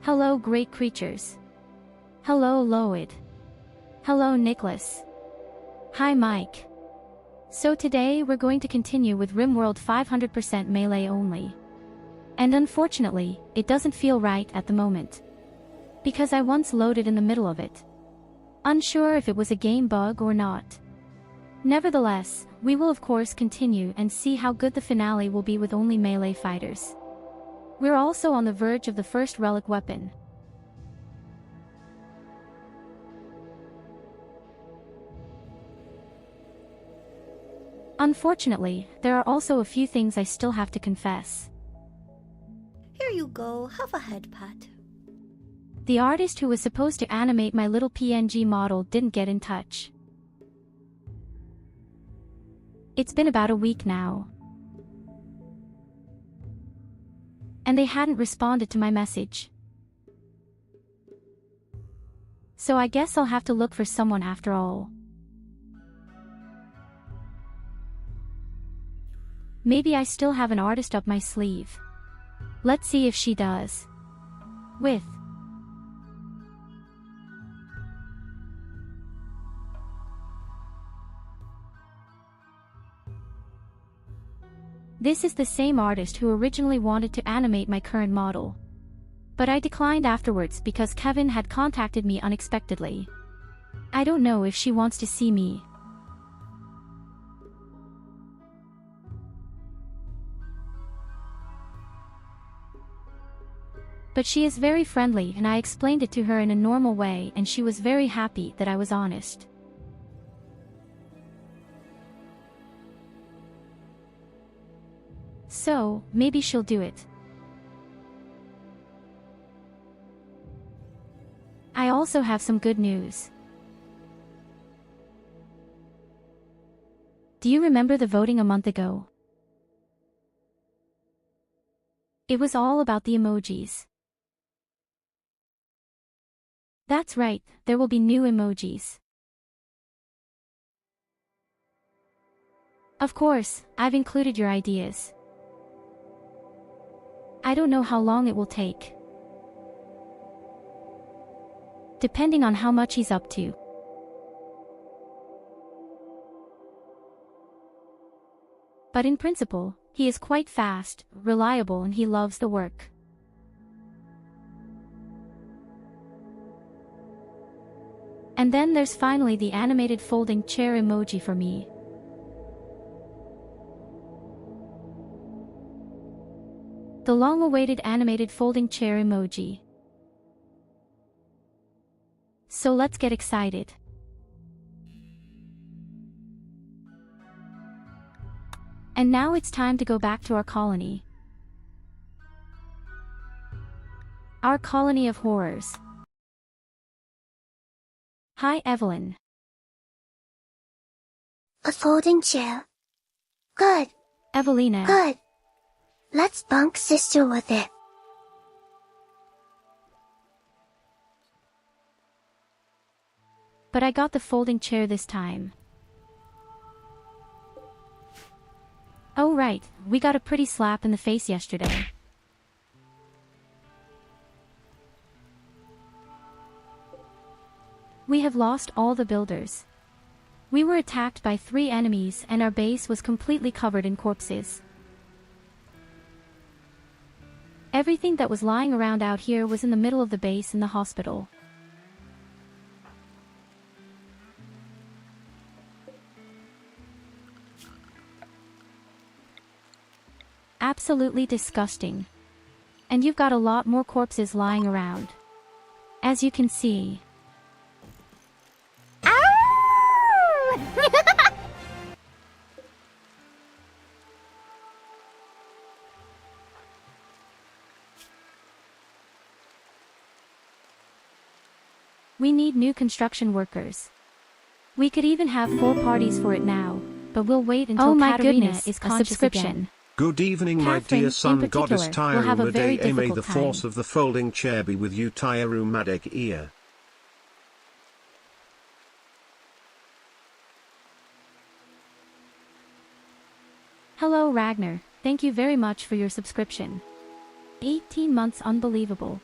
Hello great creatures. Hello Lloyd. Hello Nicholas. Hi Mike. So today we're going to continue with Rimworld 500% melee only. And unfortunately, it doesn't feel right at the moment. Because I once loaded in the middle of it. Unsure if it was a game bug or not. Nevertheless, we will of course continue and see how good the finale will be with only melee fighters. We're also on the verge of the first relic weapon. Unfortunately, there are also a few things I still have to confess. Here you go, have a head pat. The artist who was supposed to animate my little PNG model didn't get in touch. It's been about a week now. And they hadn't responded to my message. So I guess I'll have to look for someone after all. Maybe I still have an artist up my sleeve. Let's see if she does. With This is the same artist who originally wanted to animate my current model. But I declined afterwards because Kevin had contacted me unexpectedly. I don't know if she wants to see me. But she is very friendly and I explained it to her in a normal way and she was very happy that I was honest. So, maybe she'll do it. I also have some good news. Do you remember the voting a month ago? It was all about the emojis. That's right, there will be new emojis. Of course, I've included your ideas. I don't know how long it will take. Depending on how much he's up to. But in principle, he is quite fast, reliable and he loves the work. And then there's finally the animated folding chair emoji for me. The long-awaited animated folding chair emoji. So let's get excited. And now it's time to go back to our colony. Our colony of horrors. Hi, Evelyn. A folding chair. Good. Evelina. Good. Let's bunk sister with it. But I got the folding chair this time. Oh right, we got a pretty slap in the face yesterday. We have lost all the builders. We were attacked by 3 enemies and our base was completely covered in corpses. Everything that was lying around out here was in the middle of the base in the hospital. Absolutely disgusting. And you've got a lot more corpses lying around. As you can see. We need new construction workers. We could even have 4 parties for it now, but we'll wait until Katarina is conscious again. Good evening, my Catherine, dear sun in goddess particular, will have a Tyurru. very May the difficult force time. of the folding chair be with you, Tyurru Madek ear. Hello Ragnar, thank you very much for your subscription. 18 months, unbelievable.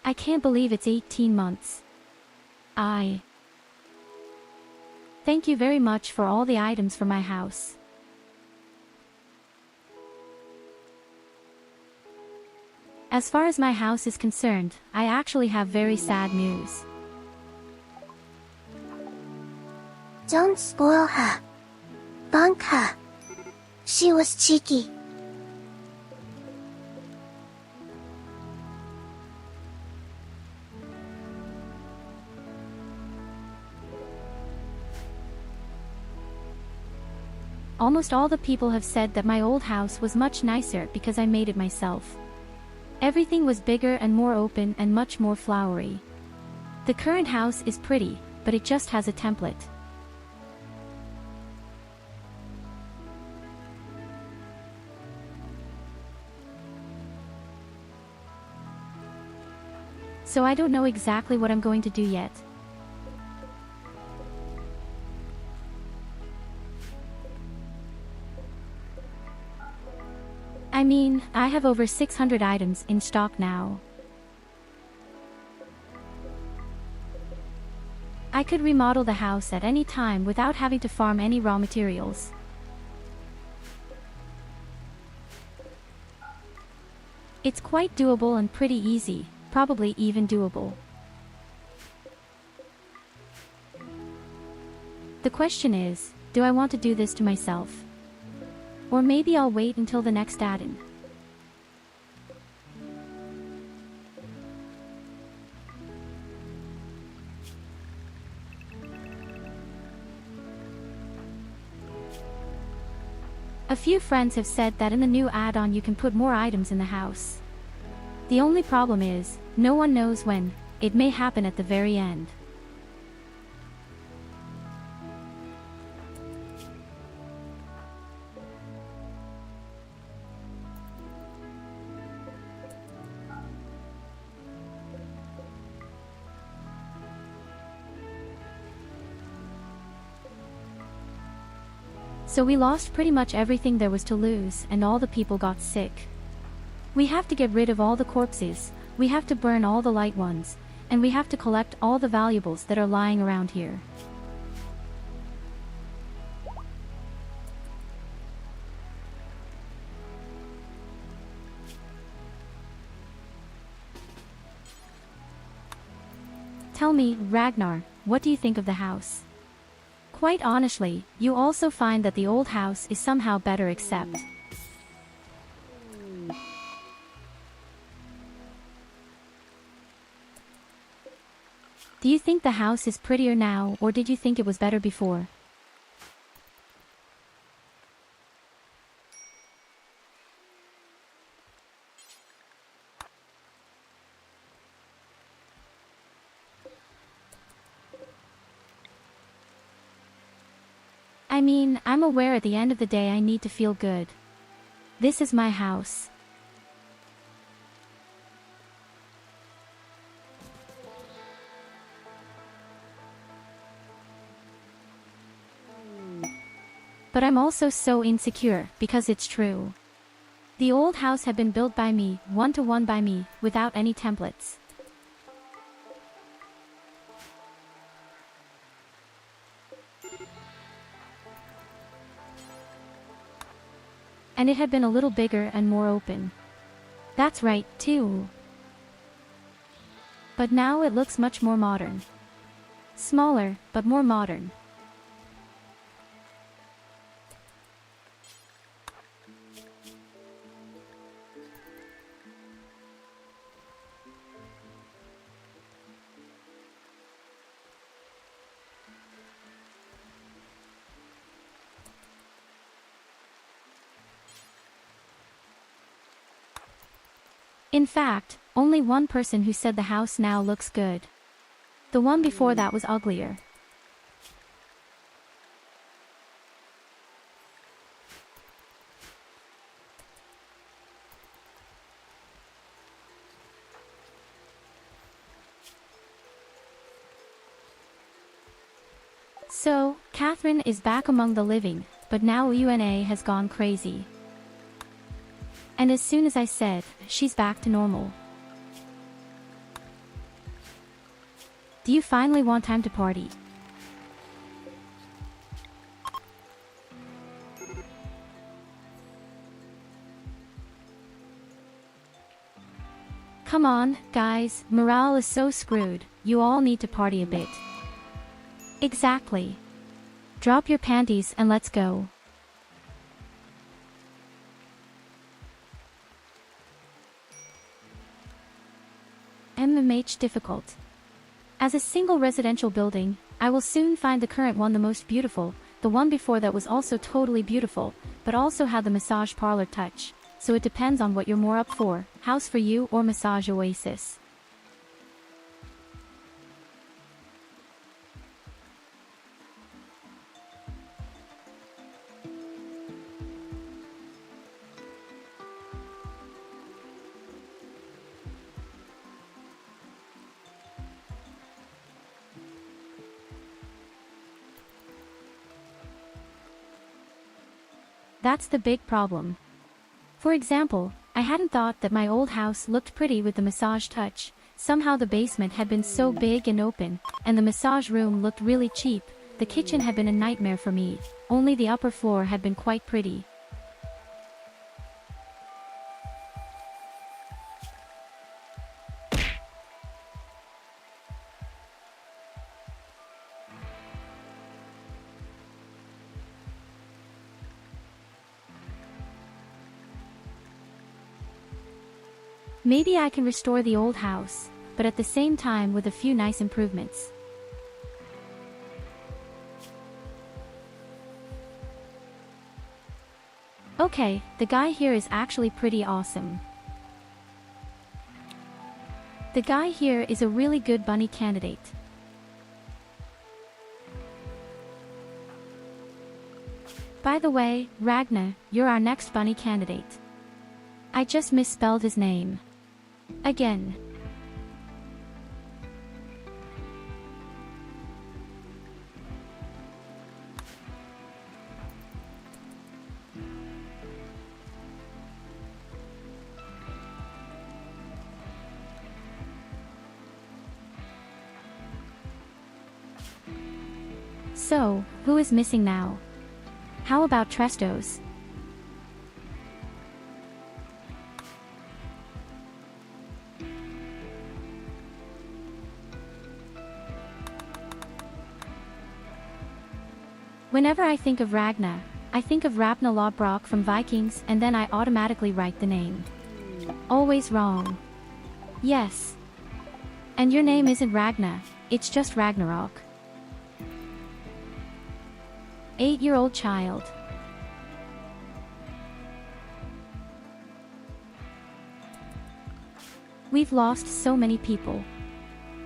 I can't believe it's 18 months. Thank you very much for all the items for my house. As far as my house is concerned, I actually have very sad news. Don't spoil her. Bunk her. She was cheeky. Almost all the people have said that my old house was much nicer because I made it myself. Everything was bigger and more open and much more flowery. The current house is pretty, but it just has a template. So I don't know exactly what I'm going to do yet. I mean, I have over 600 items in stock now. I could remodel the house at any time without having to farm any raw materials. It's quite doable and pretty easy, probably even doable. The question is, do I want to do this to myself? Or maybe I'll wait until the next add-in. A few friends have said that in the new add-on you can put more items in the house. The only problem is, no one knows when. It may happen at the very end. So we lost pretty much everything there was to lose, and all the people got sick. We have to get rid of all the corpses, we have to burn all the light ones, and we have to collect all the valuables that are lying around here. Tell me, Ragnar, what do you think of the house? Quite honestly, you also find that the old house is somehow better except. Do you think the house is prettier now, or did you think it was better before? I mean, I'm aware at the end of the day I need to feel good. This is my house. But I'm also so insecure, because it's true. The old house had been built by me, one-to-one by me, without any templates. And it had been a little bigger and more open. That's right, too. But now it looks much more modern. Smaller, but more modern. In fact, only one person who said the house now looks good. The one before that was uglier. So, Catherine is back among the living, but now UNA has gone crazy. And as soon as I said, she's back to normal. Do you finally want time to party? Come on, guys, morale is so screwed, you all need to party a bit. Exactly. Drop your panties and let's go. MMH difficult. As a single residential building, I will soon find the current one the most beautiful. The one before that was also totally beautiful, but also had the massage parlor touch. So it depends on what you're more up for, house for you or massage oasis. That's the big problem. For example, I hadn't thought that my old house looked pretty with the massage touch. Somehow the basement had been so big and open, and the massage room looked really cheap. The kitchen had been a nightmare for me, only the upper floor had been quite pretty. Maybe I can restore the old house, but at the same time with a few nice improvements. Okay, the guy here is actually pretty awesome. The guy here is a really good bunny candidate. By the way, Ragnar, you're our next bunny candidate. I just misspelled his name. Again. So, who is missing now? How about Trestos? Whenever I think of Ragnar, I think of Ragnar Lodbrok from Vikings and then I automatically write the name. Always wrong. Yes. And your name isn't Ragnar, it's just Ragnarok. 8-year-old child. We've lost so many people.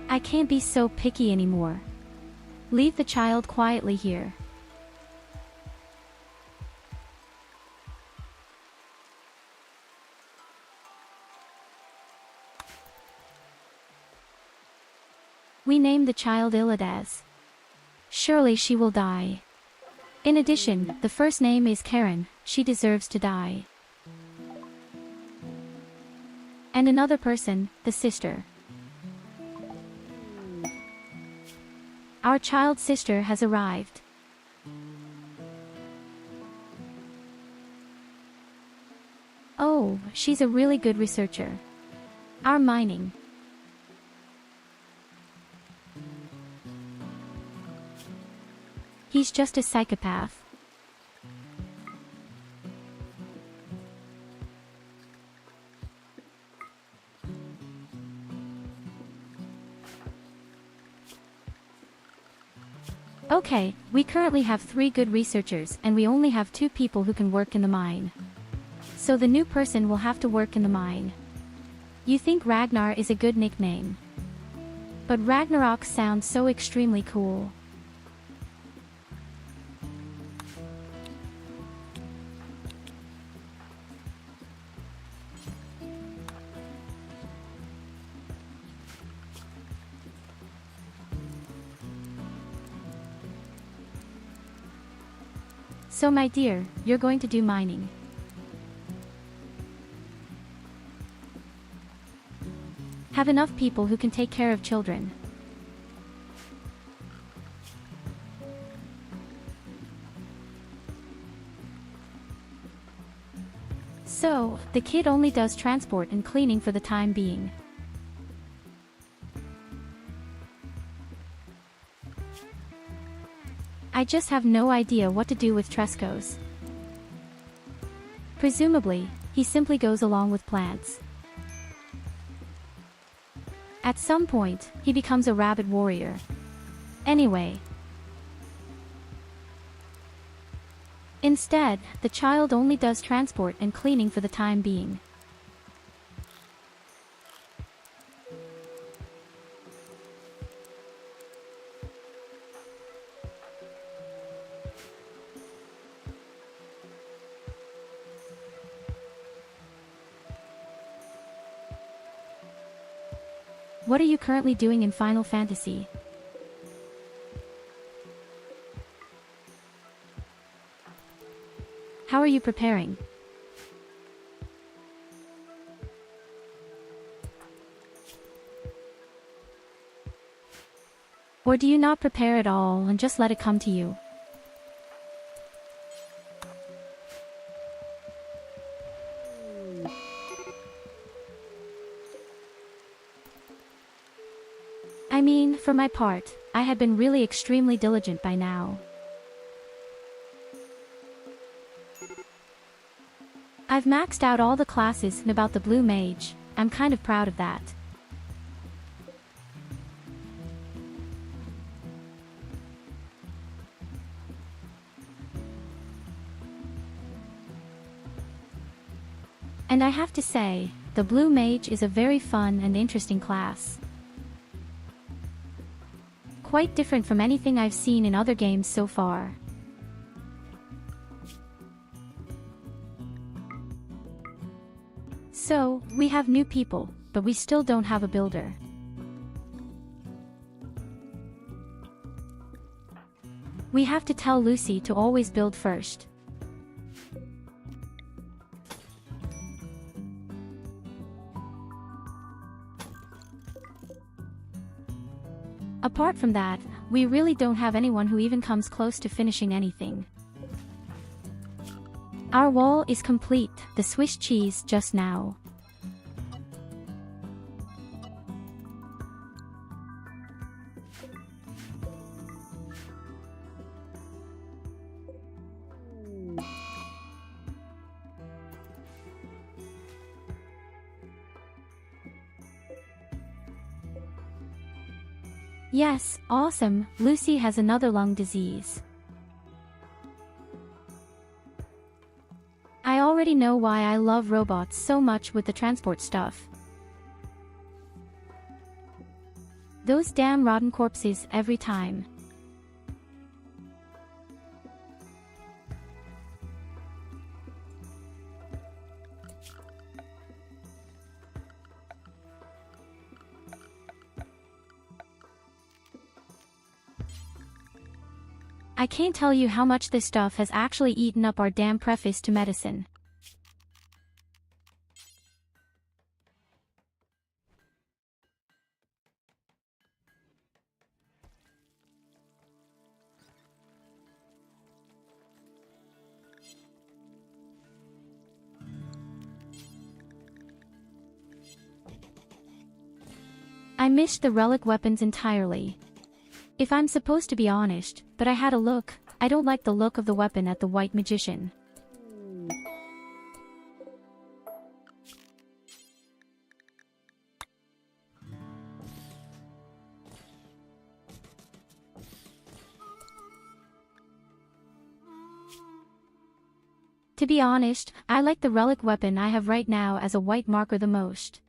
I can't be so picky anymore. Leave the child quietly here. We named the child Illidas. Surely she will die. In addition, the first name is Karen, she deserves to die. And another person, the sister. Our child sister has arrived. Oh, she's a really good researcher. Our mining. He's just a psychopath. Okay, we currently have 3 good researchers and we only have 2 people who can work in the mine. So the new person will have to work in the mine. You think Ragnar is a good nickname. But Ragnarok sounds so extremely cool. So my dear, you're going to do mining. Have enough people who can take care of children. So, the kid only does transport and cleaning for the time being. I just have no idea what to do with Trescos. Presumably, he simply goes along with plants. At some point, he becomes a rabbit warrior. Anyway. Instead, the child only does transport and cleaning for the time being. What are you currently doing in Final Fantasy? How are you preparing? Or do you not prepare at all and just let it come to you? I mean, for my part, I had been really extremely diligent by now. I've maxed out all the classes and about the blue mage, I'm kind of proud of that. And I have to say, the Blue Mage is a very fun and interesting class. Quite different from anything I've seen in other games so far. So, we have new people, but we still don't have a builder. We have to tell Lucy to always build first. Apart from that, we really don't have anyone who even comes close to finishing anything. Our wall is complete, the Swiss cheese just now. Yes, awesome, Lucy has another lung disease. I already know why I love robots so much with the transport stuff. Those damn rotten corpses every time. I can't tell you how much this stuff has actually eaten up our damn preface to medicine. I missed the relic weapons entirely. If I'm supposed to be honest, but I had a look, I don't like the look of the weapon at the White Magician. To be honest, I like the relic weapon I have right now as a white marker the most.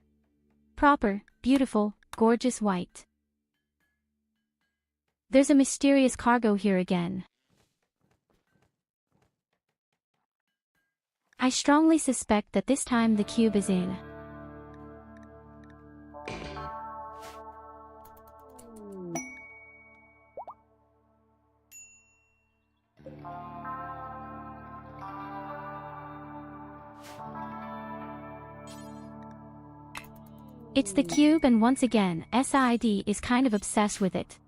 Proper, beautiful, gorgeous white. There's a mysterious cargo here again. I strongly suspect that this time the cube is in. It's the cube, and once again, SID is kind of obsessed with it.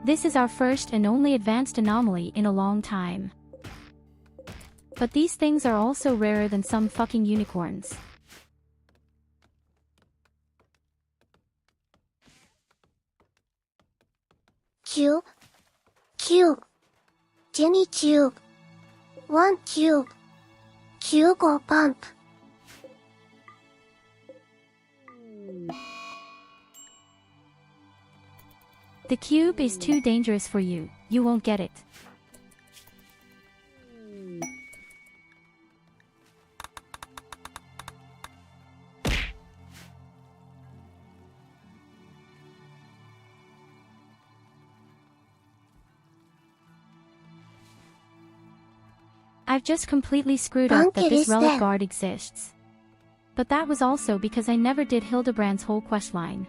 This is our first and only advanced anomaly in a long time. But these things are also rarer than some fucking unicorns. Cube. Cube. Jenny cube. One cube. Kyugo pump. The cube is too dangerous for you, you won't get it. I've just completely screwed up that this relic guard exists. But that was also because I never did Hildebrand's whole questline.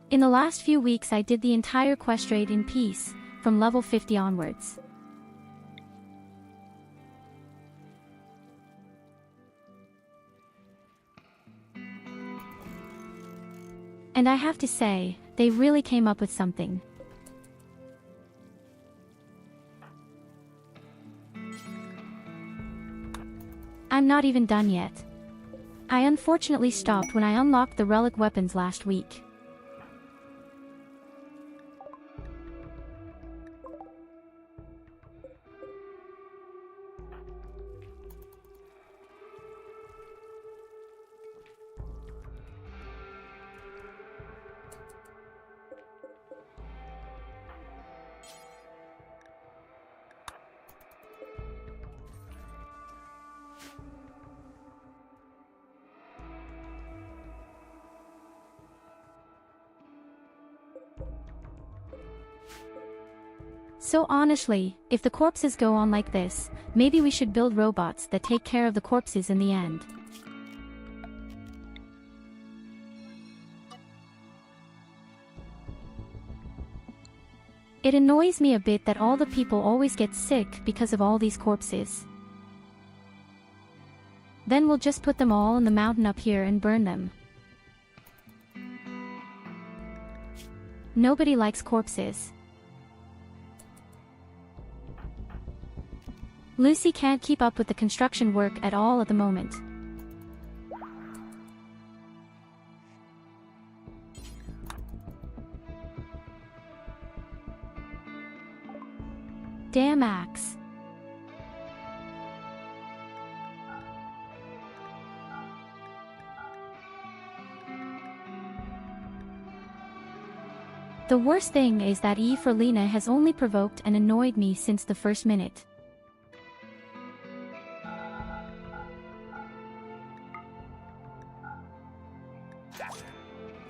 In the last few weeks I did the entire quest raid in peace, from level 50 onwards. And I have to say, they really came up with something. I'm not even done yet. I unfortunately stopped when I unlocked the relic weapons last week. So honestly, if the corpses go on like this, maybe we should build robots that take care of the corpses in the end. It annoys me a bit that all the people always get sick because of all these corpses. Then we'll just put them all in the mountain up here and burn them. Nobody likes corpses. Lucy can't keep up with the construction work at all at the moment. Damn axe. The worst thing is that E for Lena has only provoked and annoyed me since the first minute.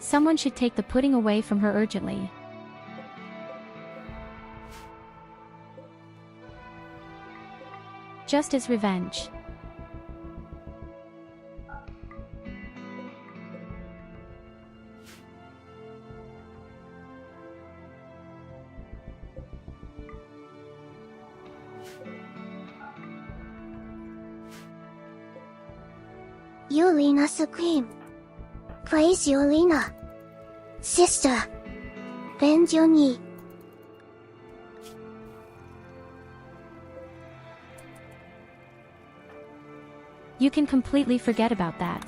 Someone should take the pudding away from her urgently. Just as revenge. You Lena scream. Praise you Lena. Sister. Bend your knee. You can completely forget about that.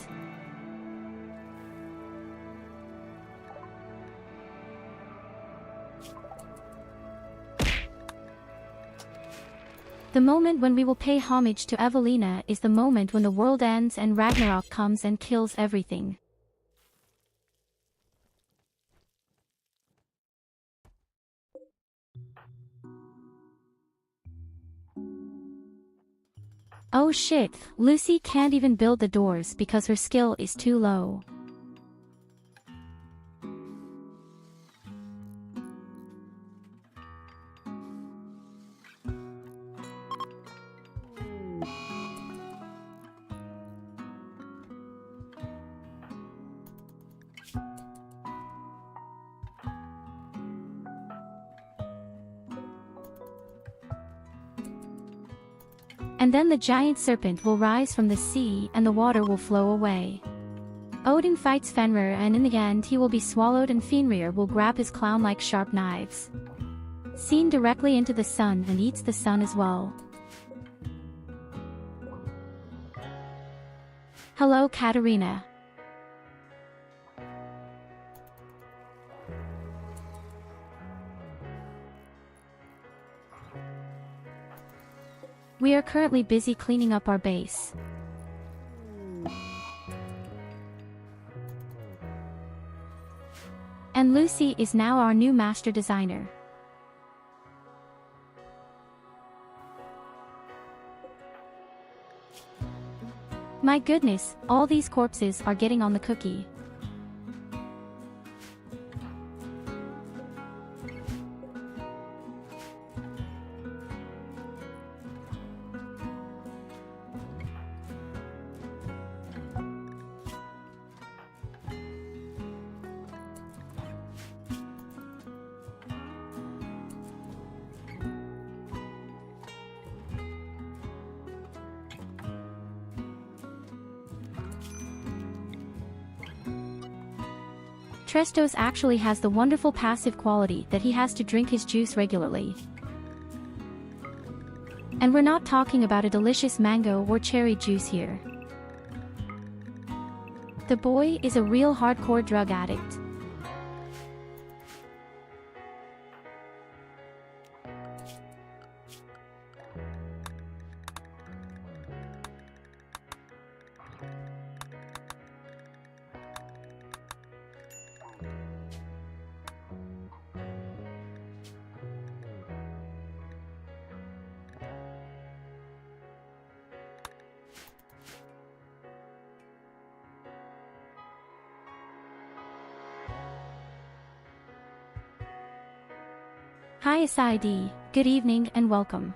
The moment when we will pay homage to Evelina is the moment when the world ends and Ragnarok comes and kills everything. Oh shit, Lucy can't even build the doors because her skill is too low. And then the giant serpent will rise from the sea and the water will flow away. Odin fights Fenrir and in the end he will be swallowed and Fenrir will grab his clown-like sharp knives. Seen directly into the sun and eats the sun as well. Hello Katarina. We are currently busy cleaning up our base. And Lucy is now our new master designer. My goodness, all these corpses are getting on the cookie. Trestos actually has the wonderful passive quality that he has to drink his juice regularly. And we're not talking about a delicious mango or cherry juice here. The boy is a real hardcore drug addict. Hi SID, good evening and welcome.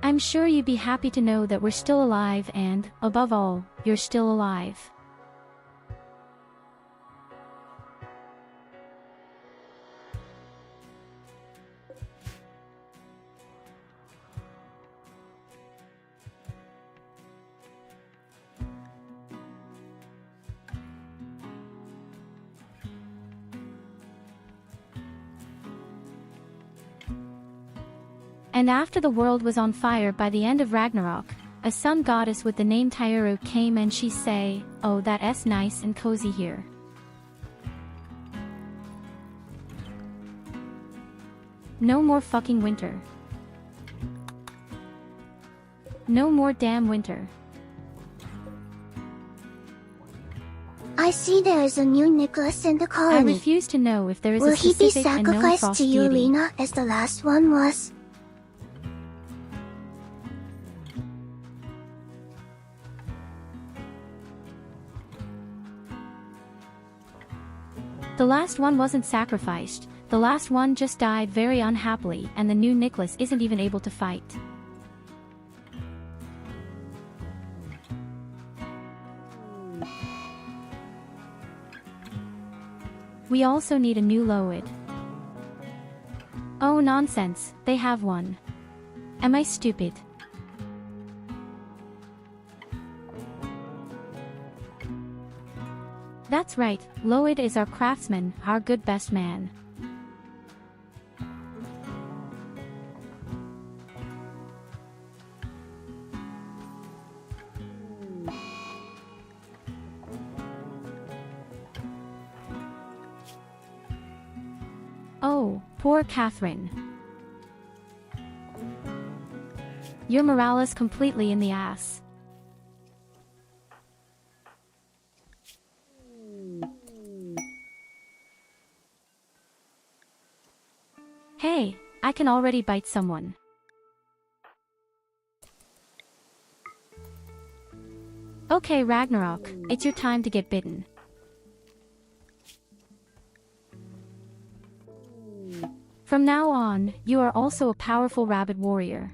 I'm sure you'd be happy to know that we're still alive and, above all, you're still alive. And after the world was on fire by the end of Ragnarok, a sun goddess with the name Tyurru came and she say, "Oh, that's nice and cozy here. No more fucking winter. No more damn winter." I see there is a new Nicholas in the I colony. refuse to know if there is Will a he be specific and known sacrificed frost to you, deity. Lena, as the last one was? The last one wasn't sacrificed, the last one just died very unhappily and the new Nicholas isn't even able to fight. We also need a new Loid. Oh nonsense, they have one. Am I stupid? That's right, Loid is our craftsman, our good best man. Oh, poor Catherine. Your morale is completely in the ass. Hey, I can already bite someone. Okay Ragnarok, it's your time to get bitten. From now on, you are also a powerful rabbit warrior.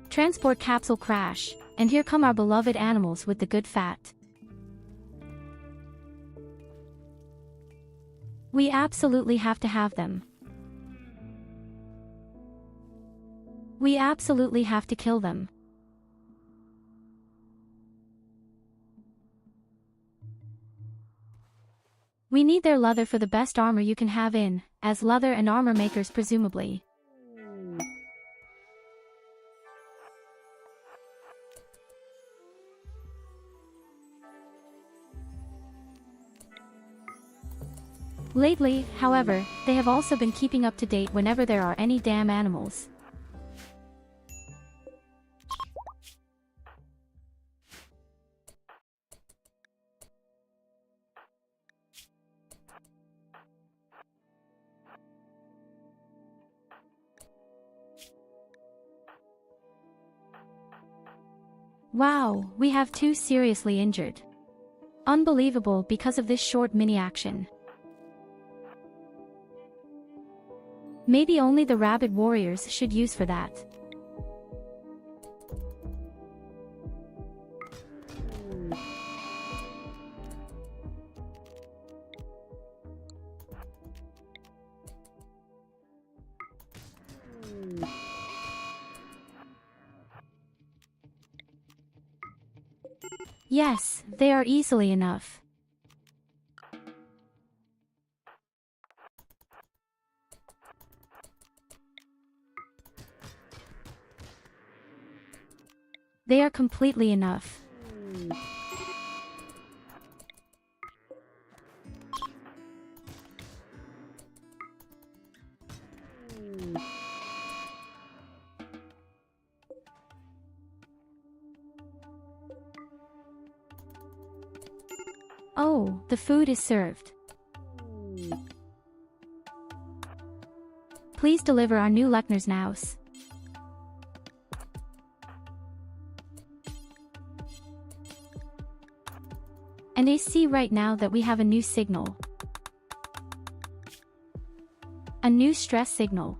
Transport capsule crash, and here come our beloved animals with the good fat. We absolutely have to have them. We absolutely have to kill them. We need their leather for the best armor you can have in, as leather and armor makers presumably. Lately, however, they have also been keeping up to date whenever there are any damn animals. Wow, we have 2 seriously injured. Unbelievable because of this short mini-action. Maybe only the rabbit warriors should use for that. Yes, they are easily enough. They are completely enough. Oh, the food is served. Please deliver our new Lechner's nouse. And I see right now that we have a new signal. A new stress signal.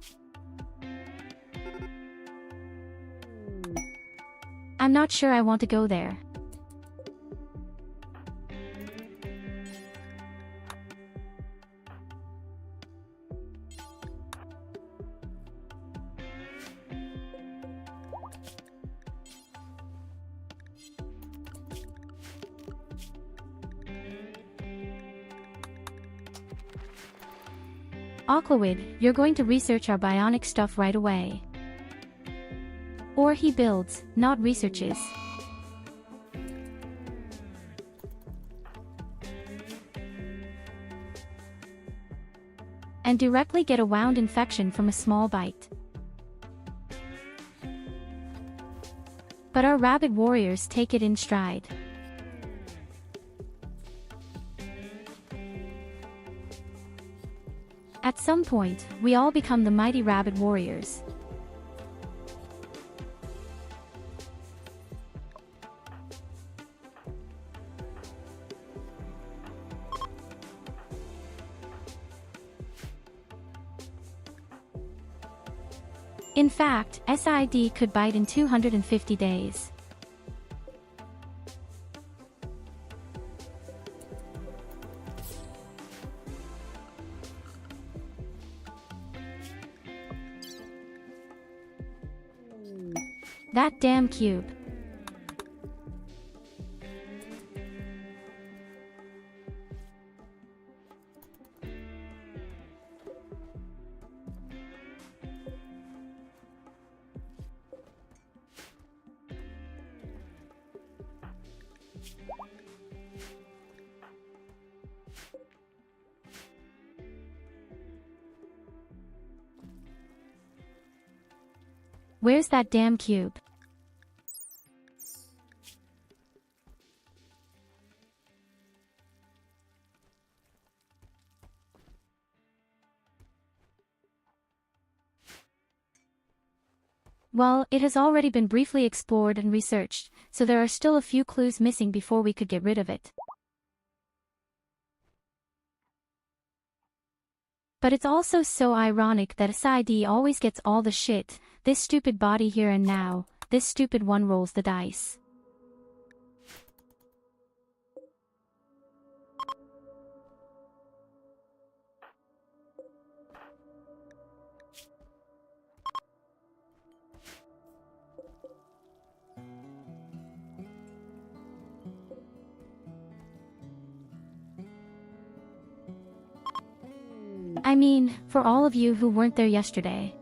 I'm not sure I want to go there. Aquawid, you're going to research our bionic stuff right away. Or he builds, not researches. And directly get a wound infection from a small bite. But our rabid warriors take it in stride. At some point, we all become the mighty rabid warriors. In fact, SID could bite in 250 days. That damn cube. Where's that damn cube? Well, it has already been briefly explored and researched, so there are still a few clues missing before we could get rid of it. But it's also so ironic that SID always gets all the shit, this stupid body here and now, this stupid one rolls the dice. I mean, for all of you who weren't there yesterday.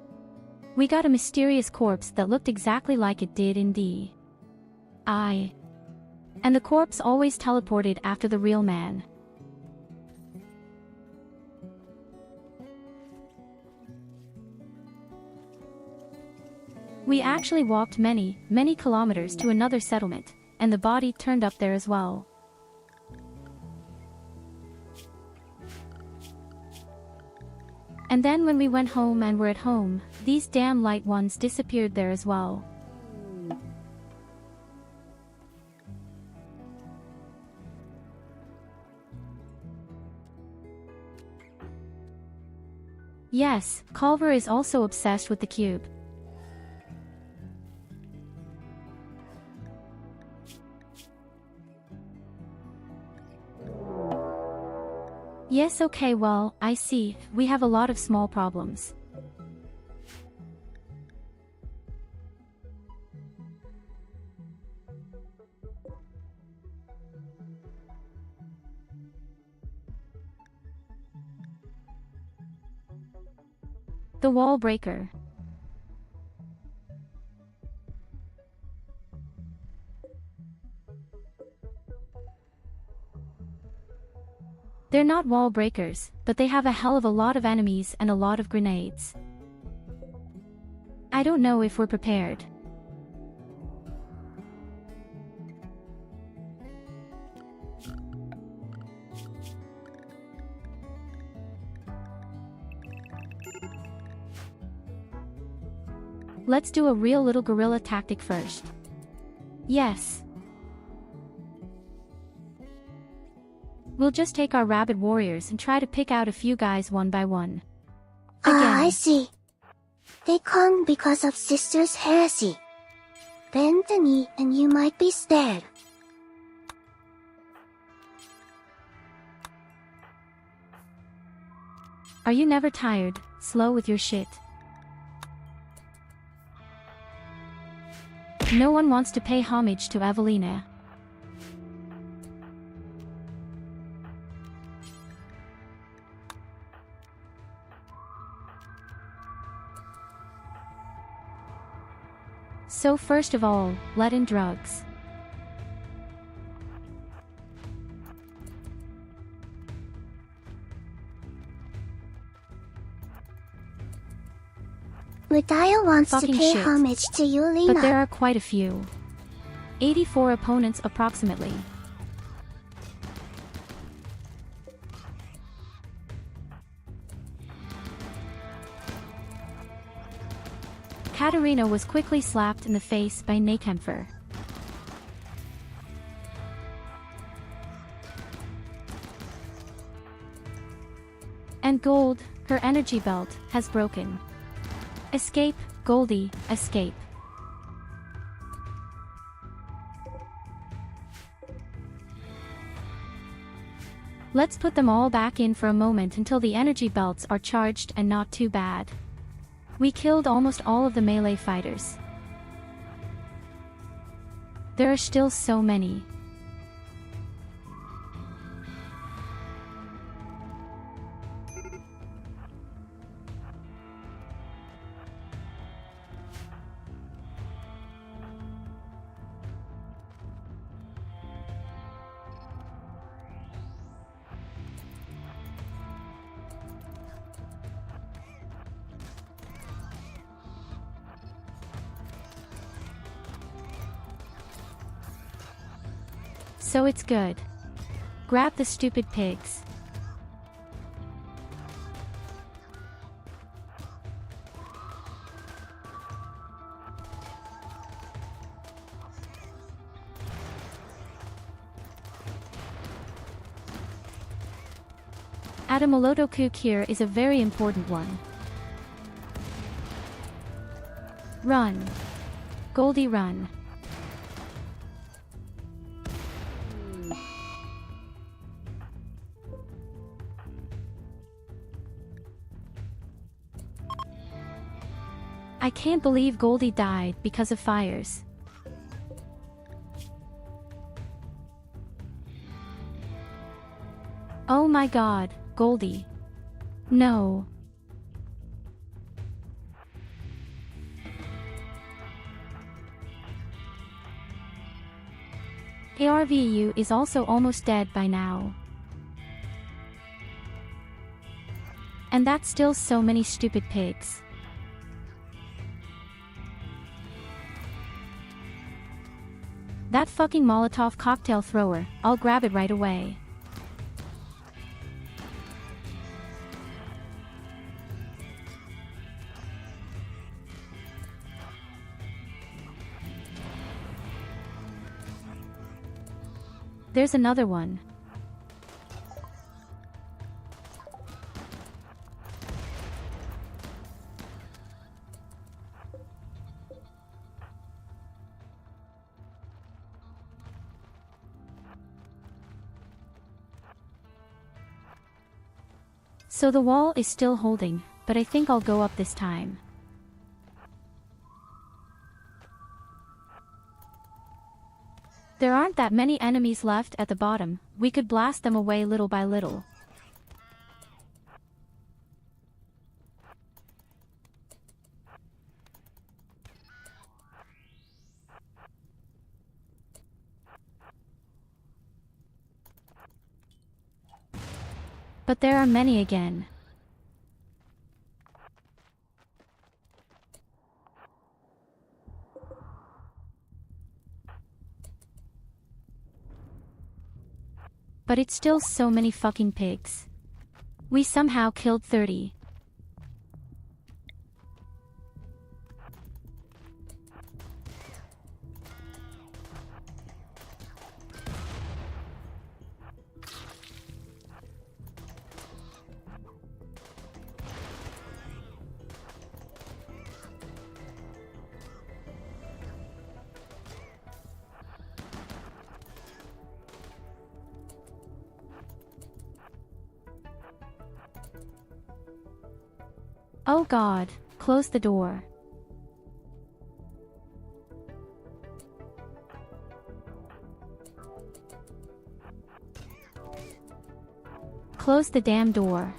We got a mysterious corpse that looked exactly like it did in D.I. And the corpse always teleported after the real man. We actually walked many, many kilometers to another settlement, and the body turned up there as well. And then when we went home and were at home, these damn light ones disappeared there as well. Yes, Culver is also obsessed with the cube. Yes, okay, well, I see, we have a lot of small problems. The wall breaker. They're not wall breakers, but they have a hell of a lot of enemies and a lot of grenades. I don't know if we're prepared. Let's do a real little guerrilla tactic first. Yes. We'll just take our rabid warriors and try to pick out a few guys one by one. Ah, I see. They come because of Sister's heresy. Bend the knee and you might be spared. Are you never tired, slow with your shit? No one wants to pay homage to Evelina. So first of all, let in drugs. Medaya wants Fucking to pay shit. homage to you, Lena. But there are quite a few. 84 opponents approximately. Katarina was quickly slapped in the face by Nakemfer. And Gold, her energy belt, has broken. Escape, Goldie, escape. Let's put them all back in for a moment until the energy belts are charged and not too bad. We killed almost all of the melee fighters. There are still so many. So it's good. Grab the stupid pigs. Adamoloto here is a very important one. Run. Goldie, run. I can't believe Goldie died because of fires. Oh my god, Goldie. No. ARVU is also almost dead by now. And that's still so many stupid pigs. That fucking Molotov cocktail thrower, I'll grab it right away. There's another one. So the wall is still holding, but I think I'll go up this time. There aren't that many enemies left at the bottom, we could blast them away little by little. But there are many again. But it's still so many fucking pigs. We somehow killed 30. Oh God, close the door. Close the damn door.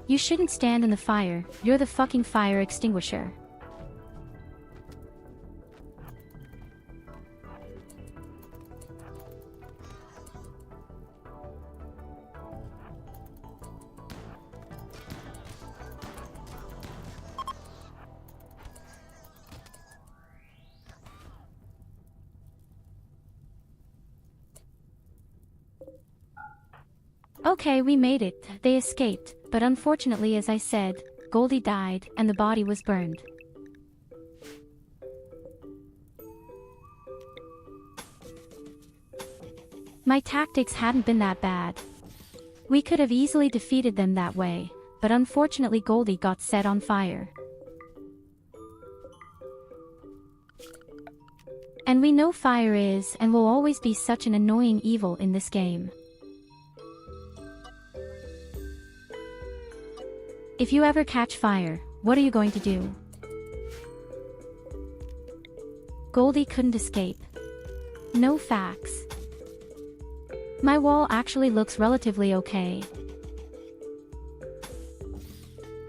You shouldn't stand in the fire, you're the fucking fire extinguisher. Okay, we made it, they escaped, but unfortunately, as I said, Goldie died and the body was burned. My tactics hadn't been that bad. We could have easily defeated them that way, but unfortunately Goldie got set on fire. And we know fire is and will always be such an annoying evil in this game. If you ever catch fire, what are you going to do? Goldie couldn't escape. No facts. My wall actually looks relatively okay.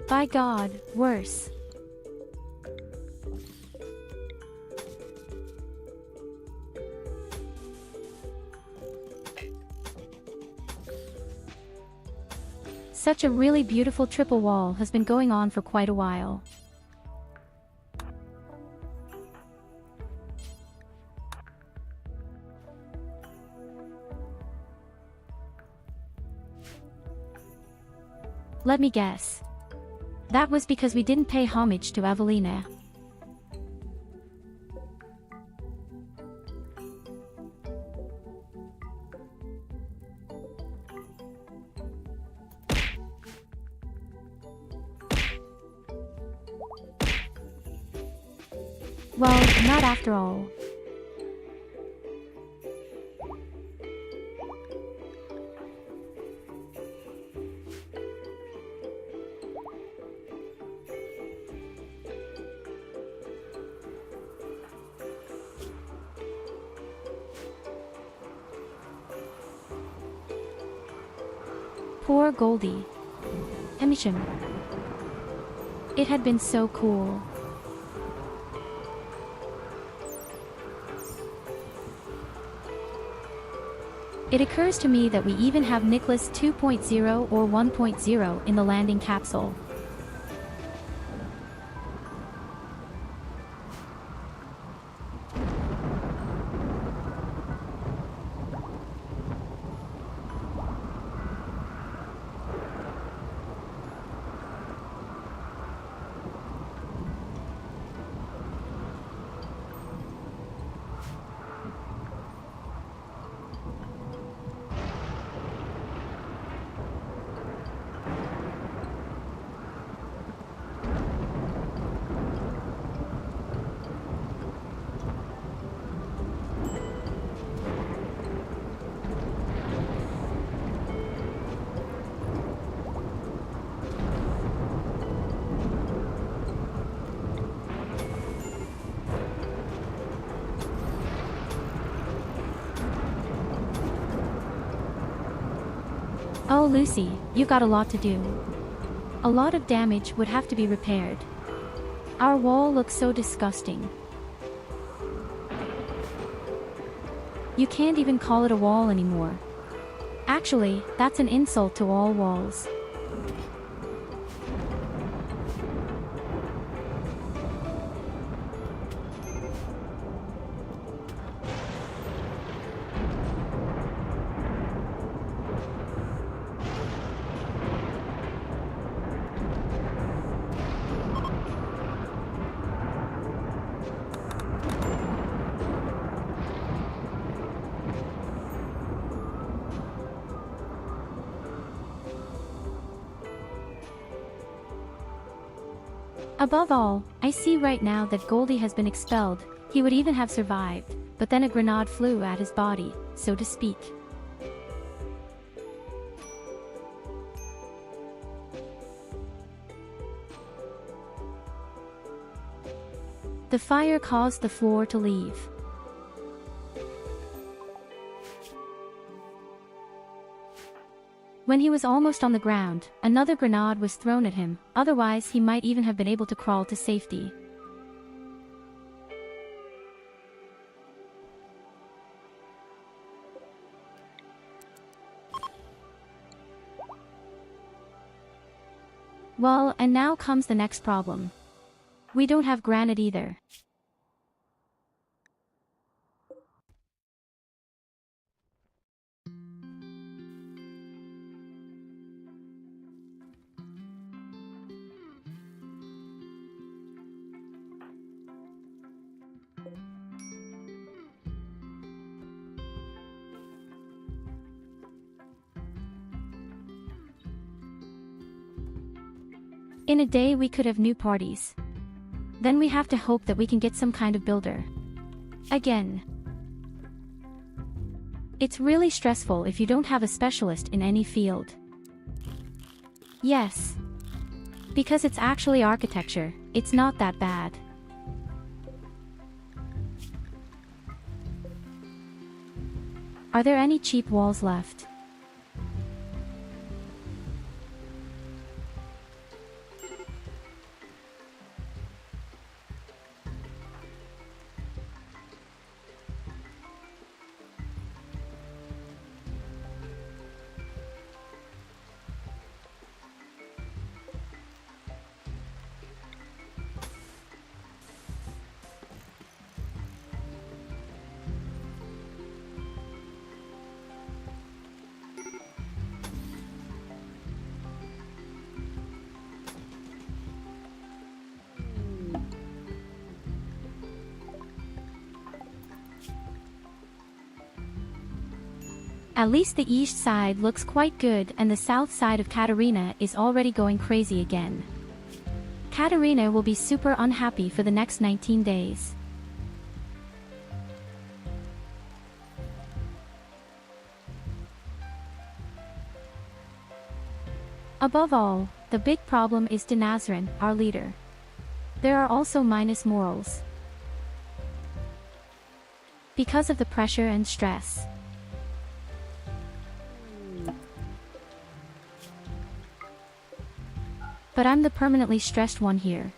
By God, worse. Such a really beautiful triple wall has been going on for quite a while. Let me guess. That was because we didn't pay homage to Evelina. Well, not after all. Poor Goldie. Emisham. It had been so cool. It occurs to me that we even have Nicholas 2.0 or 1.0 in the landing capsule. Oh Lucy, you got a lot to do. A lot of damage would have to be repaired. Our wall looks so disgusting. You can't even call it a wall anymore. Actually, that's an insult to all walls. Above all, I see right now that Goldie has been expelled. He would even have survived, but then a grenade flew at his body, so to speak. The fire caused the floor to leave. When he was almost on the ground, another grenade was thrown at him, otherwise he might even have been able to crawl to safety. Well, and now comes the next problem. We don't have granite either. In a day we could have new parties. Then we have to hope that we can get some kind of builder. Again. It's really stressful if you don't have a specialist in any field. Yes. Because it's actually architecture, it's not that bad. Are there any cheap walls left? At least the east side looks quite good and the south side of Katarina is already going crazy again. Katarina will be super unhappy for the next 19 days. Above all, the big problem is Dinazrin, our leader. There are also minus morals. Because of the pressure and stress. But I'm the permanently stressed one here.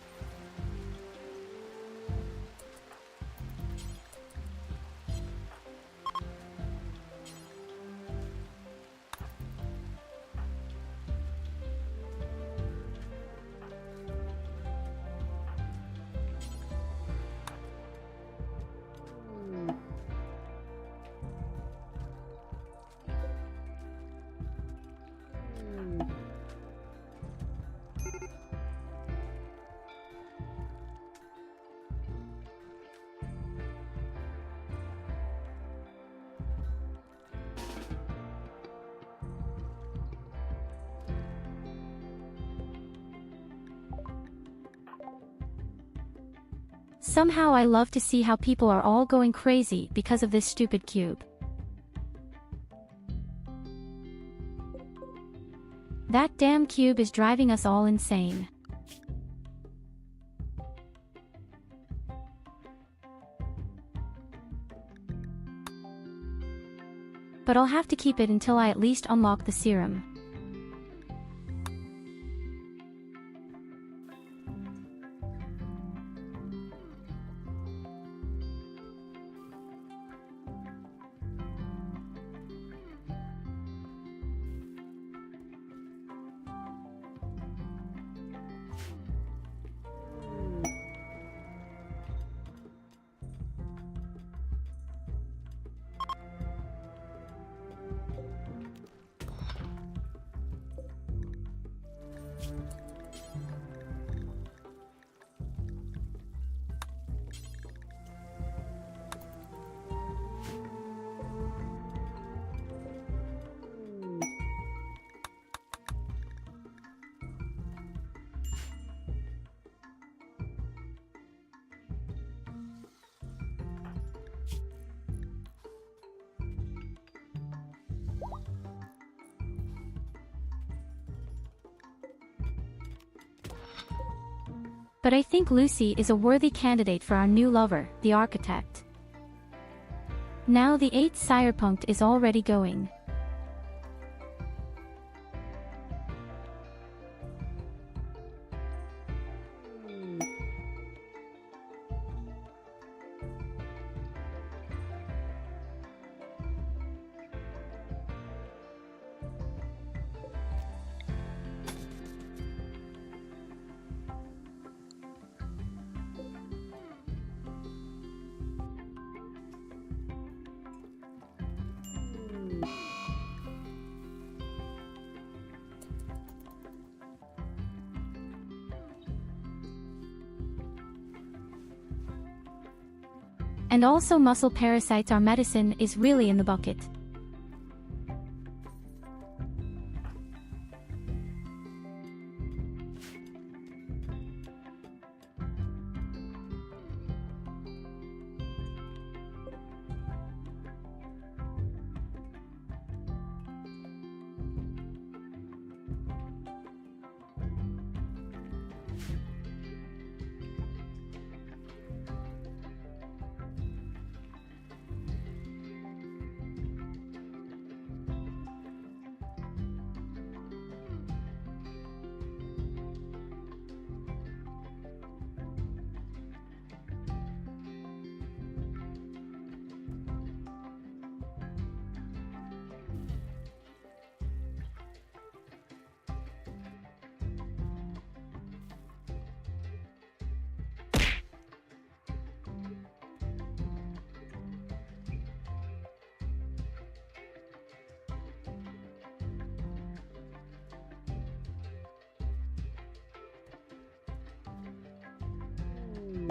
Somehow I love to see how people are all going crazy because of this stupid cube. That damn cube is driving us all insane. But I'll have to keep it until I at least unlock the serum. But I think Lucy is a worthy candidate for our new lover, the architect. Now the 8th Cyberpunk is already going. And also muscle parasites, our medicine is really in the bucket.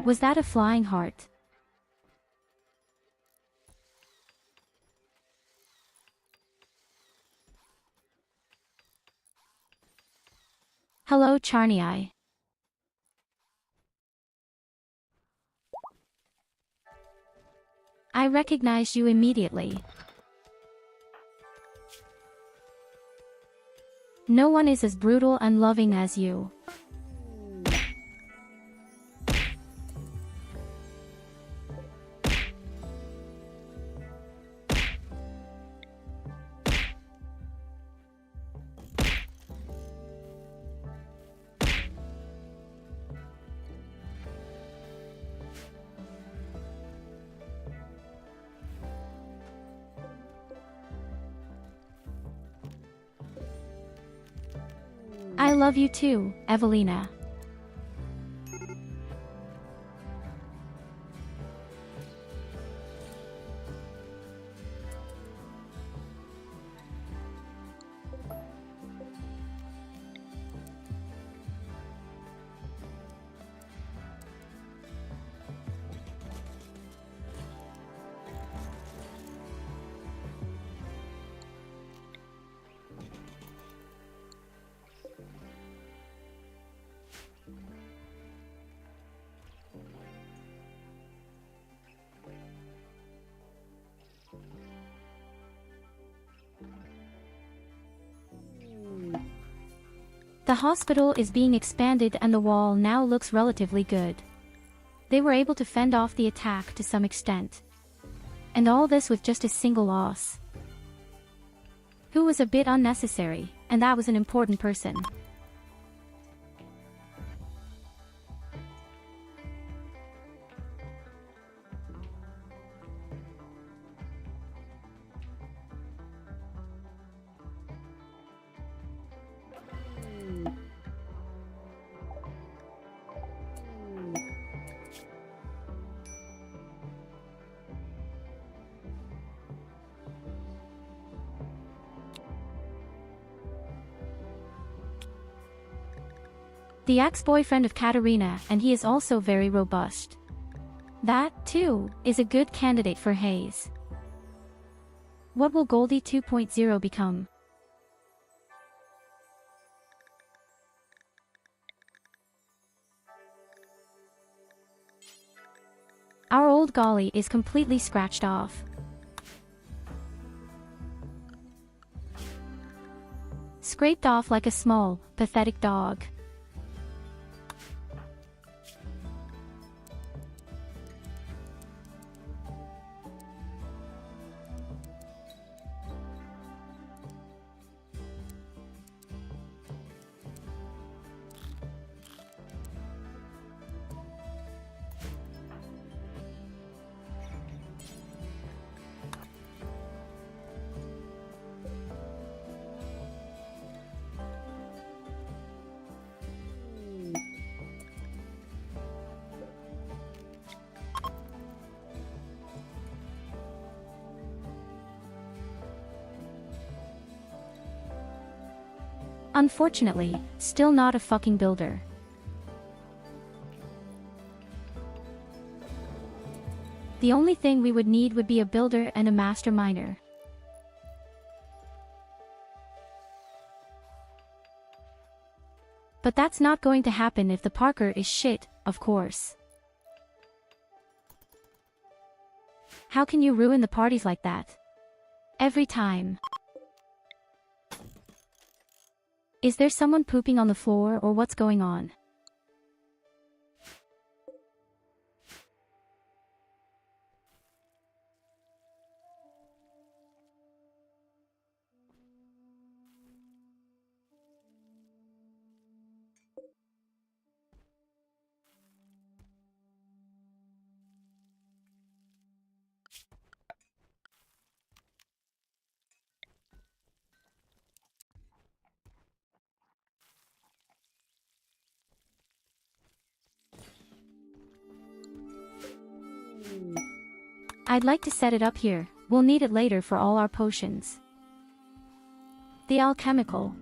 Was that a flying heart? Hello, Charny Eye. I recognized you immediately. No one is as brutal and loving as you. I love you too, Evelina. The hospital is being expanded and the wall now looks relatively good. They were able to fend off the attack to some extent. And all this with just a single loss. Who was a bit unnecessary, and that was an important person. The ex-boyfriend of Katarina, and he is also very robust. That, too, is a good candidate for Hayes. What will Goldie 2.0 become? Our old Golly is completely scratched off. Scraped off like a small, pathetic dog. Unfortunately, still not a fucking builder. The only thing we would need would be a builder and a master miner. But that's not going to happen if the Parker is shit, of course. How can you ruin the parties like that? Every time. Is there someone pooping on the floor or what's going on? I'd like to set it up here, we'll need it later for all our potions. The alchemical.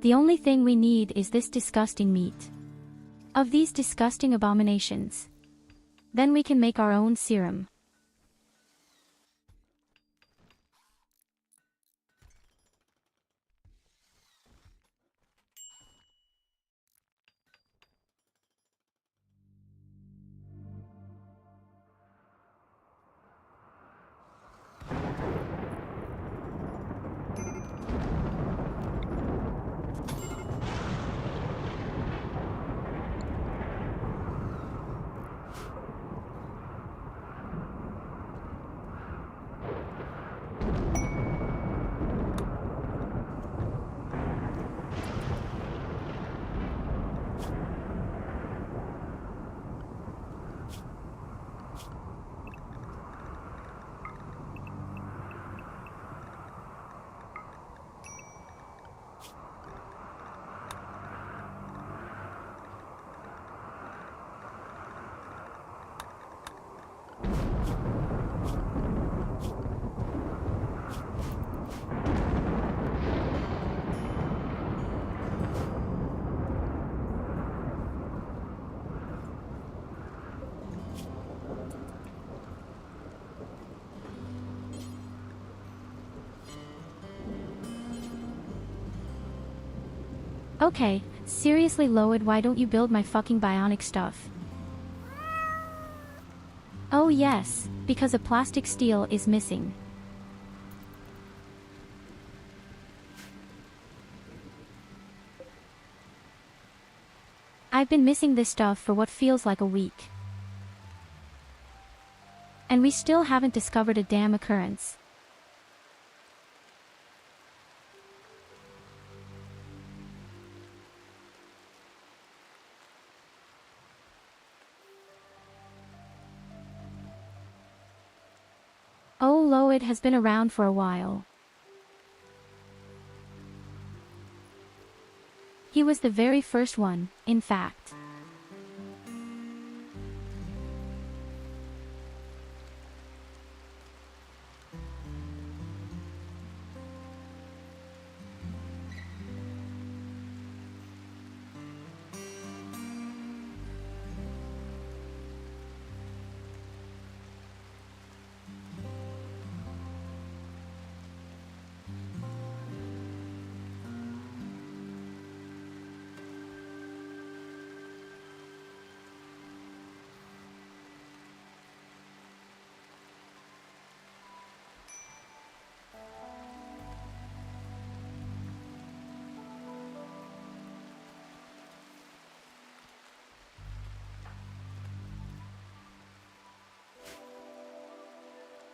The only thing we need is this disgusting meat. Of these disgusting abominations. Then we can make our own serum. Okay, seriously Loid, why don't you build my fucking bionic stuff? Oh yes, because a plastic steel is missing. I've been missing this stuff for what feels like a week. And we still haven't discovered a damn occurrence. Oh, Loid has been around for a while. He was the very first one, in fact.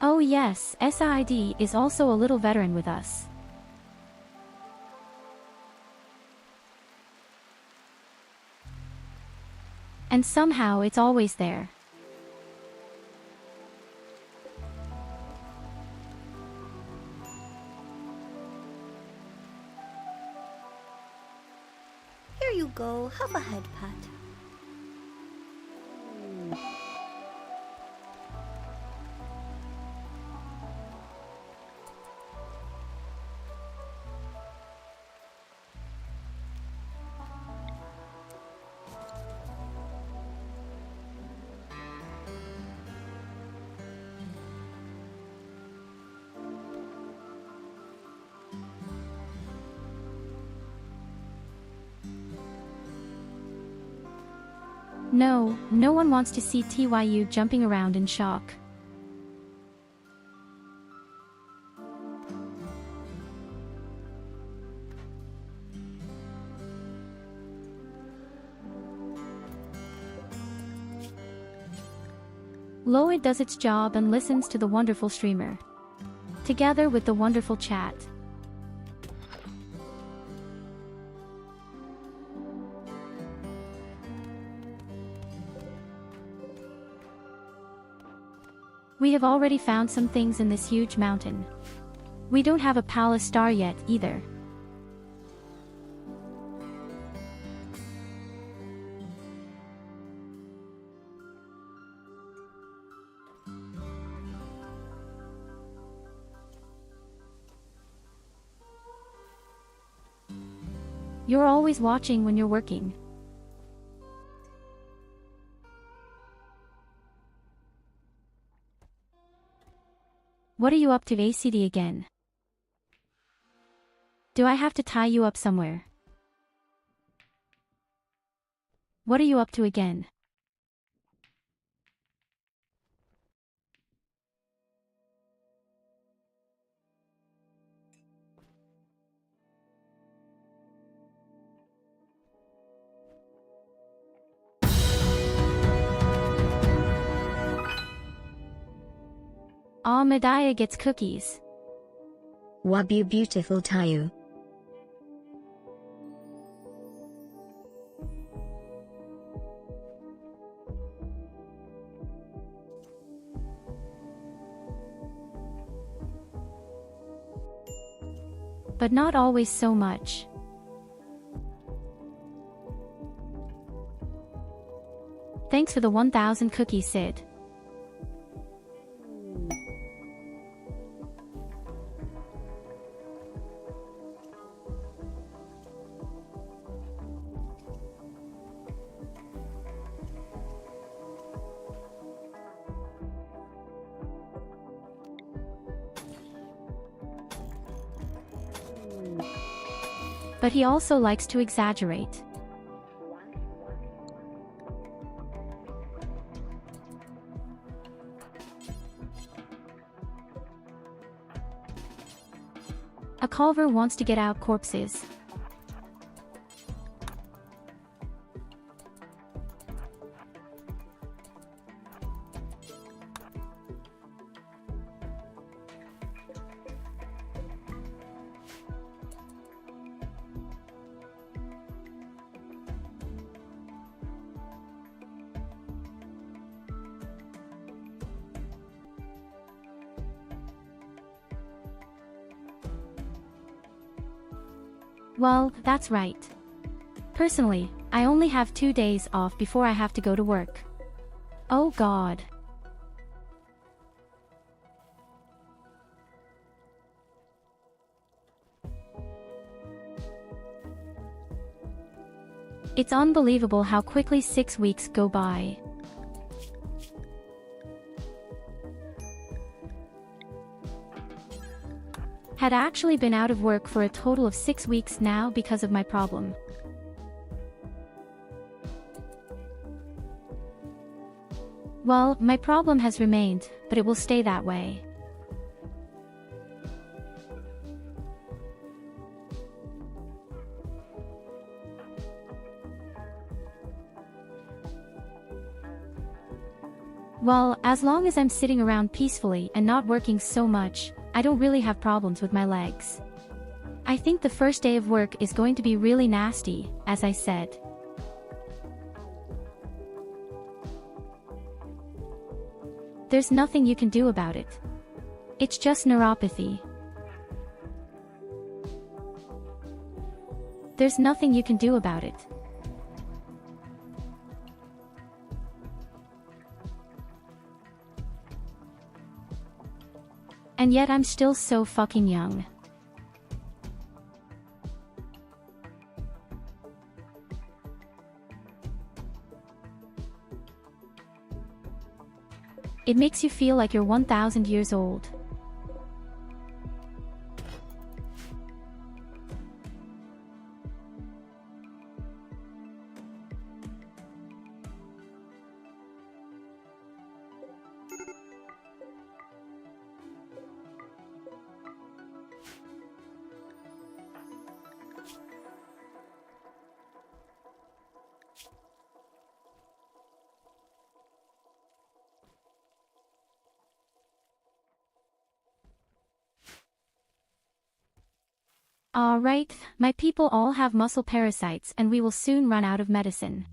Oh yes, SID is also a little veteran with us. And somehow it's always there. Here you go, have a head pat. No, no one wants to see Tyu jumping around in shock. Loid does its job and listens to the wonderful streamer. Together with the wonderful chat. We have already found some things in this huge mountain. We don't have a palace star yet, either. You're always watching when you're working. What are you up to, ACD again? Do I have to tie you up somewhere? What are you up to again? Medaya gets cookies. Wabu beautiful Tyurru. But not always so much. Thanks for the 1000 cookies, Sid. But he also likes to exaggerate. A Culver wants to get out corpses. Well, that's right. Personally, I only have 2 days off before I have to go to work. Oh God. It's unbelievable how quickly 6 weeks go by. Had actually been out of work for a total of 6 weeks now because of my problem. Well, my problem has remained, but it will stay that way. Well, as long as I'm sitting around peacefully and not working so much, I don't really have problems with my legs. I think the first day of work is going to be really nasty, as I said. There's nothing you can do about it. It's just neuropathy. There's nothing you can do about it. And yet I'm still so fucking young. It makes you feel like you're 1,000 years old. Alright, my people all have muscle parasites and we will soon run out of medicine.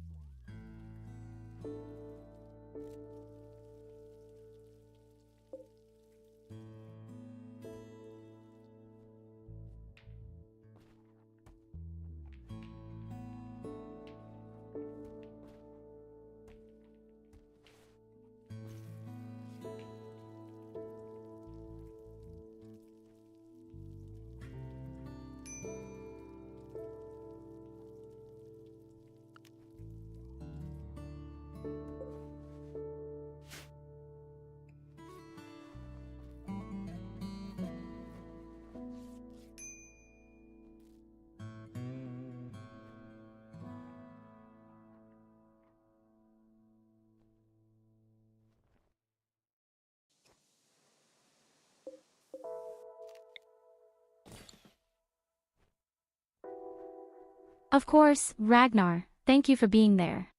Of course, Ragnar, thank you for being there.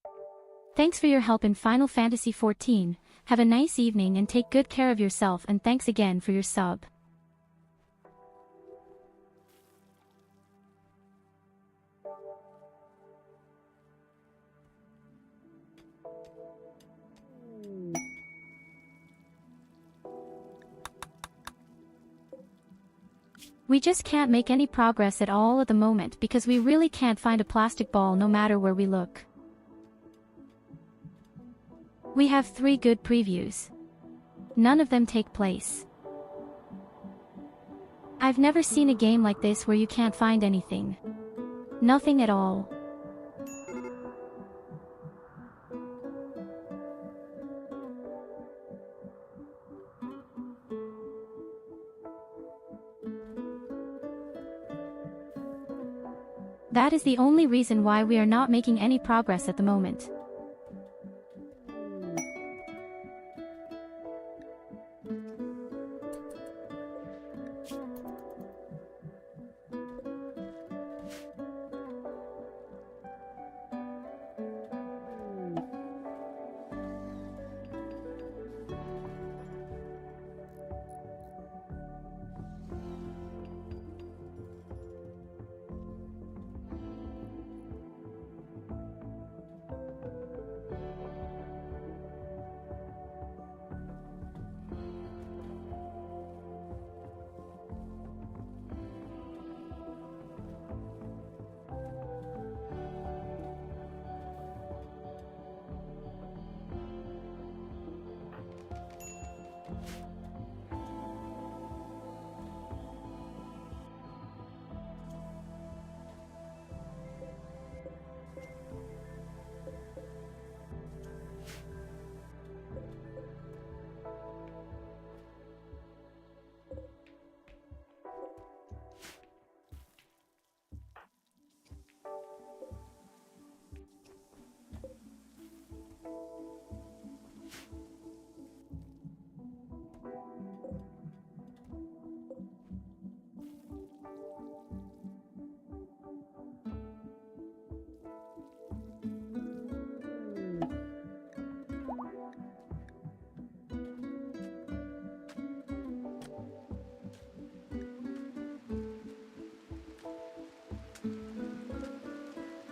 Thanks for your help in Final Fantasy XIV, have a nice evening and take good care of yourself and thanks again for your sub. We just can't make any progress at all at the moment because we really can't find a plastic ball no matter where we look. We have 3 good previews. None of them take place. I've never seen a game like this where you can't find anything. Nothing at all. That is the only reason why we are not making any progress at the moment.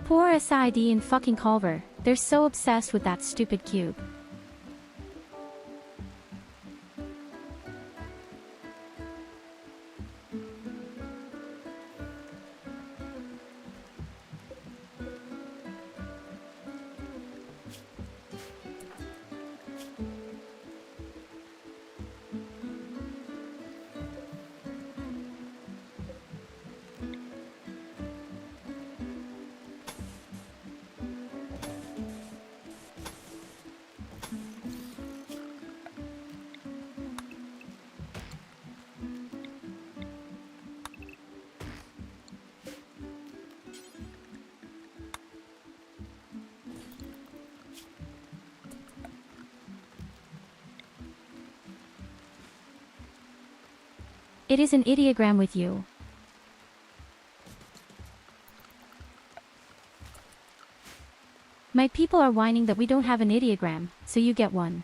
Poor SID and fucking Culver, they're so obsessed with that stupid cube. It is an ideogram with you. My people are whining that we don't have an ideogram, so you get one.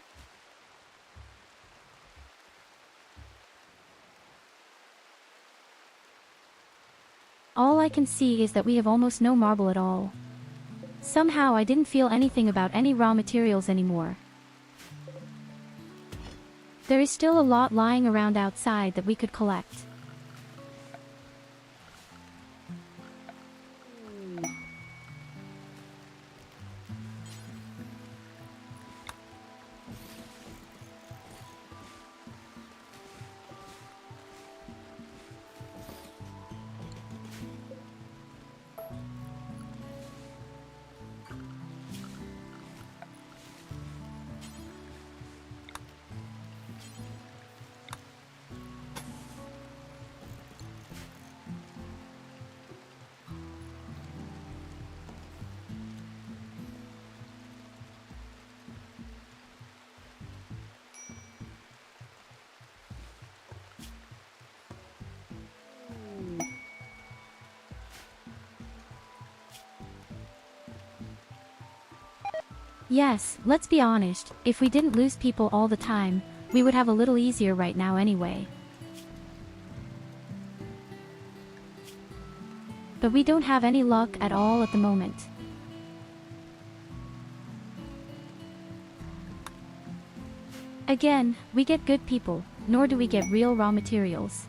All I can see is that we have almost no marble at all. Somehow I didn't feel anything about any raw materials anymore. There is still a lot lying around outside that we could collect. Yes, let's be honest, if we didn't lose people all the time, we would have a little easier right now anyway. But we don't have any luck at all at the moment. Again, we get good people, nor do we get real raw materials.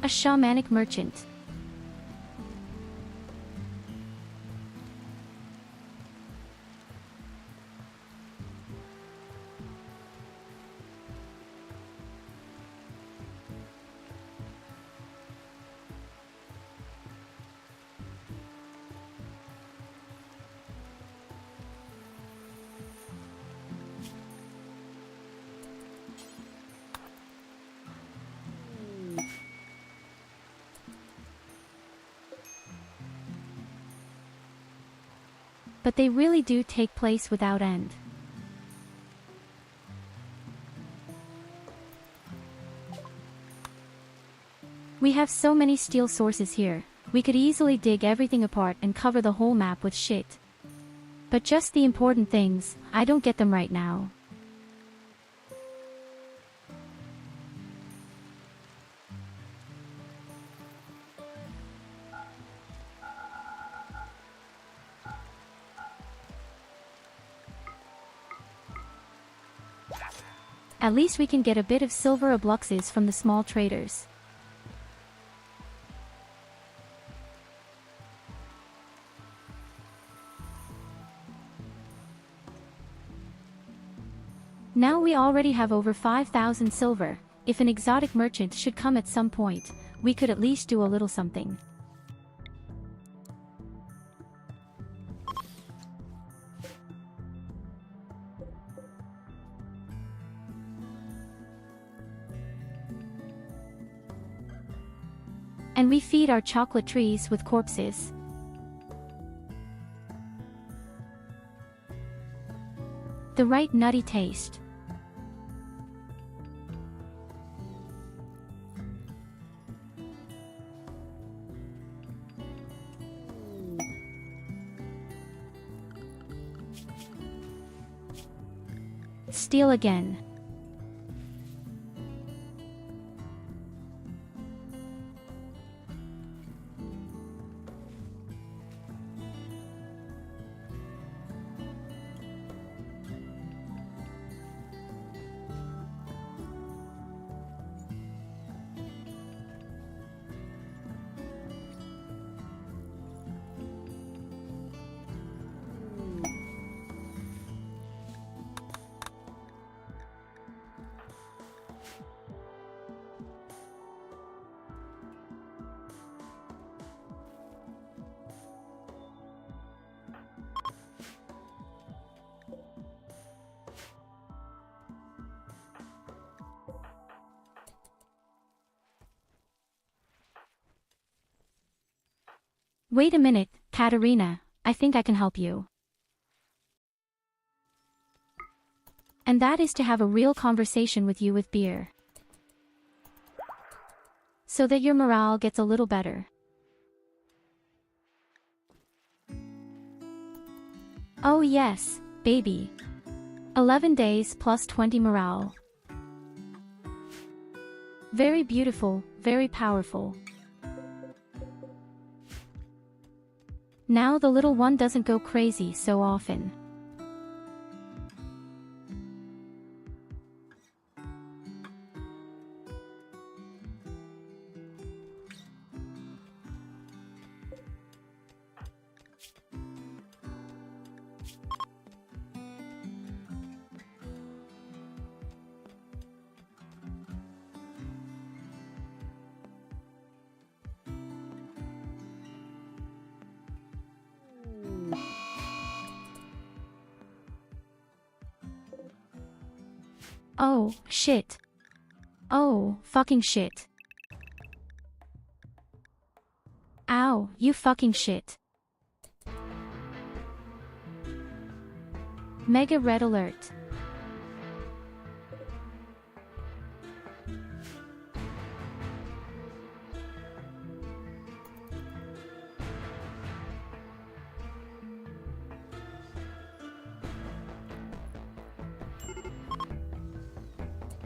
A shamanic merchant. But they really do take place without end. We have so many steel sources here, we could easily dig everything apart and cover the whole map with shit. But just the important things, I don't get them right now. At least we can get a bit of silver obluxes from the small traders. Now we already have over 5,000 silver. If an exotic merchant should come at some point, we could at least do a little something. And we feed our chocolate trees with corpses. The right nutty taste. Steal again. Wait a minute, Katarina, I think I can help you. And that is to have a real conversation with you with beer. So that your morale gets a little better. Oh yes, baby. 11 days plus 20 morale. Very beautiful, very powerful. Now the little one doesn't go crazy so often. Oh, shit. Oh, fucking shit. Ow, you fucking shit. Mega red alert.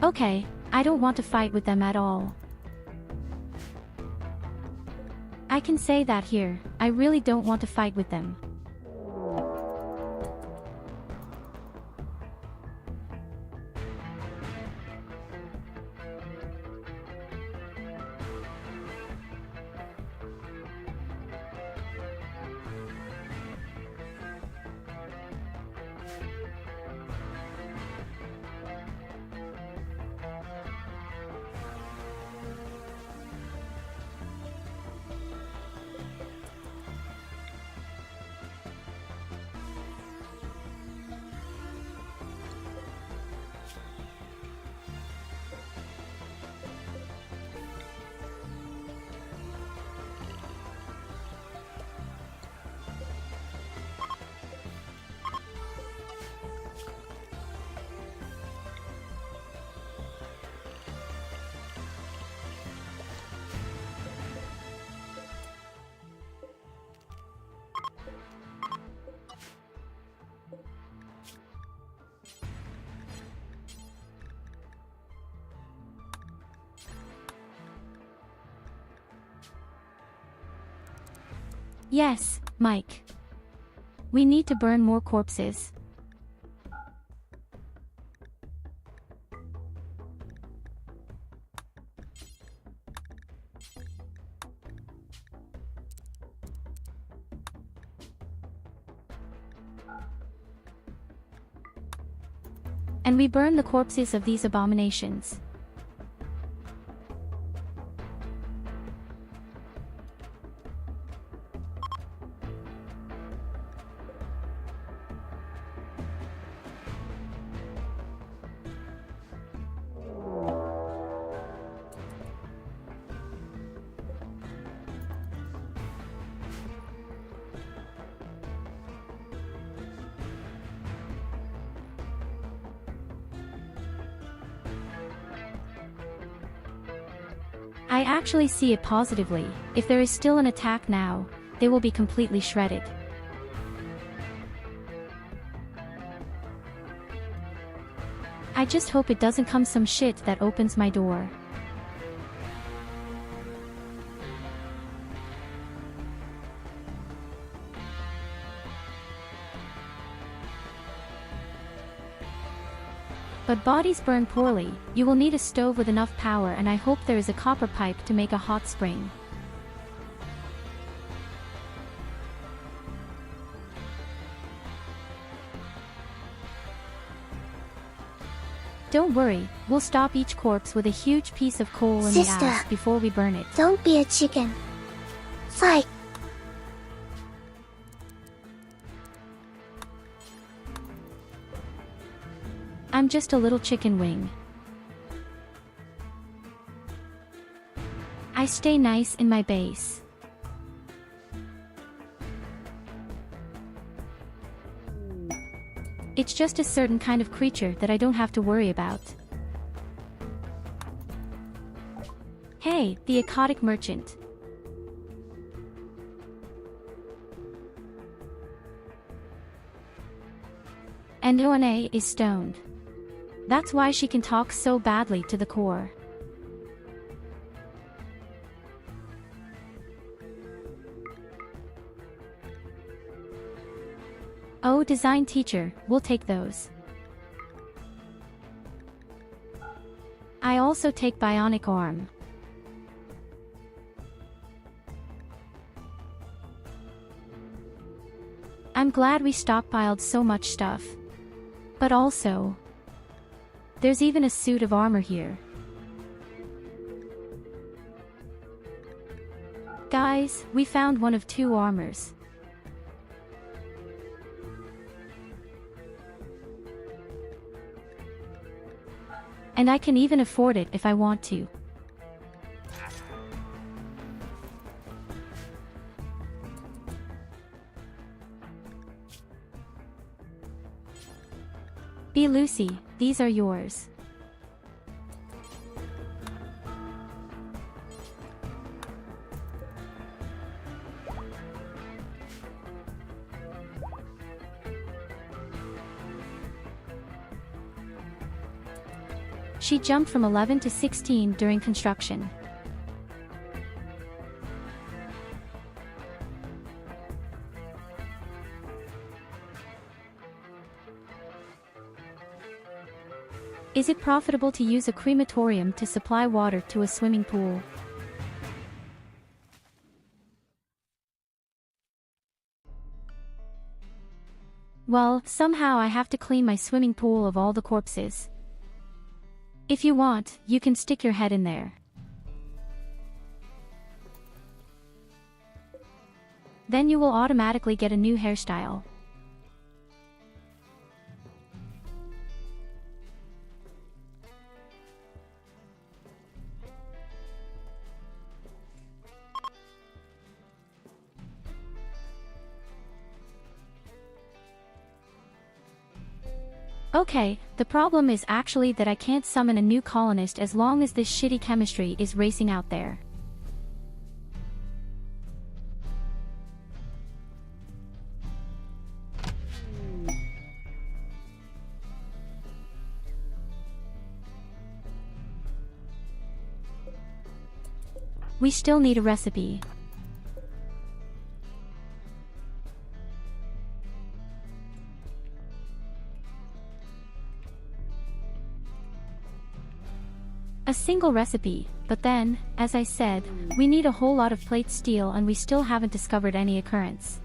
Okay, I don't want to fight with them at all. I can say that here, I really don't want to fight with them. Yes, Mike. We need to burn more corpses. And we burn the corpses of these abominations. I actually see it positively. If there is still an attack now, they will be completely shredded. I just hope it doesn't come some shit that opens my door. But bodies burn poorly, you will need a stove with enough power, and I hope there is a copper pipe to make a hot spring. Don't worry, we'll stop each corpse with a huge piece of coal in the ass before we burn it. Don't be a chicken. Fight! I'm just a little chicken wing. I stay nice in my base. It's just a certain kind of creature that I don't have to worry about. Hey, the aquatic merchant. And Oane is stoned. That's why she can talk so badly to the core. Oh, design teacher, we'll take those. I also take bionic arm. I'm glad we stockpiled so much stuff. But also, there's even a suit of armor here. Guys, we found one of 2 armors. And I can even afford it if I want to. Be Lucy, these are yours. She jumped from 11 to 16 during construction. Is it profitable to use a crematorium to supply water to a swimming pool? Well, somehow I have to clean my swimming pool of all the corpses. If you want, you can stick your head in there. Then you will automatically get a new hairstyle. Okay, the problem is actually that I can't summon a new colonist as long as this shitty chemistry is racing out there. We still need a recipe. A single recipe, but then, as I said, we need a whole lot of plate steel and we still haven't discovered any occurrence.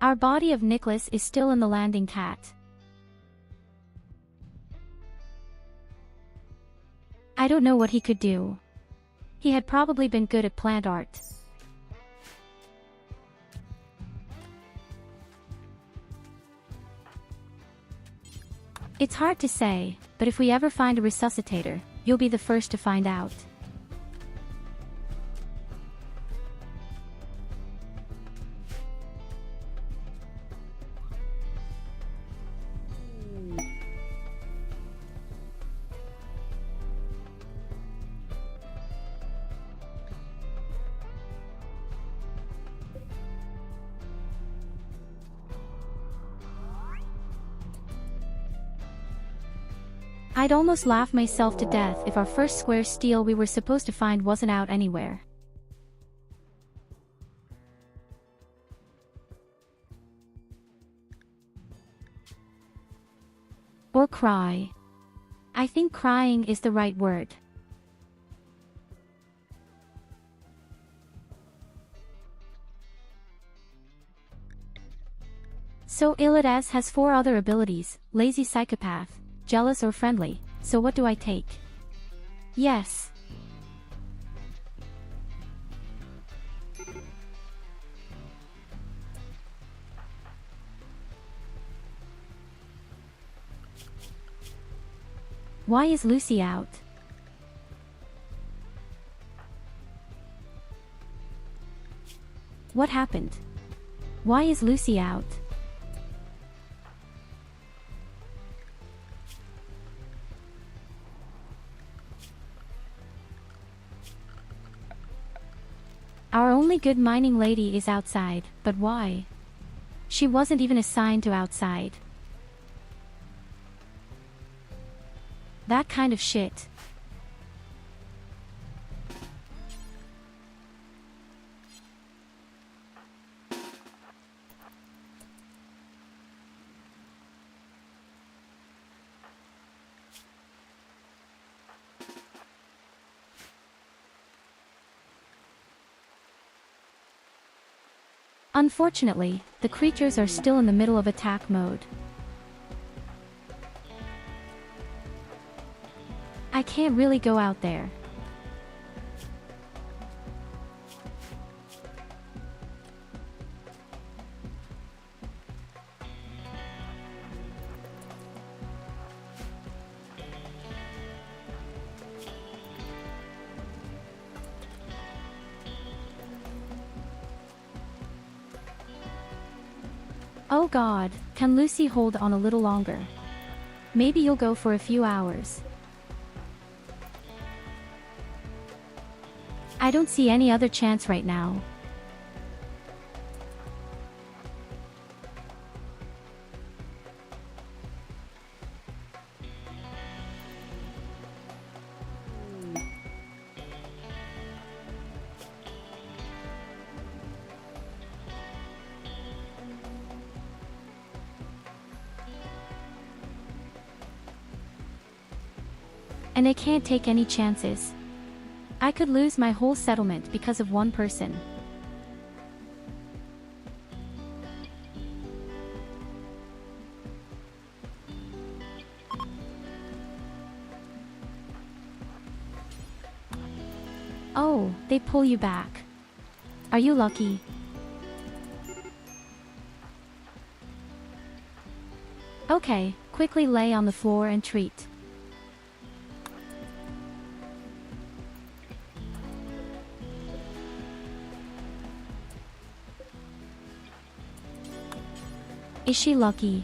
Our body of Nicholas is still in the landing cat. I don't know what he could do. He had probably been good at plant art. It's hard to say, but if we ever find a resuscitator, you'll be the first to find out. I'd almost laugh myself to death if our first square steel we were supposed to find wasn't out anywhere. Or cry. I think crying is the right word. So Illidas has 4 other abilities: lazy, psychopath, jealous, or friendly. So what do I take? Yes. Why is Lucy out? What happened? Why is Lucy out? Our only good mining lady is outside, but why? She wasn't even assigned to outside. That kind of shit. Unfortunately, the creatures are still in the middle of attack mode. I can't really go out there. Oh God, can Lucy hold on a little longer? Maybe you'll go for a few hours. I don't see any other chance right now. And I can't take any chances. I could lose my whole settlement because of one person. Oh, they pull you back. Are you lucky? Okay, quickly lay on the floor and treat. Is she lucky?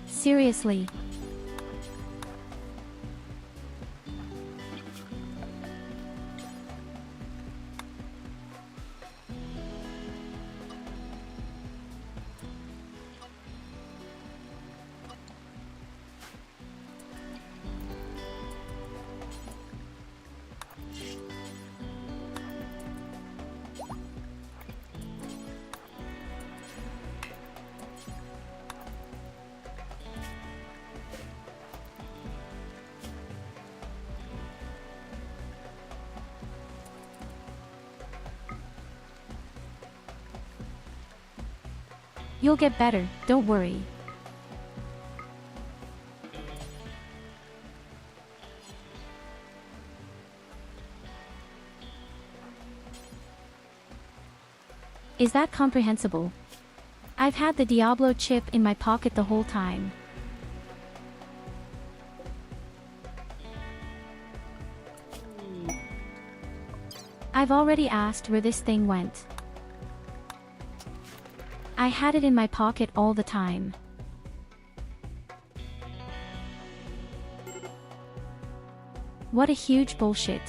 Seriously? You'll get better, don't worry. Is that comprehensible? I've had the Diablo chip in my pocket the whole time. I've already asked where this thing went. I had it in my pocket all the time. What a huge bullshit.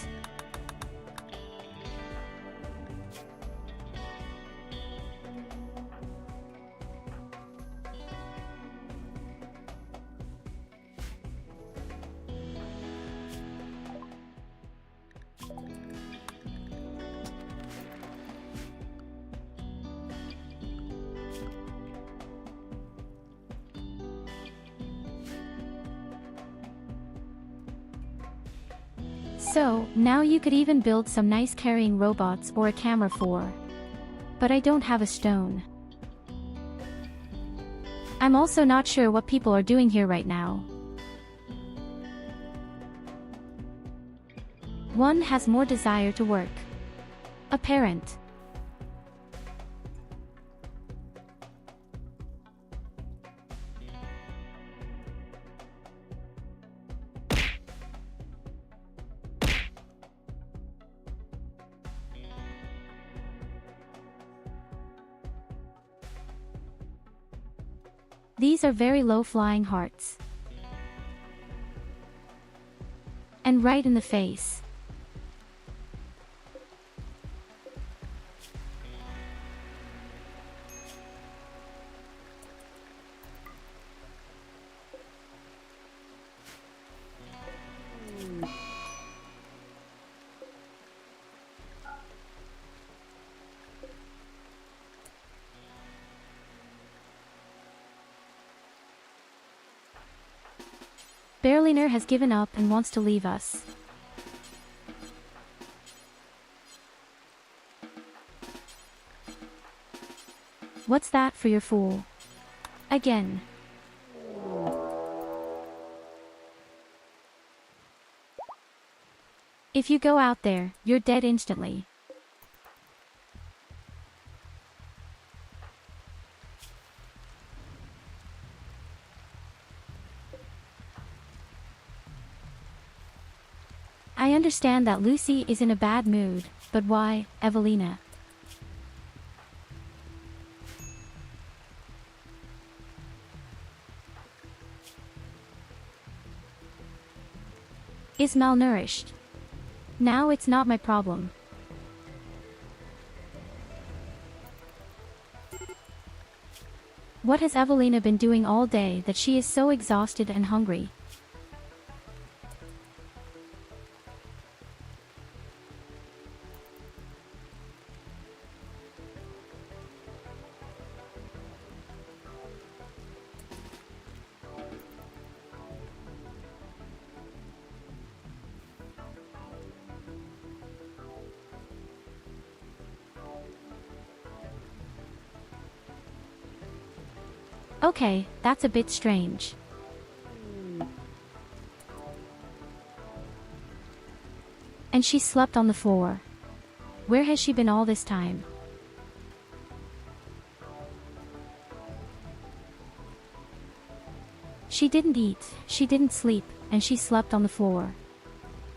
So, now you could even build some nice carrying robots or a camera for. But I don't have a stone. I'm also not sure what people are doing here right now. One has more desire to work. A parent. These are very low-flying hearts. And right in the face. Berliner has given up and wants to leave us. What's that for your fool? Again. If you go out there, you're dead instantly. I understand that Lucy is in a bad mood, but why, Evelina? Is malnourished. Now it's not my problem. What has Evelina been doing all day that she is so exhausted and hungry? Okay, that's a bit strange. And she slept on the floor. Where has she been all this time? She didn't eat, she didn't sleep, and she slept on the floor.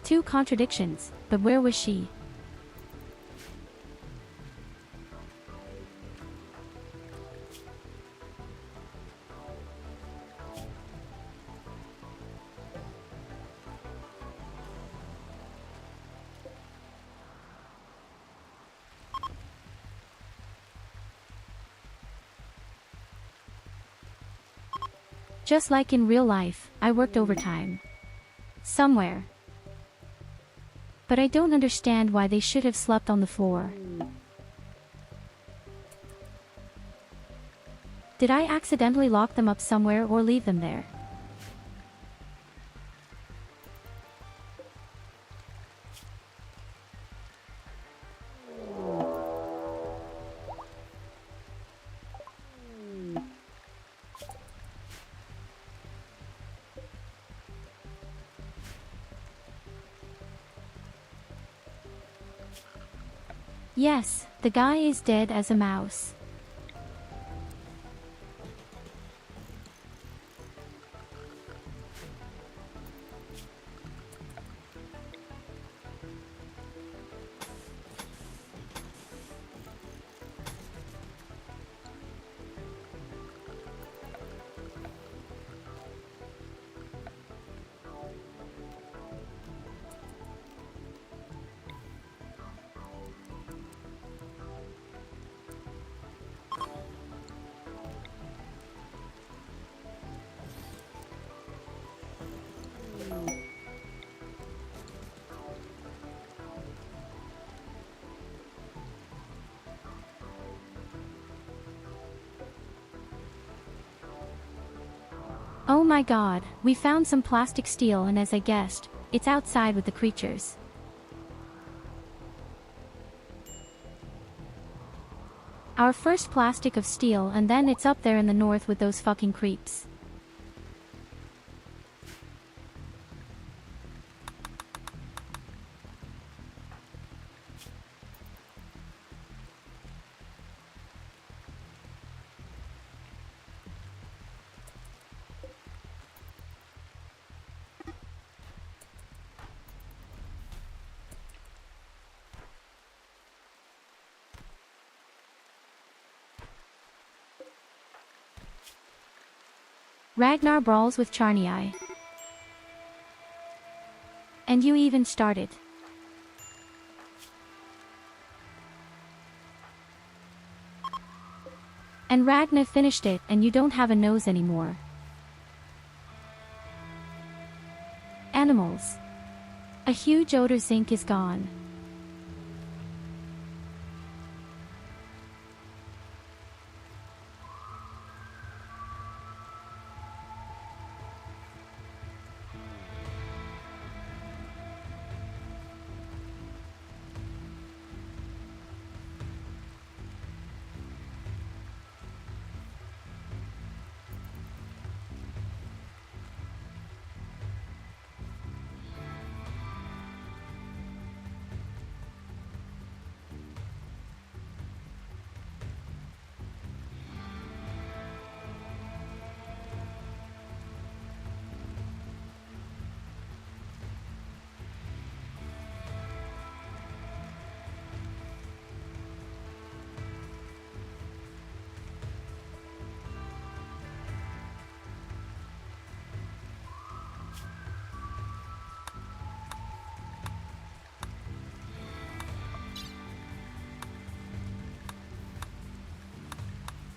Two contradictions, but where was she? Just like in real life, I worked overtime. Somewhere. But I don't understand why they should have slept on the floor. Did I accidentally lock them up somewhere or leave them there? Yes, the guy is dead as a mouse. Oh my god, we found some plastic steel and as I guessed, it's outside with the creatures. Our first plastic of steel, and then it's up there in the north with those fucking creeps. Ragnar brawls with Charney. And you even started. And Ragnar finished it, and you don't have a nose anymore. Animals. A huge odor sink is gone.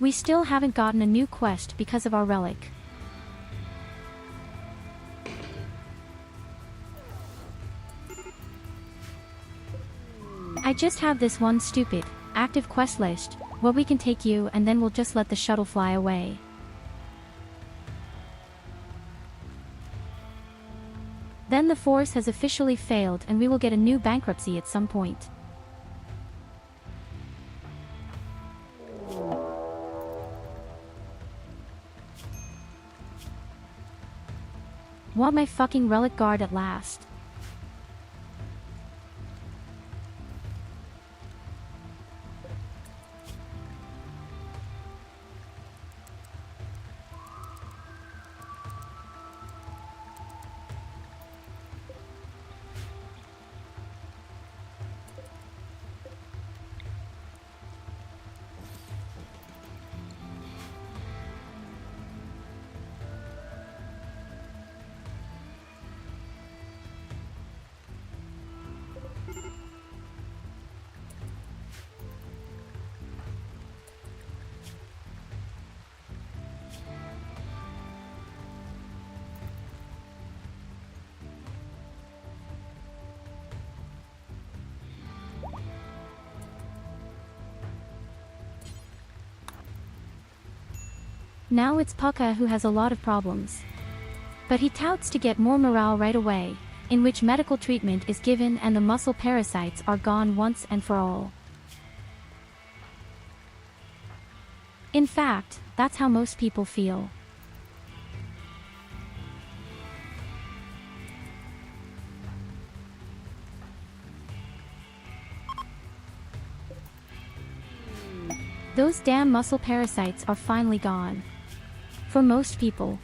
We still haven't gotten a new quest because of our relic. I just have this one stupid, active quest list, where we can take you and then we'll just let the shuttle fly away. Then the force has officially failed and we will get a new bankruptcy at some point. Want my fucking relic guard at last. Now it's Pucka who has a lot of problems. But he touts to get more morale right away, in which medical treatment is given and the muscle parasites are gone once and for all. In fact, that's how most people feel. Those damn muscle parasites are finally gone. For most people.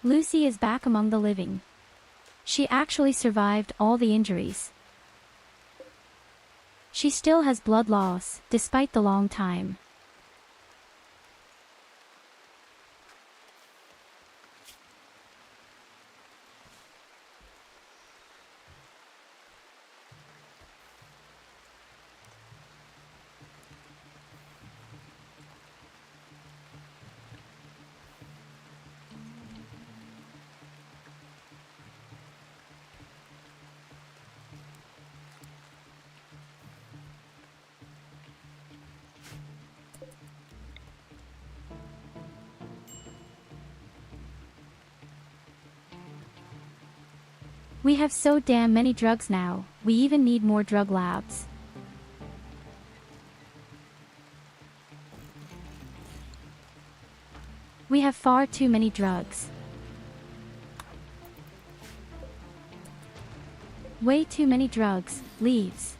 Lucy is back among the living. She actually survived all the injuries. She still has blood loss, despite the long time. We have so damn many drugs now, we even need more drug labs. We have far too many drugs. Way too many drugs, leaves.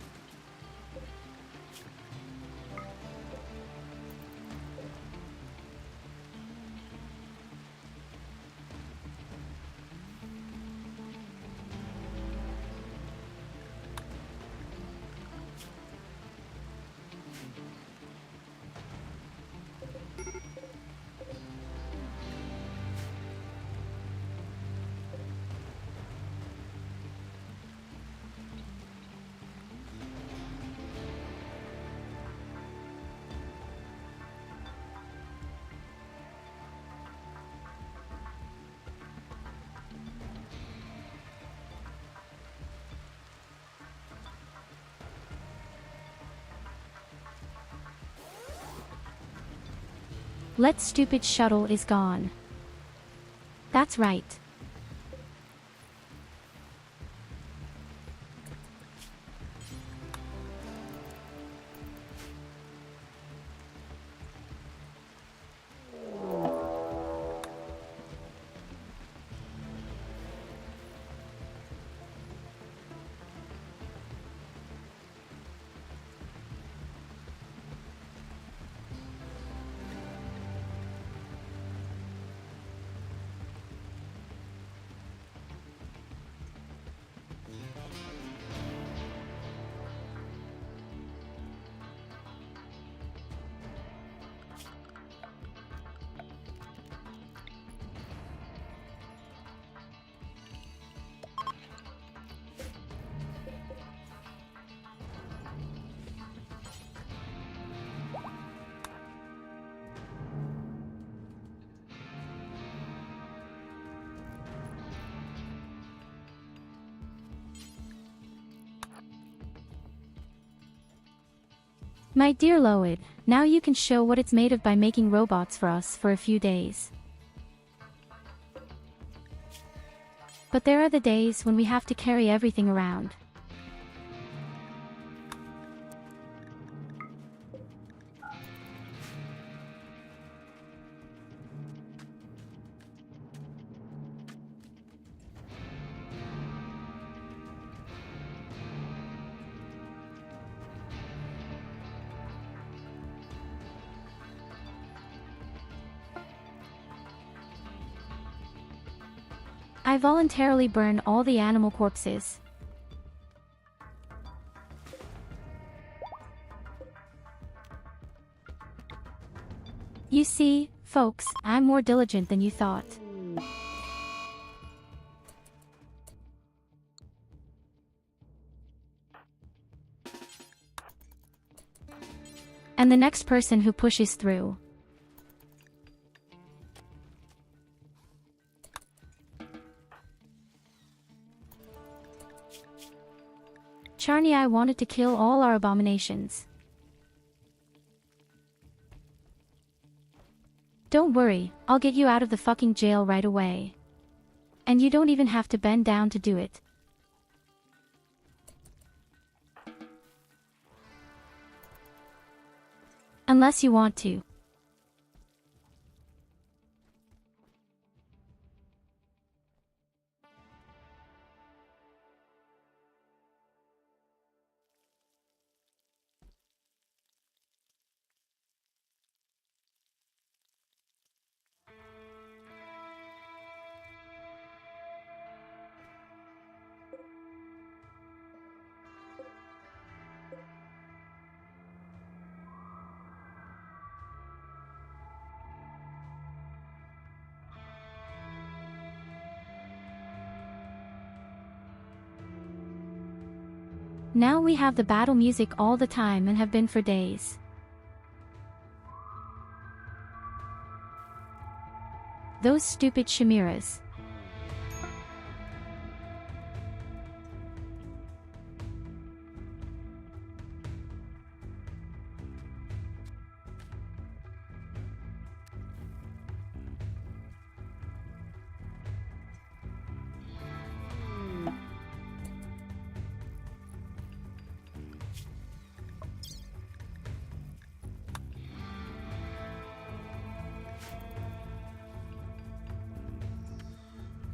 Let's stupid shuttle is gone. That's right. My dear Loid, now you can show what it's made of by making robots for us for a few days. But there are the days when we have to carry everything around. I voluntarily burn all the animal corpses. You see, folks, I'm more diligent than you thought. And the next person who pushes through. Charney, I wanted to kill all our abominations. Don't worry, I'll get you out of the fucking jail right away. And you don't even have to bend down to do it. Unless you want to. Now we have the battle music all the time and have been for days. Those stupid chimeras.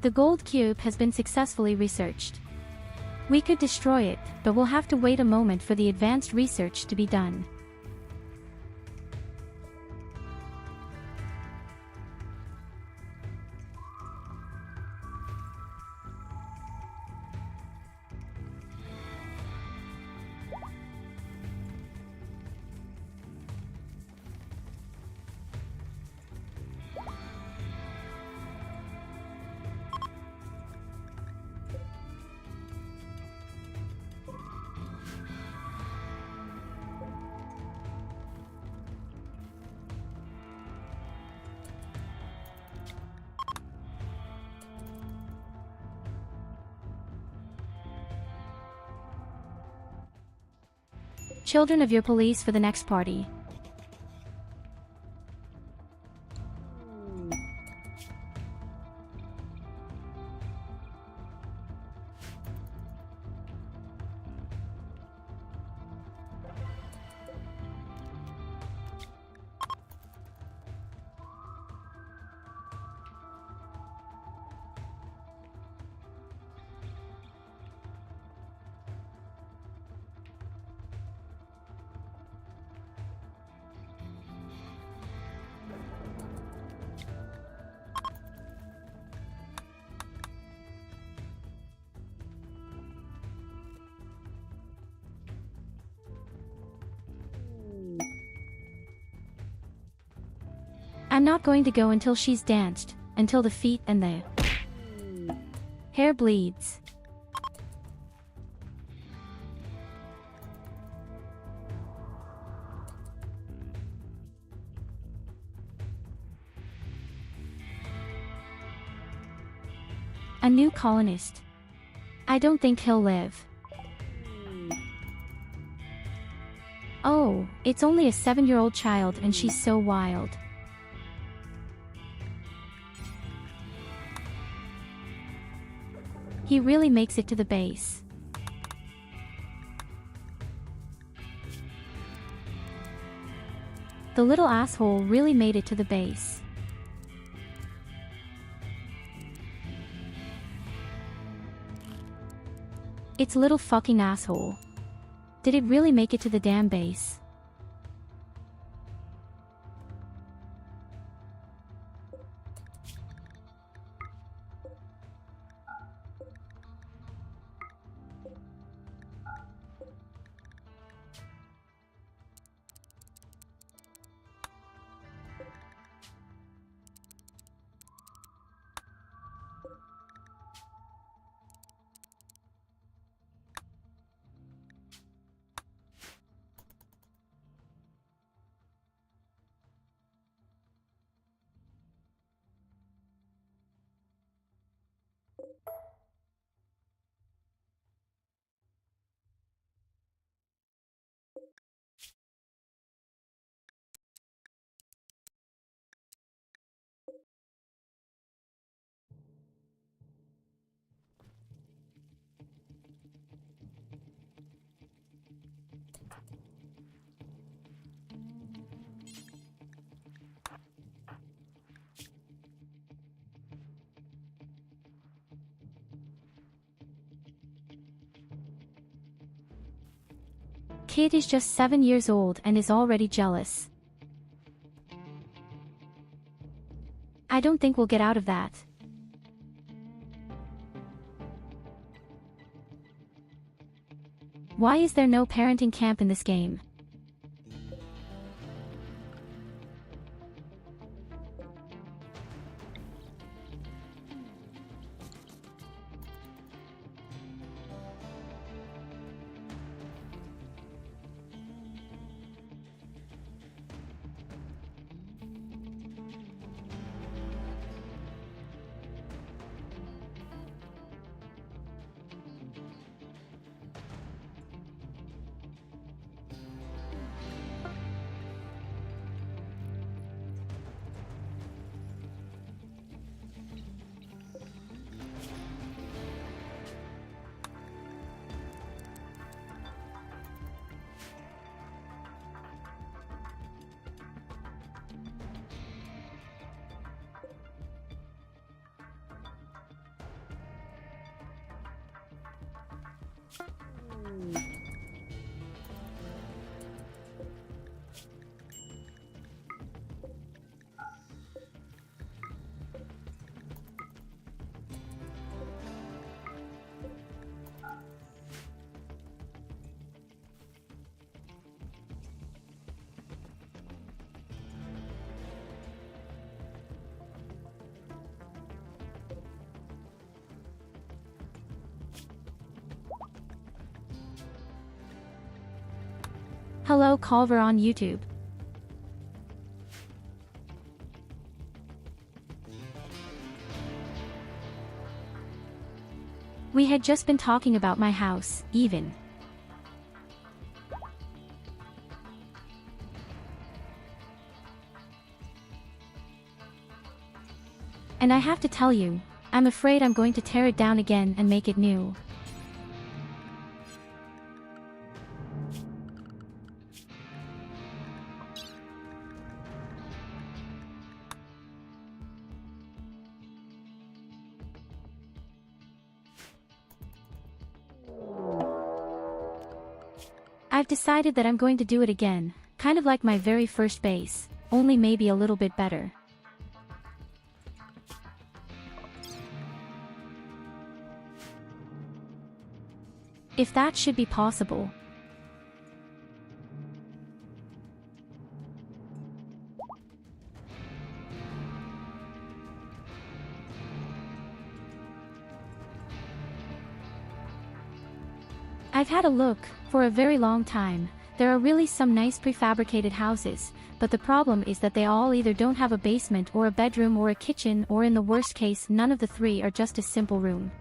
The gold cube has been successfully researched. We could destroy it, but we'll have to wait a moment for the advanced research to be done. Children of your police for the next party. I'm not going to go until she's danced, until the feet and the hair bleeds. A new colonist. I don't think he'll live. Oh, it's only a 7-year-old child and she's so wild. He really makes it to the base. The little asshole really made it to the base. It's little fucking asshole. Did it really make it to the damn base? Kid is just 7 years old and is already jealous. I don't think we'll get out of that. Why is there no parenting camp in this game? Hello Culver on YouTube. We had just been talking about my house, even. And I have to tell you, I'm afraid I'm going to tear it down again and make it new. I've decided that I'm going to do it again, kind of like my very first base, only maybe a little bit better. If that should be possible. I've had a look, for a very long time. There are really some nice prefabricated houses, but the problem is that they all either don't have a basement or a bedroom or a kitchen, or in the worst case none of the three are just a simple room.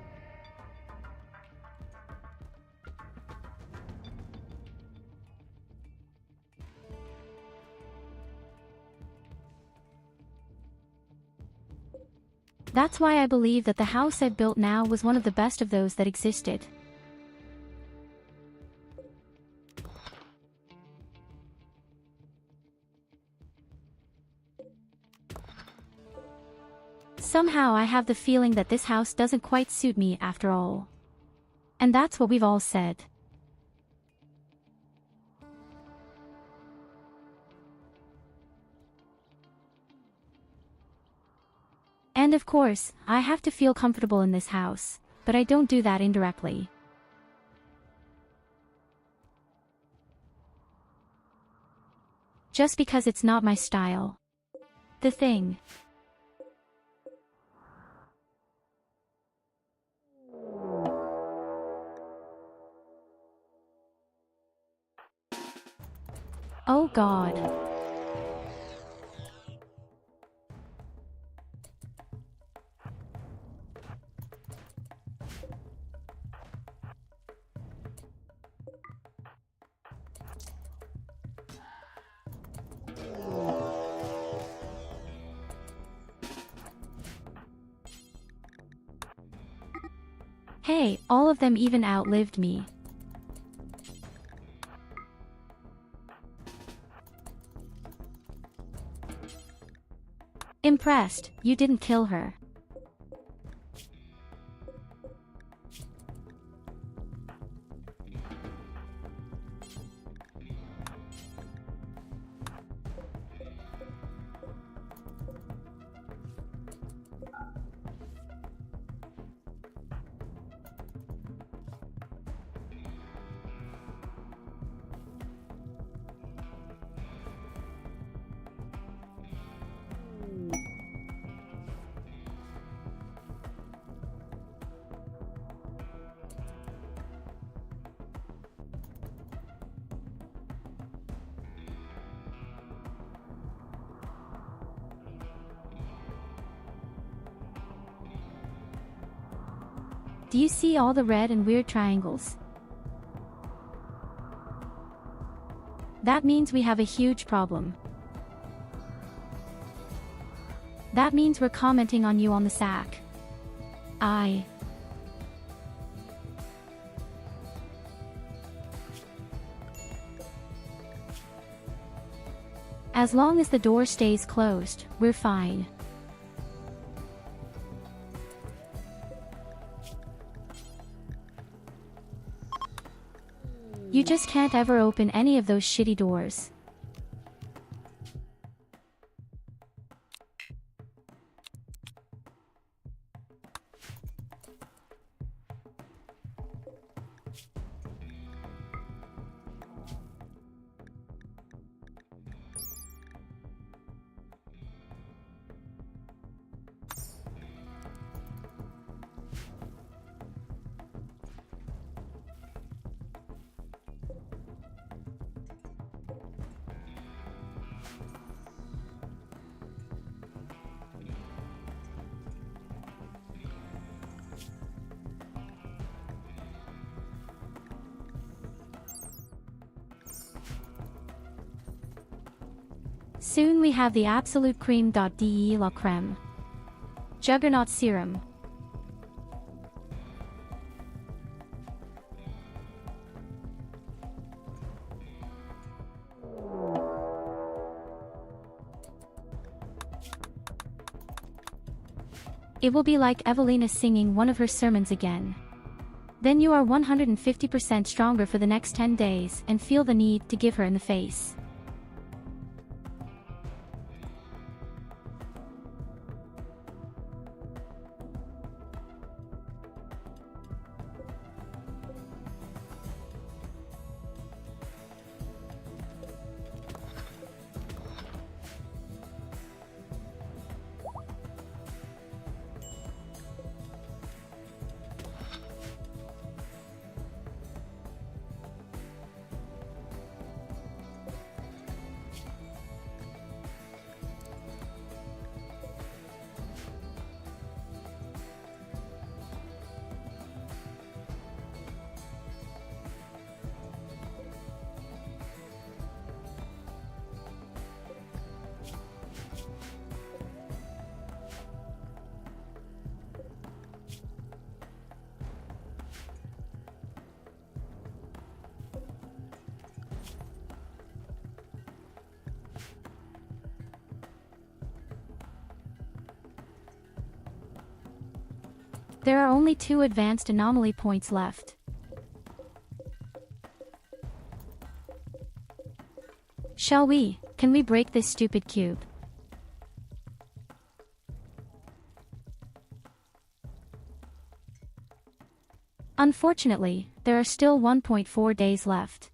That's why I believe that the house I've built now was one of the best of those that existed. Somehow I have the feeling that this house doesn't quite suit me after all. And that's what we've all said. And of course, I have to feel comfortable in this house, but I don't do that indirectly. Just because it's not my style. The thing. Oh God. Hey, all of them even outlived me. Impressed, you didn't kill her. Do you see all the red and weird triangles? That means we have a huge problem. That means we're commenting on you on the sack. As long as the door stays closed, we're fine. You just can't ever open any of those shitty doors. Soon we have the absolute cream. De la creme. Juggernaut serum. It will be like Evelina singing one of her sermons again. Then you are 150% stronger for the next 10 days and feel the need to give her in the face. There are only 2 advanced anomaly points left. Shall we? Can we break this stupid cube? Unfortunately, there are still 1.4 days left.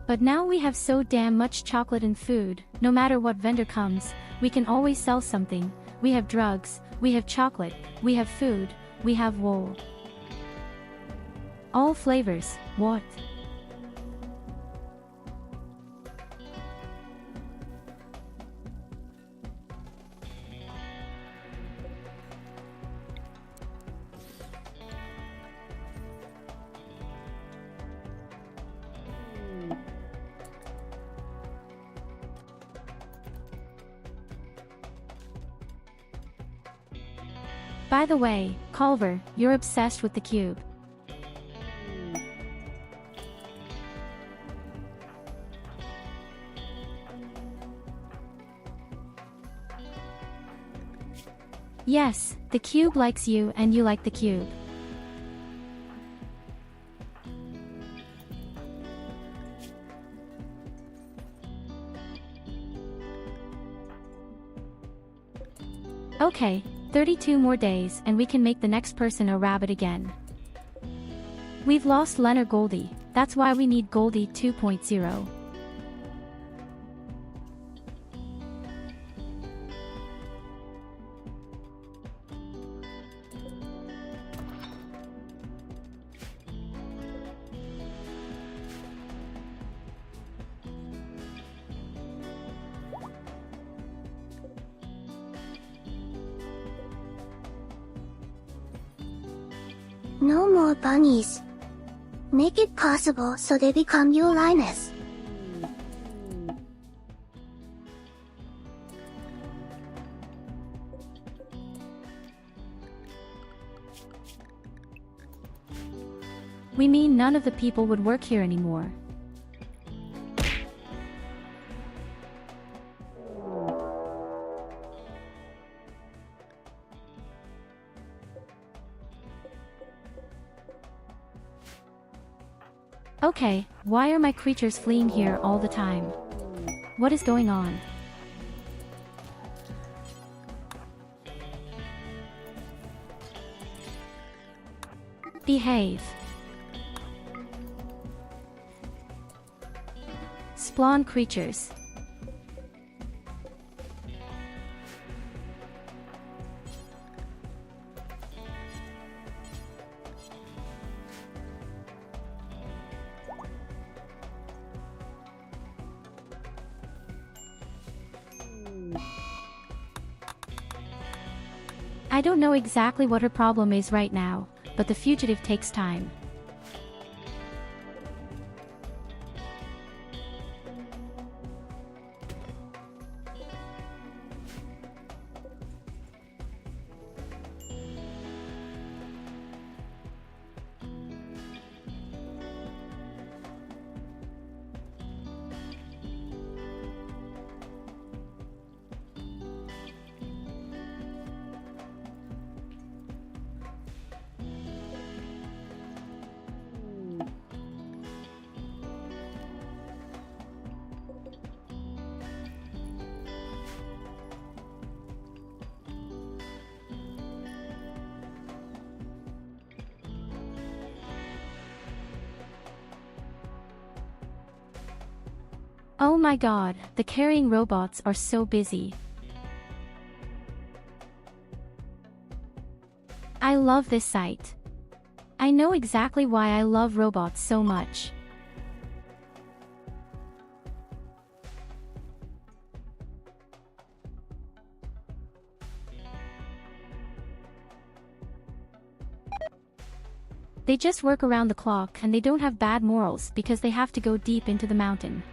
But now we have so damn much chocolate and food, no matter what vendor comes, we can always sell something. We have drugs, we have chocolate, we have food, we have wool. All flavors, what? By the way, Culver, you're obsessed with the cube. Yes, the cube likes you and you like the cube. Okay, 32 more days and we can make the next person a rabbit again. We've lost Leonard Goldie, that's why we need Goldie 2.0. No more bunnies. Make it possible so they become your Linus. We mean none of the people would work here anymore. Okay, why are my creatures fleeing here all the time? What is going on? Behave. Spawn creatures. I don't know exactly what her problem is right now, but the fugitive takes time. Oh my god, the carrying robots are so busy. I love this site. I know exactly why I love robots so much. They just work around the clock and they don't have bad morals because they have to go deep into the mountain.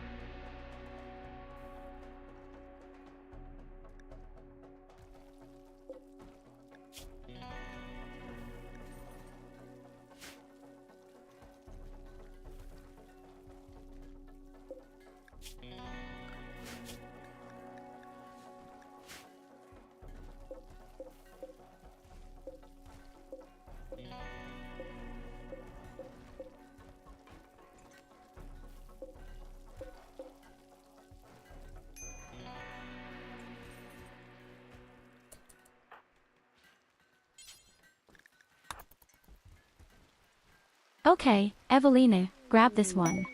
Okay, Evelina, grab this one.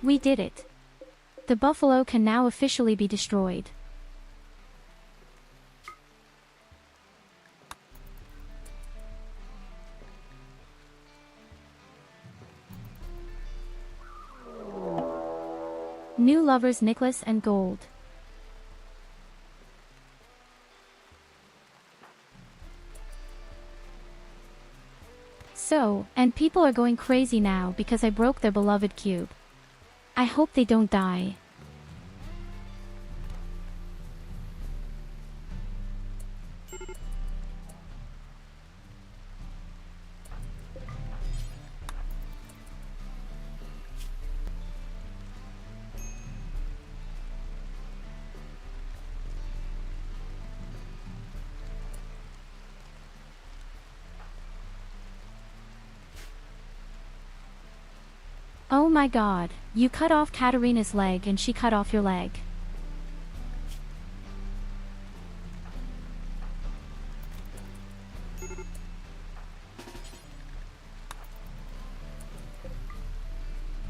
We did it. The buffalo can now officially be destroyed. New lovers Nicholas and Gold. So, and people are going crazy now because I broke their beloved cube. I hope they don't die. Oh my god, you cut off Katarina's leg and she cut off your leg.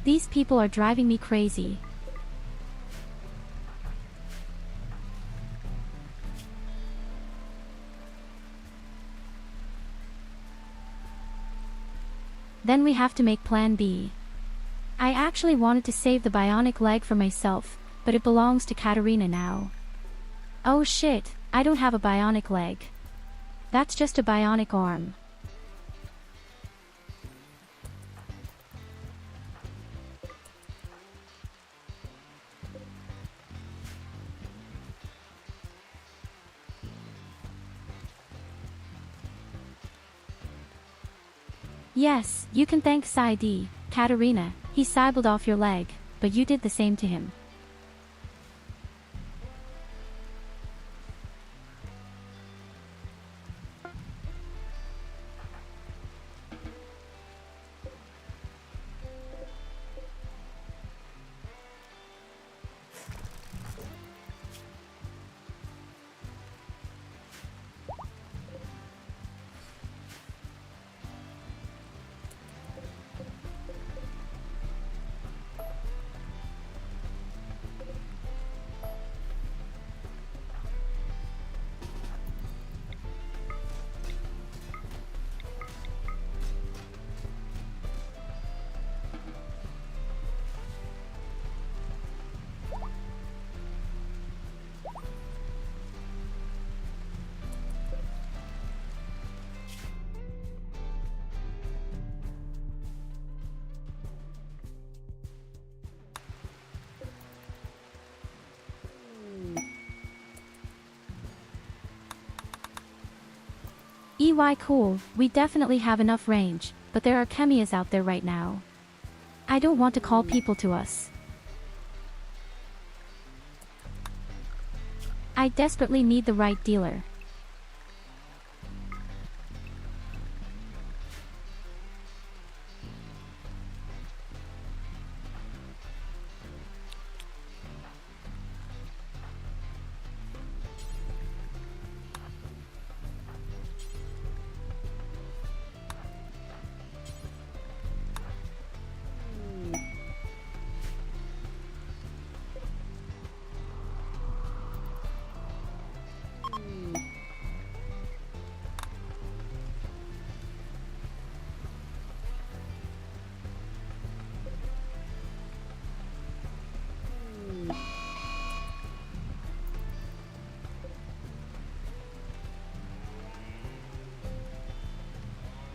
These people are driving me crazy. Then we have to make plan B. I actually wanted to save the bionic leg for myself, but it belongs to Katarina now. Oh shit, I don't have a bionic leg. That's just a bionic arm. Yes, you can thank Saidi, Katarina, he sibbled off your leg, but you did the same to him. Cool, we definitely have enough range, but there are chemias out there right now. I don't want to call people to us. I desperately need the right dealer.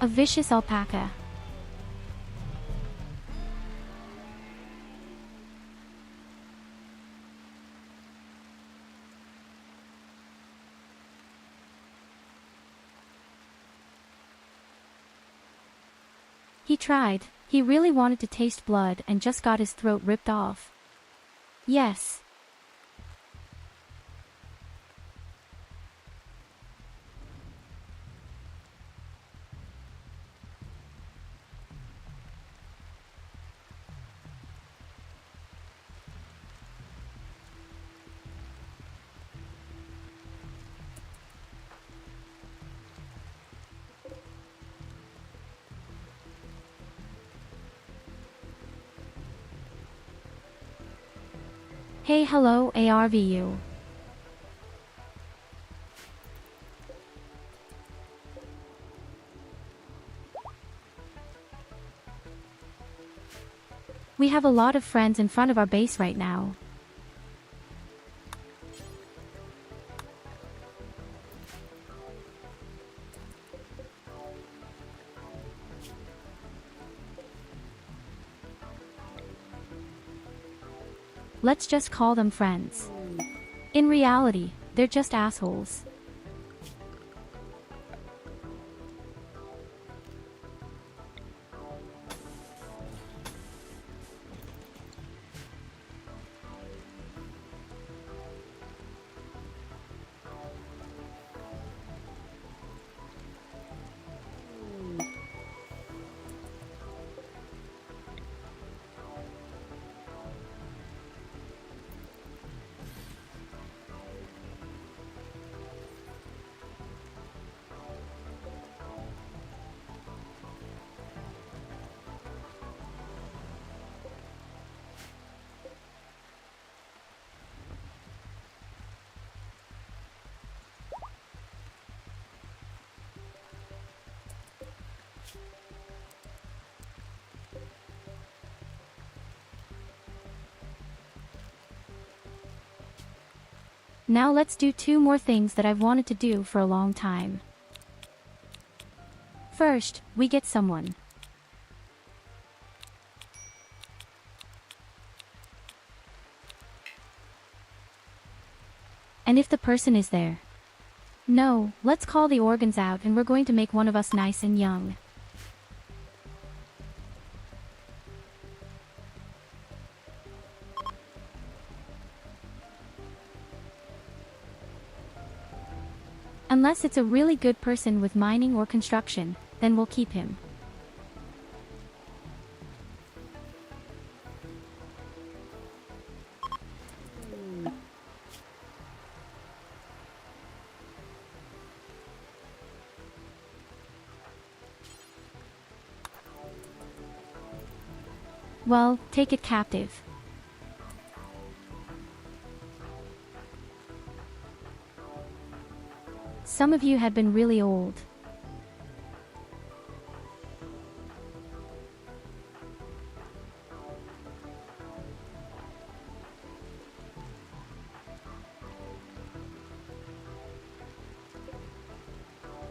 A vicious alpaca. He tried. He really wanted to taste blood and just got his throat ripped off. Yes. Hey, hello, ARVU. We have a lot of friends in front of our base right now. Let's just call them friends. In reality, they're just assholes. Now let's do 2 more things that I've wanted to do for a long time. First, we get someone. And if the person is there. No, let's call the organs out and we're going to make one of us nice and young. Unless it's a really good person with mining or construction, then we'll keep him. Well, take it captive. Some of you had been really old.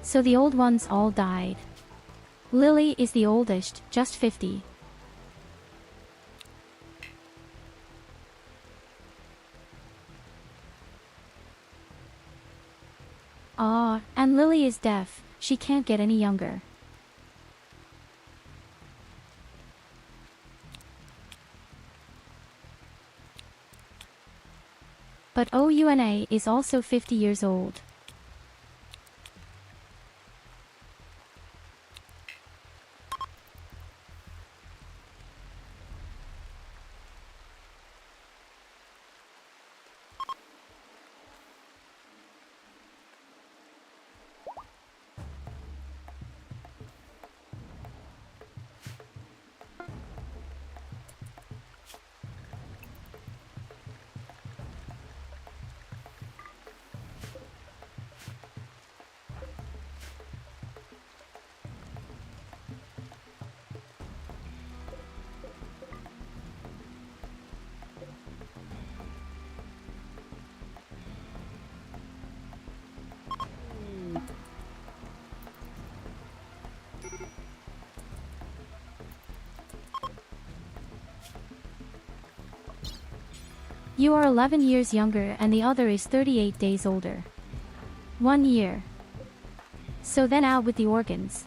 So the old ones all died. Lily is the oldest, just 50. Ah, and Lily is deaf, she can't get any younger. But Ouna is also 50 years old. You are 11 years younger and the other is 38 days older. 1 year. So then out with the organs.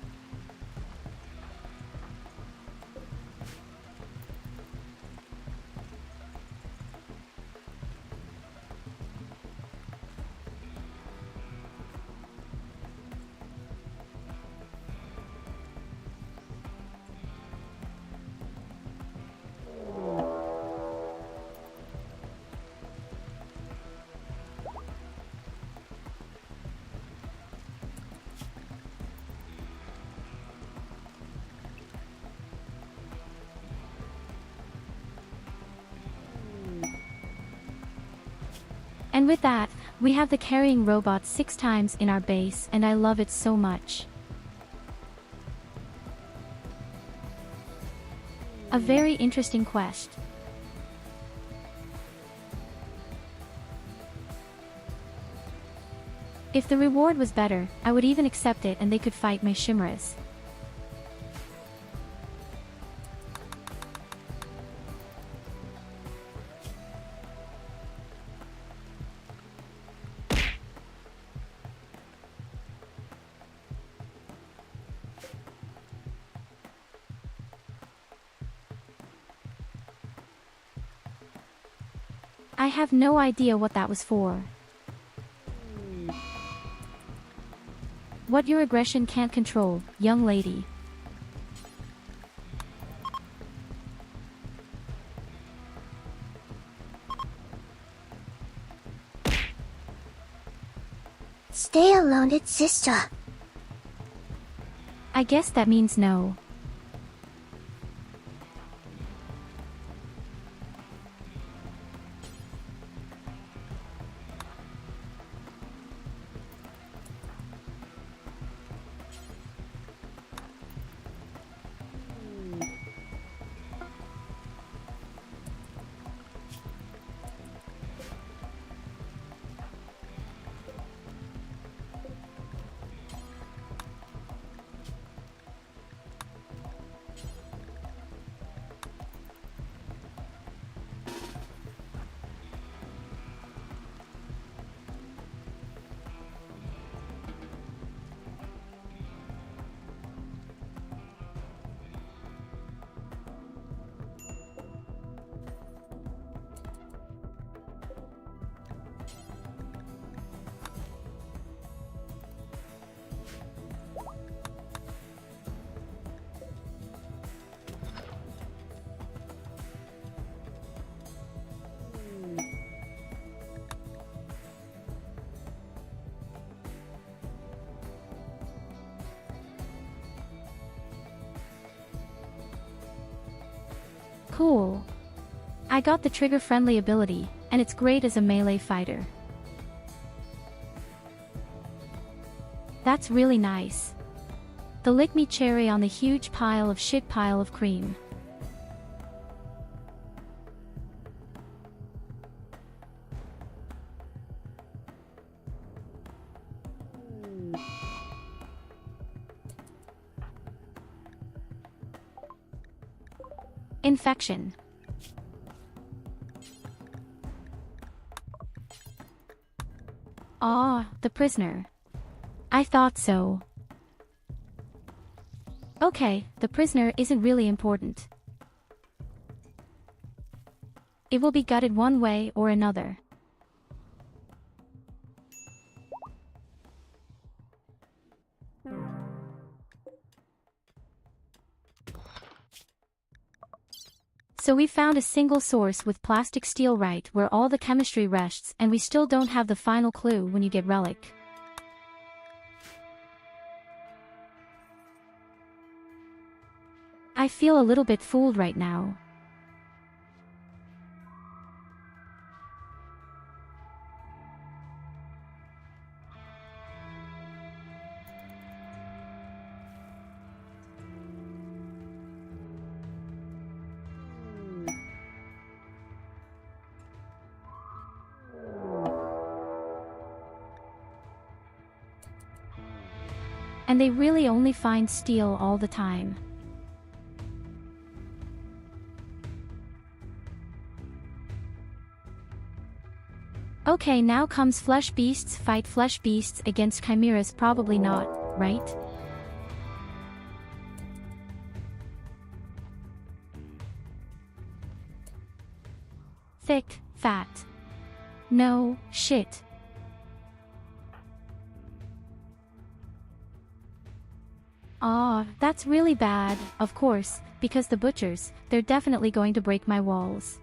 And with that, we have the carrying robot 6 times in our base and I love it so much. A very interesting quest. If the reward was better, I would even accept it and they could fight my chimeras. I have no idea what that was for. What your aggression can't control, young lady. Stay alone, it's sister. I guess that means no. Cool. I got the trigger-friendly ability, and it's great as a melee fighter. That's really nice. The lick me cherry on the huge pile of shit pile of cream. Infection. Ah, the prisoner. I thought so. Okay, the prisoner isn't really important. It will be gutted one way or another. So we found a single source with plastic steel right where all the chemistry rests, and we still don't have the final clue when you get relic. I feel a little bit fooled right now. And they really only find steel all the time. Okay, now comes flesh beasts fight flesh beasts against chimeras. Probably not, right? Thick, fat. No, shit. Ah, that's really bad, of course, because the butchers, they're definitely going to break my walls.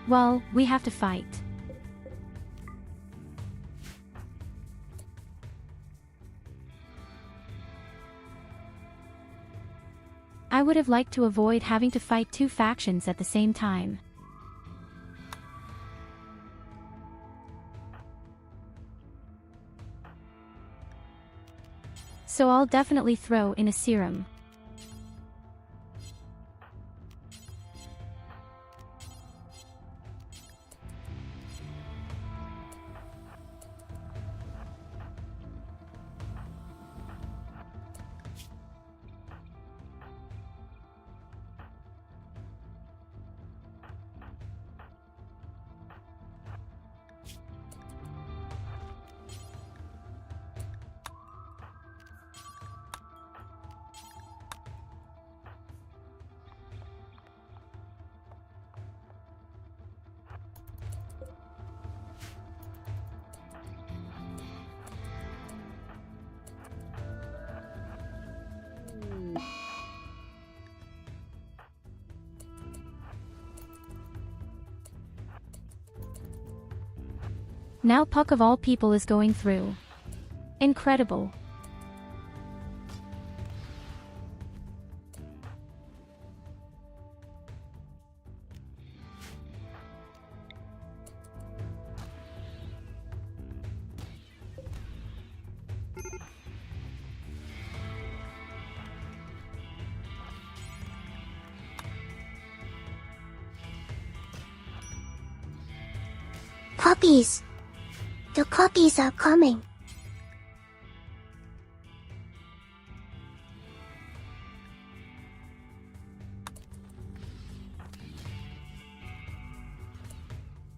Well, we have to fight. I would have liked to avoid having to fight two factions at the same time. So I'll definitely throw in a serum. Now Puck of all people is going through. Incredible. Puppies! The puppies are coming.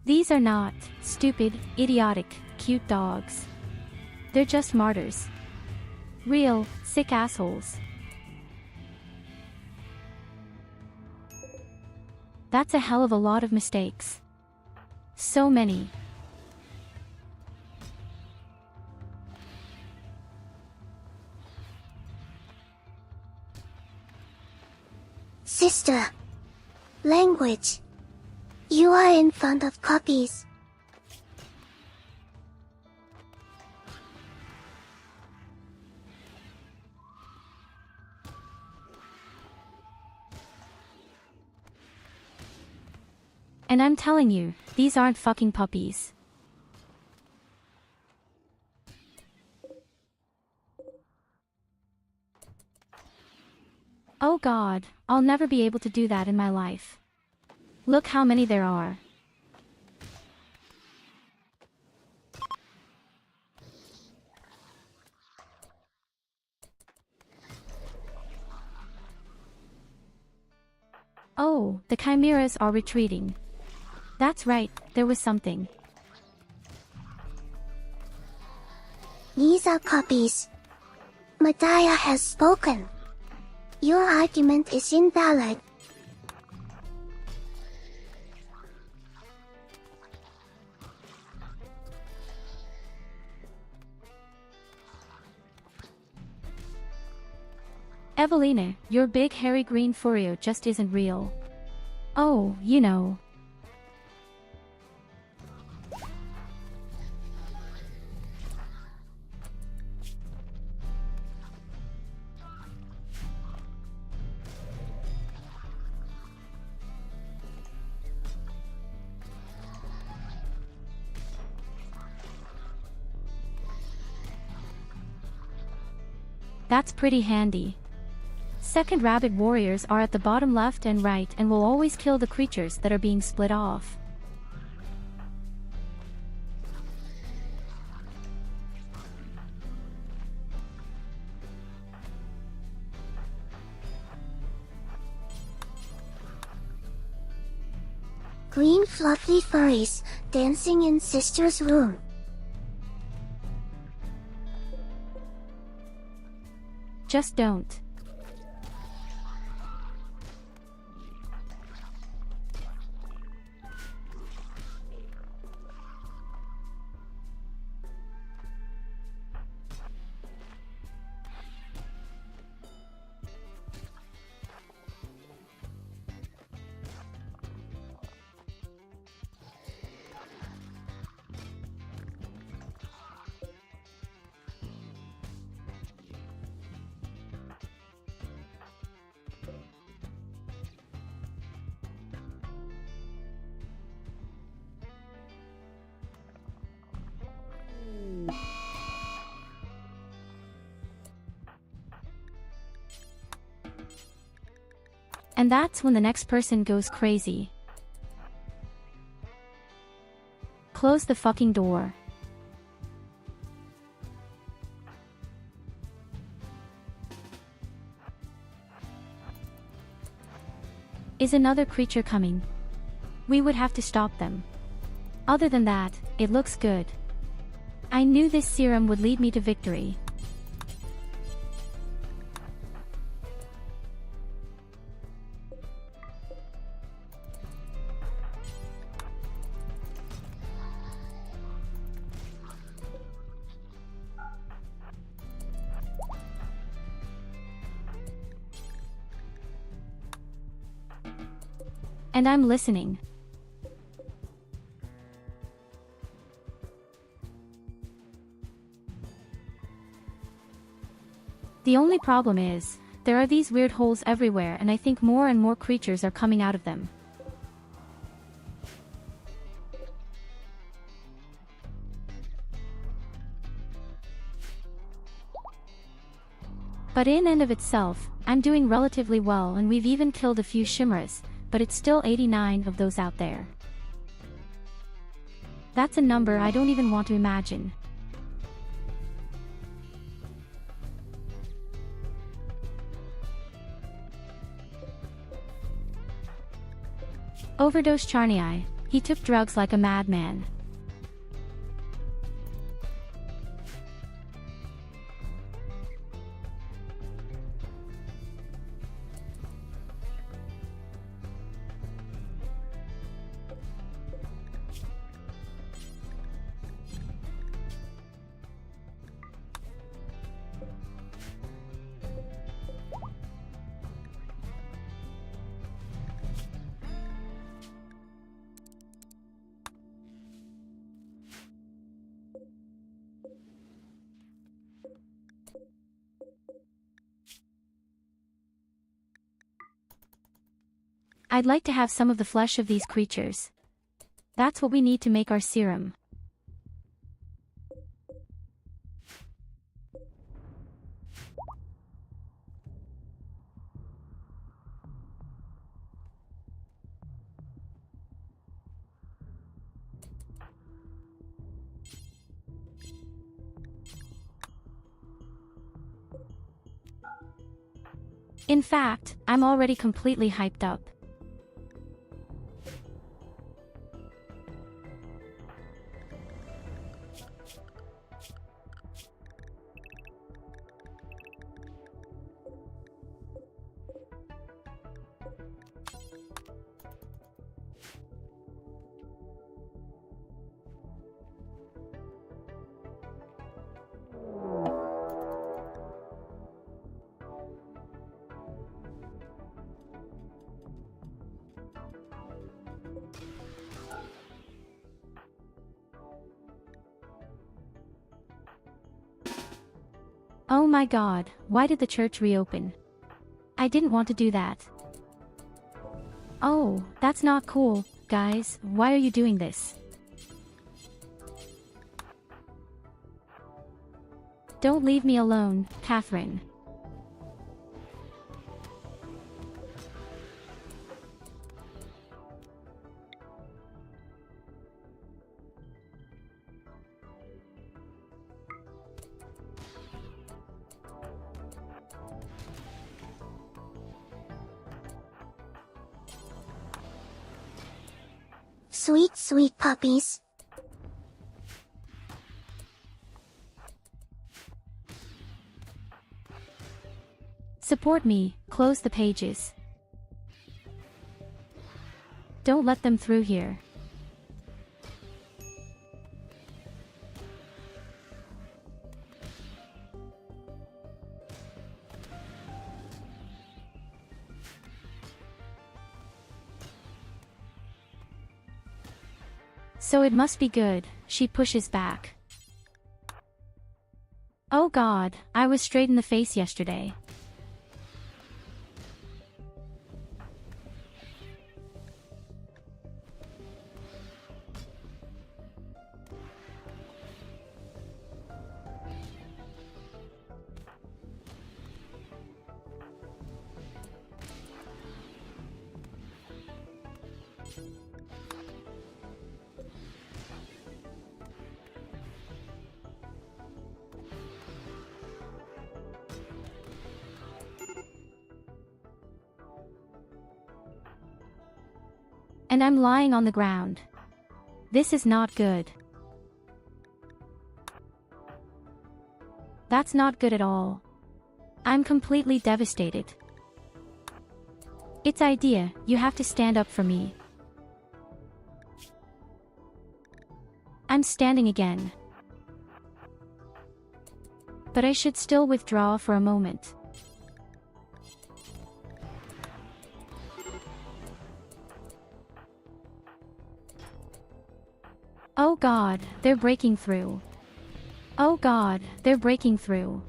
These are not stupid, idiotic, cute dogs. They're just martyrs. Real, sick assholes. That's a hell of a lot of mistakes. So many. Sister. Language. You are in front of puppies. And I'm telling you, these aren't fucking puppies. Oh god, I'll never be able to do that in my life. Look how many there are. Oh, the chimeras are retreating. That's right, there was something. These are puppies. Medaya has spoken. Your argument is invalid. Evelina, your big hairy green furry just isn't real. Oh, you know. That's pretty handy. Second rabbit warriors are at the bottom left and right and will always kill the creatures that are being split off. Green fluffy furries dancing in sister's room. Just don't. And that's when the next person goes crazy. Close the fucking door. Is another creature coming? We would have to stop them. Other than that, it looks good. I knew this serum would lead me to victory. And I'm listening. The only problem is, there are these weird holes everywhere and I think more and more creatures are coming out of them. But in and of itself, I'm doing relatively well and we've even killed a few chimeras, but it's still 89 of those out there. That's a number I don't even want to imagine. Overdose Charney. He took drugs like a madman. I'd like to have some of the flesh of these creatures. That's what we need to make our serum. In fact, I'm already completely hyped up. Oh my god, why did the church reopen? I didn't want to do that. Oh, that's not cool, guys, why are you doing this? Don't leave me alone, Catherine. Sweet, sweet puppies. Support me, close the pages. Don't let them through here. So it must be good, she pushes back. Oh god, I was straight in the face yesterday. And I'm lying on the ground. This is not good. That's not good at all. I'm completely devastated. It's idea, you have to stand up for me. I'm standing again. But I should still withdraw for a moment. Oh god, they're breaking through. Oh god, they're breaking through.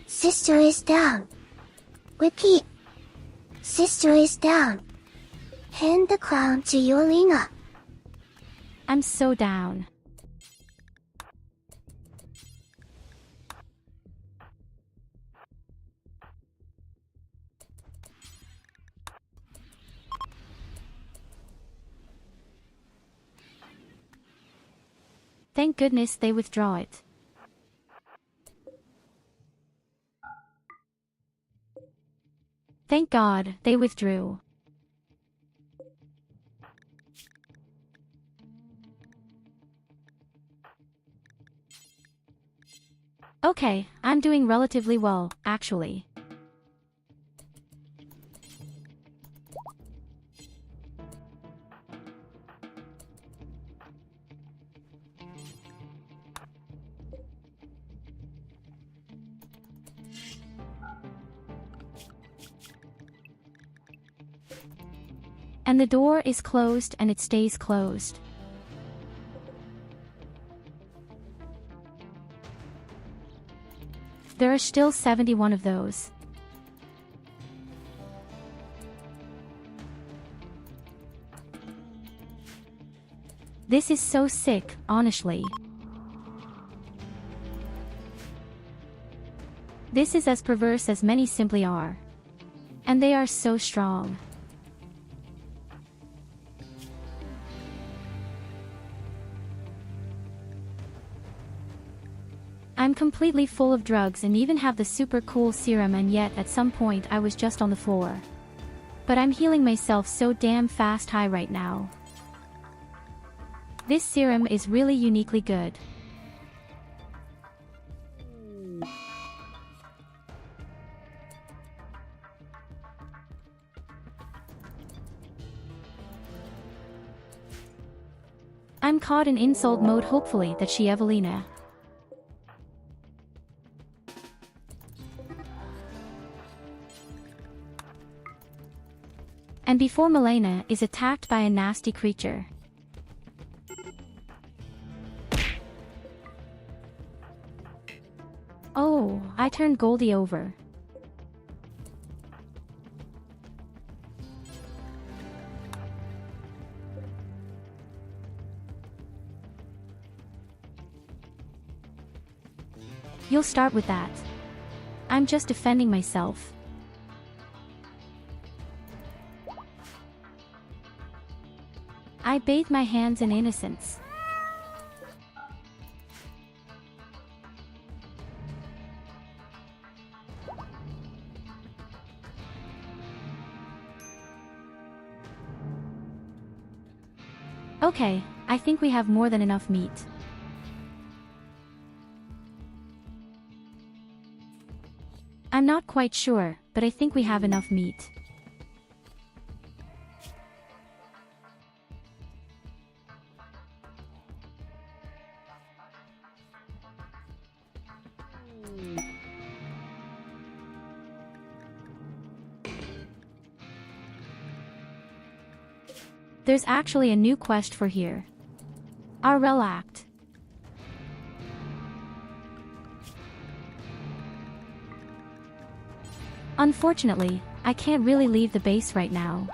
Sister is down. Repeat. Sister is down. Hand the crown to Yolina. I'm so down. Thank goodness they withdraw it. Thank God, they withdrew. Okay, I'm doing relatively well, actually. And the door is closed and it stays closed. There are still 71 of those. This is so sick, honestly. This is as perverse as many simply are. And they are so strong. I'm completely full of drugs and even have the super cool serum, and yet at some point I was just on the floor. But I'm healing myself so damn fast high right now. This serum is really uniquely good. I'm caught in insult mode, hopefully that she Evelina. And before Milena is attacked by a nasty creature. Oh, I turned Goldie over. You'll start with that. I'm just defending myself. I bathe my hands in innocence. Okay, I think we have more than enough meat. I'm not quite sure, but I think we have enough meat. There's actually a new quest for here. Our Relact. Unfortunately, I can't really leave the base right now.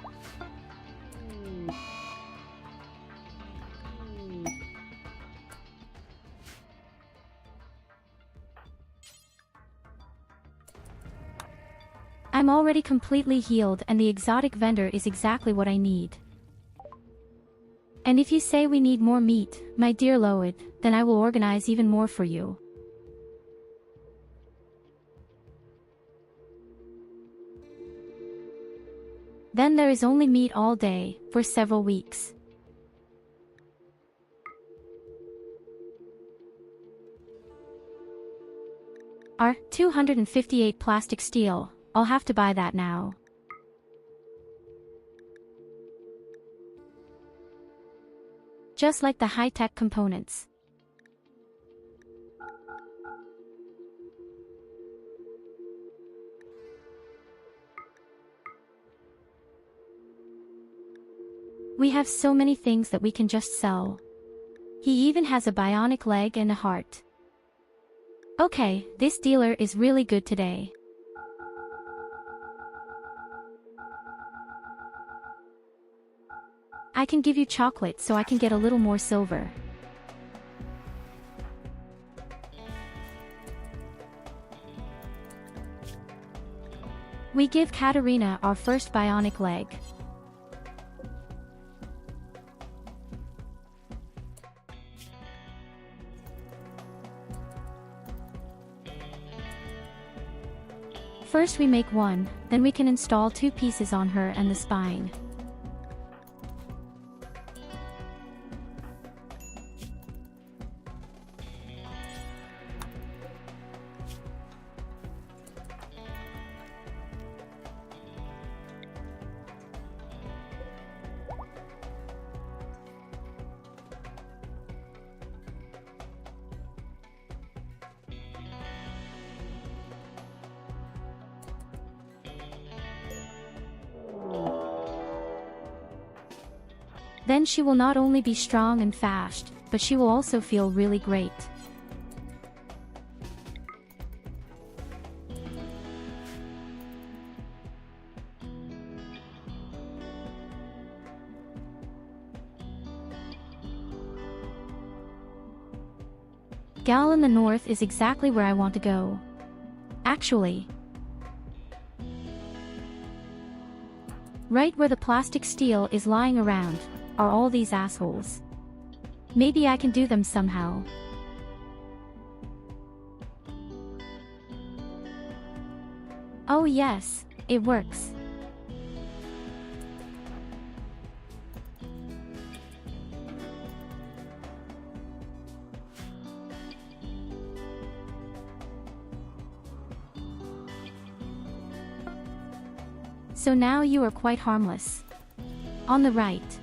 I'm already completely healed and the exotic vendor is exactly what I need. And if you say we need more meat, my dear Loid, then I will organize even more for you. Then there is only meat all day, for several weeks. Our 258 plastic steel, I'll have to buy that now. Just like the high-tech components. We have so many things that we can just sell. He even has a bionic leg and a heart. Okay, this dealer is really good today. I can give you chocolate so I can get a little more silver. We give Katarina our first bionic leg. First we make one, then we can install 2 pieces on her and the spine. Then she will not only be strong and fast, but she will also feel really great. Gal in the north is exactly where I want to go. Actually. Right where the plastic steel is lying around, are all these assholes. Maybe I can do them somehow. Oh yes, it works. So now you are quite harmless. On the right.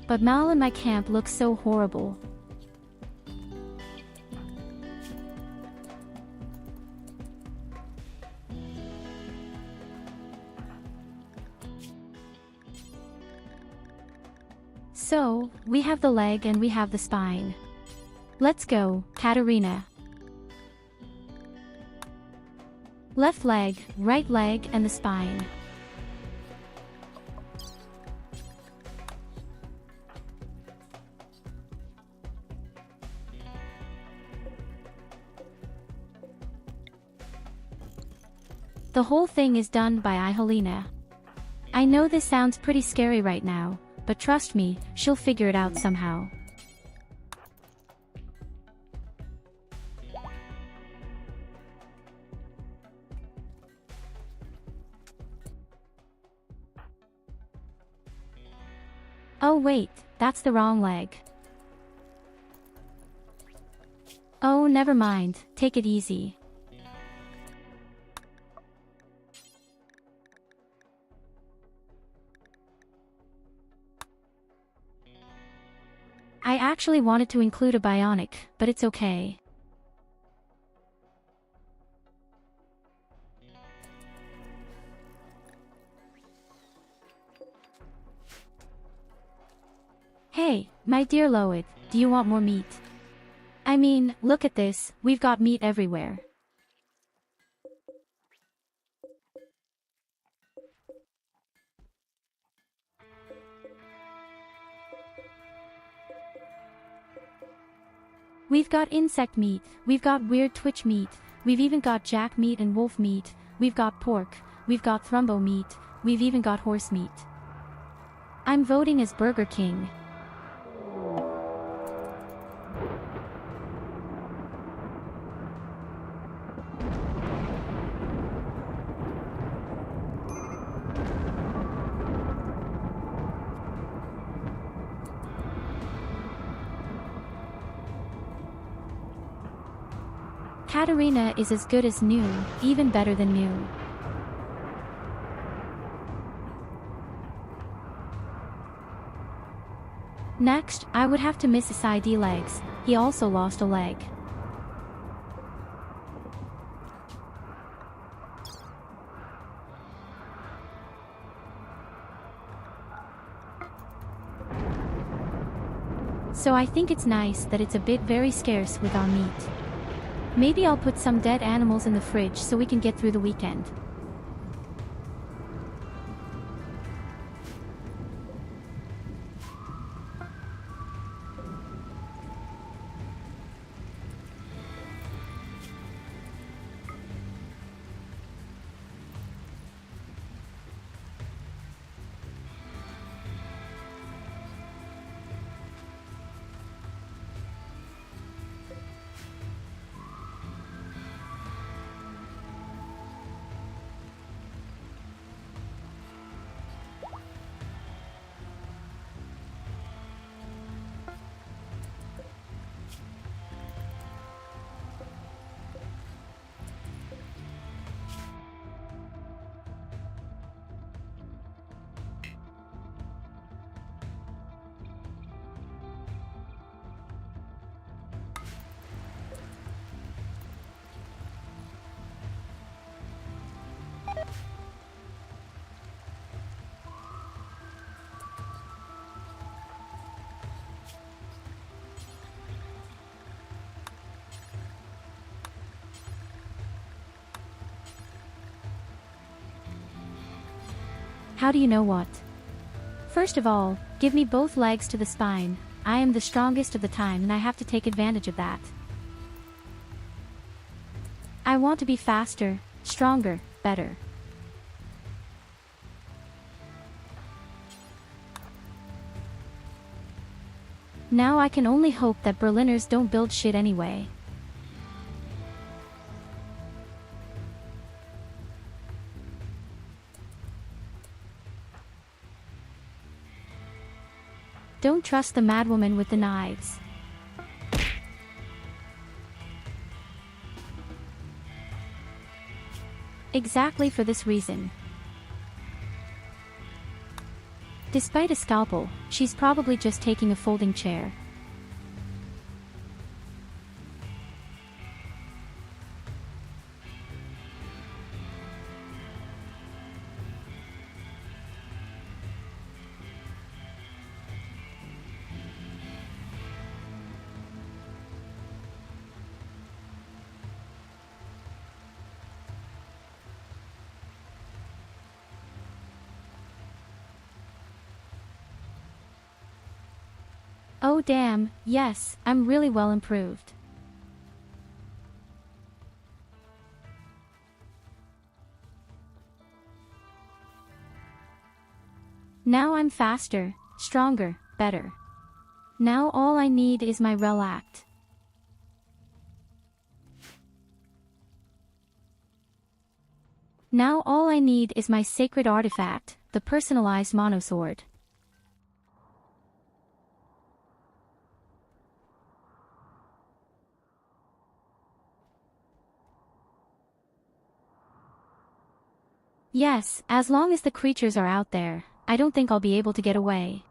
But Mal in my camp looks so horrible. So, we have the leg and we have the spine. Let's go, Katarina. Left leg, right leg and the spine. The whole thing is done by Ihelina. I know this sounds pretty scary right now, but trust me, she'll figure it out somehow. Oh wait, that's the wrong leg. Oh, never mind, take it easy. I actually wanted to include a bionic, but it's okay. Hey, my dear Loid, do you want more meat? I mean, look at this, we've got meat everywhere. We've got insect meat, we've got weird twitch meat, we've even got jack meat and wolf meat, we've got pork, we've got thrumbo meat, we've even got horse meat. I'm voting as Burger King. Katarina is as good as new, even better than new. Next, I would have to miss his ID legs, he also lost a leg. So I think it's nice that it's a bit very scarce with our meat. Maybe I'll put some dead animals in the fridge so we can get through the weekend. How do you know what? First of all, give me both legs to the spine. I am the strongest of the time and I have to take advantage of that. I want to be faster, stronger, better. Now I can only hope that Berliners don't build shit anyway. Don't trust the madwoman with the knives. Exactly for this reason. Despite a scalpel, she's probably just taking a folding chair. Oh damn, yes, I'm really well improved. Now I'm faster, stronger, better. Now all I need is my relict. Now all I need is my sacred artifact, the personalized monosword. Yes, as long as the creatures are out there, I don't think I'll be able to get away.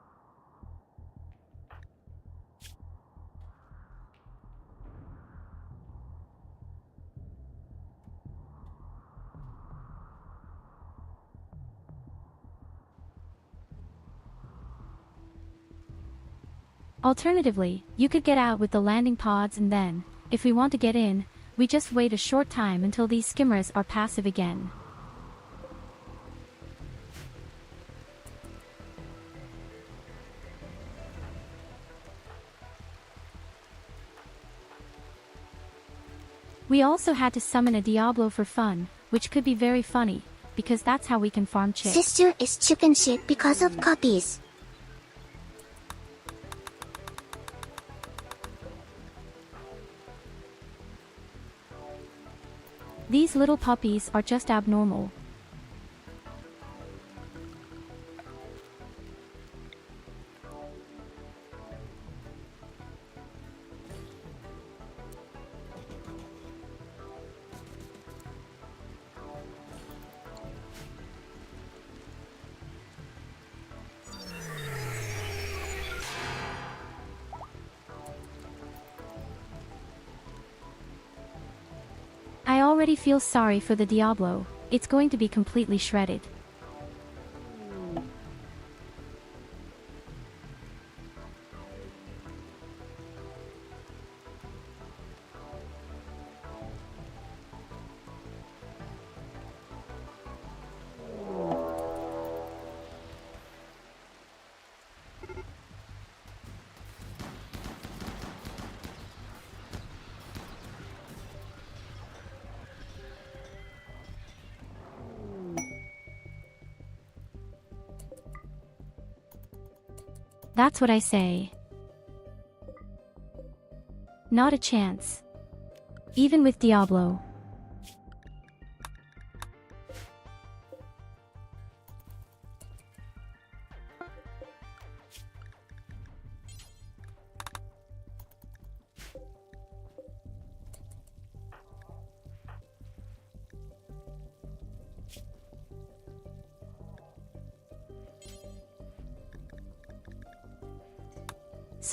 Alternatively, you could get out with the landing pods and then, if we want to get in, we just wait a short time until these skimmers are passive again. We also had to summon a Diablo for fun, which could be very funny, because that's how we can farm chicks. Sister is chicken shit because of puppies. These little puppies are just abnormal. I already feel sorry for the Diablo, it's going to be completely shredded. That's what I say. Not a chance. Even with Diablo.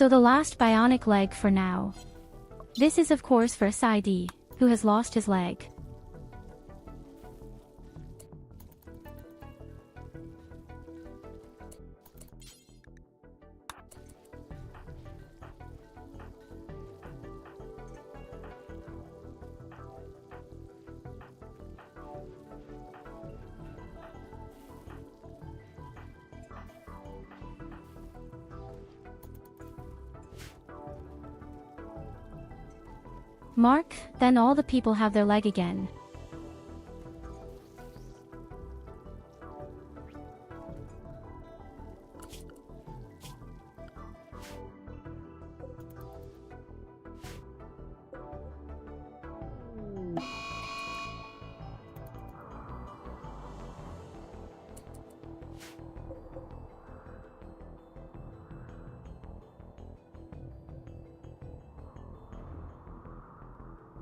So the last bionic leg for now. This is of course for Saidi, who has lost his leg. Mark, then all the people have their leg again.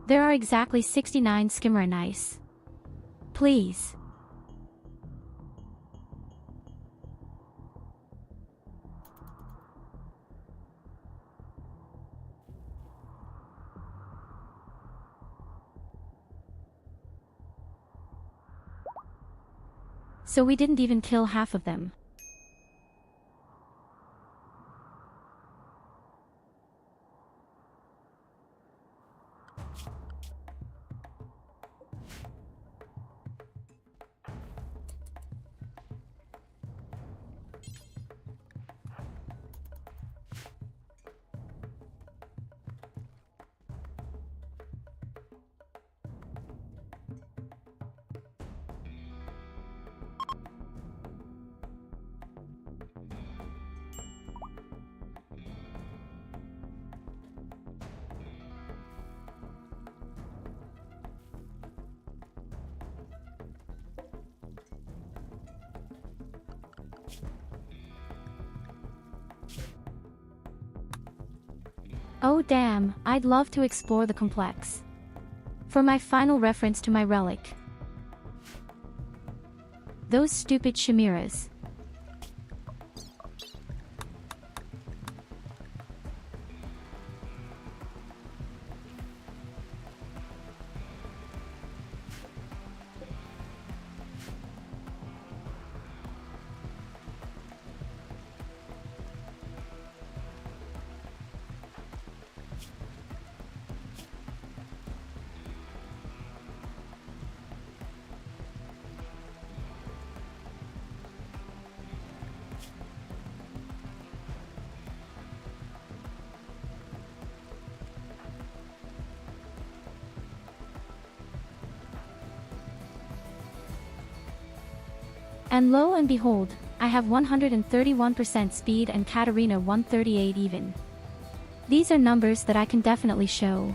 There are exactly 69 skimmer nice. Please. So we didn't even kill half of them. Oh damn, I'd love to explore the complex. For my final reference to my relic. Those stupid chimeras. And lo and behold, I have 131% speed and Katarina 138 even. These are numbers that I can definitely show.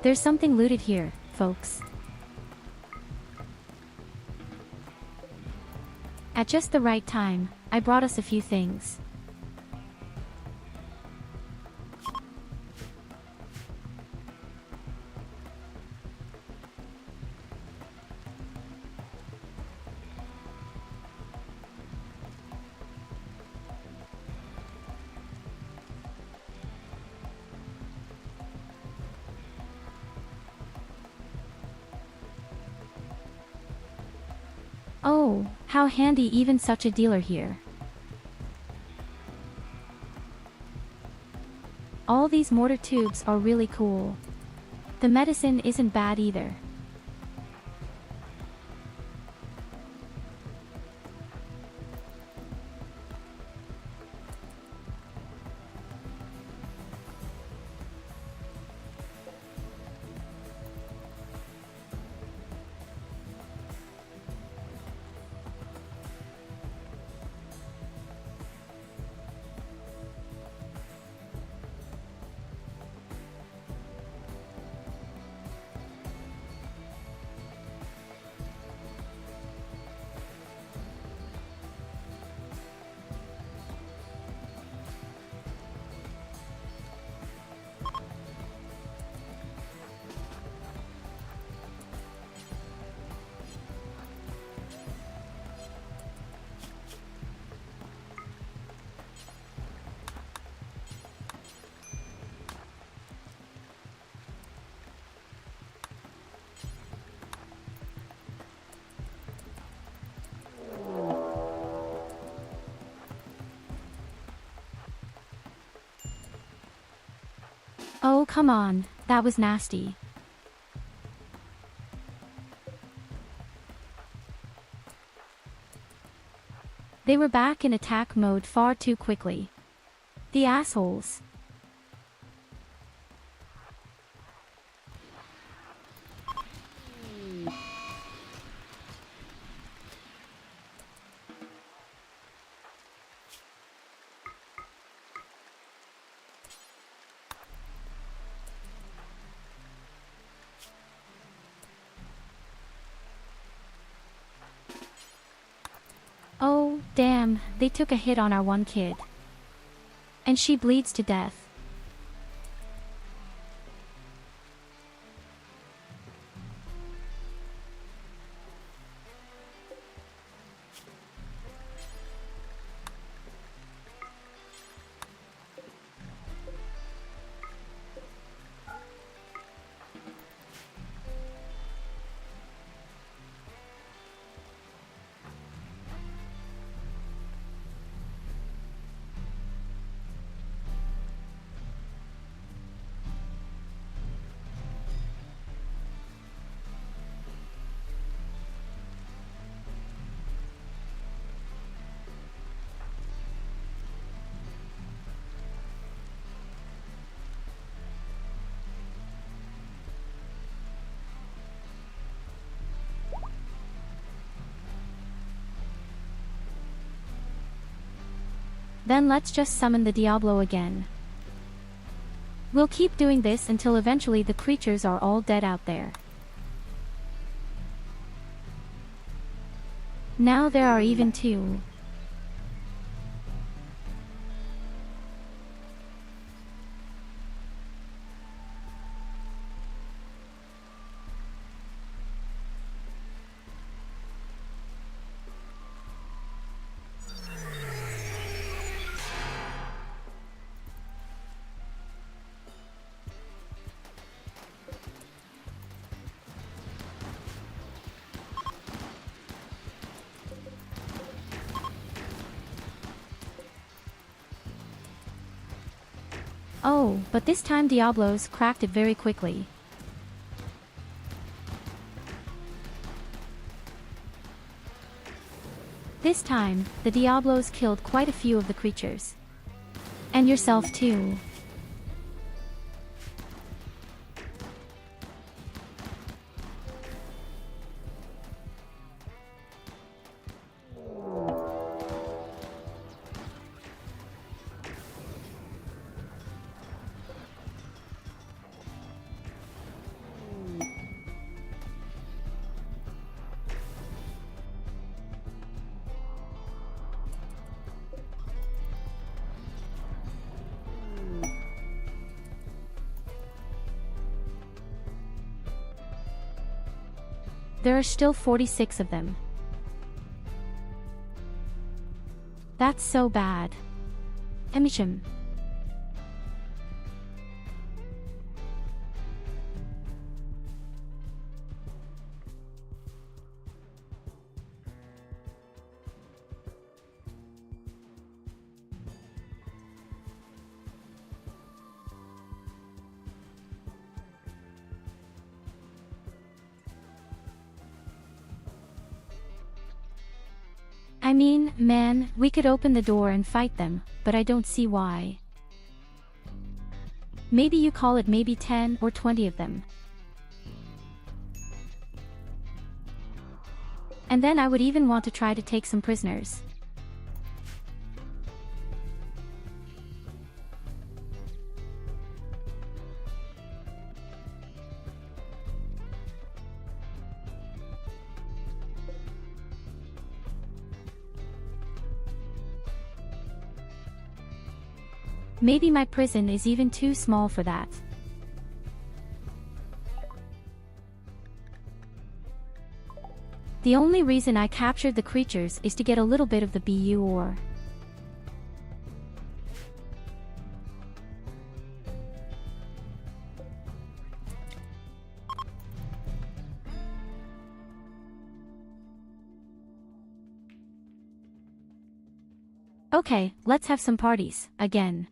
There's something looted here, folks. At just the right time, I brought us a few things. Oh, how handy even such a dealer here. All these mortar tubes are really cool. The medicine isn't bad either. Oh, come on, that was nasty. They were back in attack mode far too quickly. The assholes. Oh, damn, they took a hit on our one kid. And she bleeds to death. Then let's just summon the Diablo again. We'll keep doing this until eventually the creatures are all dead out there. Now there are even two. Oh, but this time Diablos cracked it very quickly. This time, the Diablos killed quite a few of the creatures. And yourself too. There are still 46 of them. That's so bad. VoD. I mean, man, we could open the door and fight them, but I don't see why. Maybe you call it maybe 10 or 20 of them. And then I would even want to try to take some prisoners. Maybe my prison is even too small for that. The only reason I captured the creatures is to get a little bit of the BU ore. Okay, let's have some parties, again.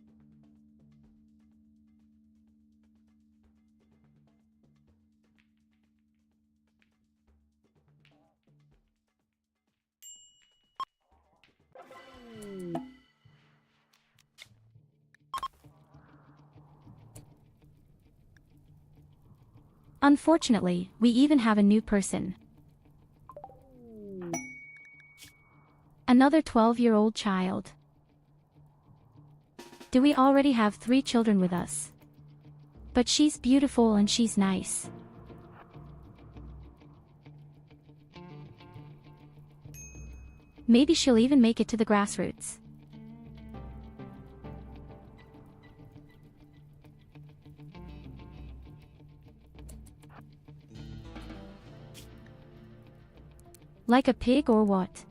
Unfortunately, we even have a new person. Another 12-year-old child. Do we already have 3 children with us? But she's beautiful and she's nice. Maybe she'll even make it to the grassroots. Like a pig or what?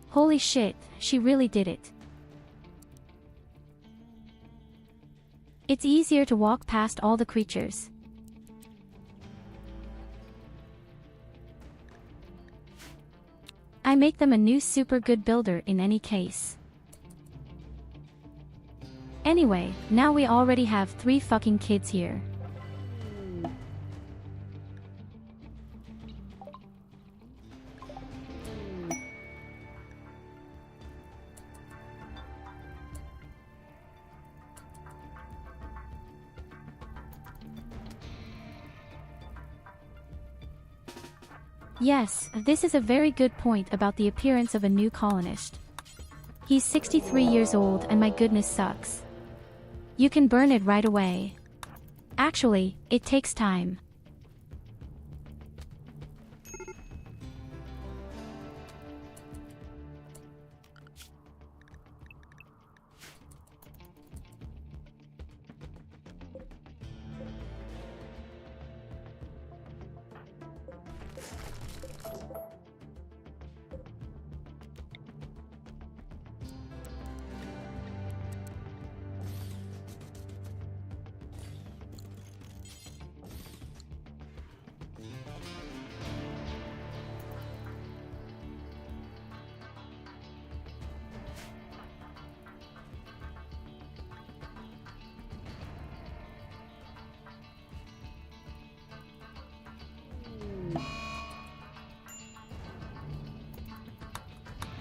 Holy shit, she really did it. It's easier to walk past all the creatures. I make them a new super good builder in any case. Anyway, now we already have 3 fucking kids here. Yes, this is a very good point about the appearance of a new colonist. He's 63 years old and my goodness sucks. You can burn it right away. Actually, it takes time.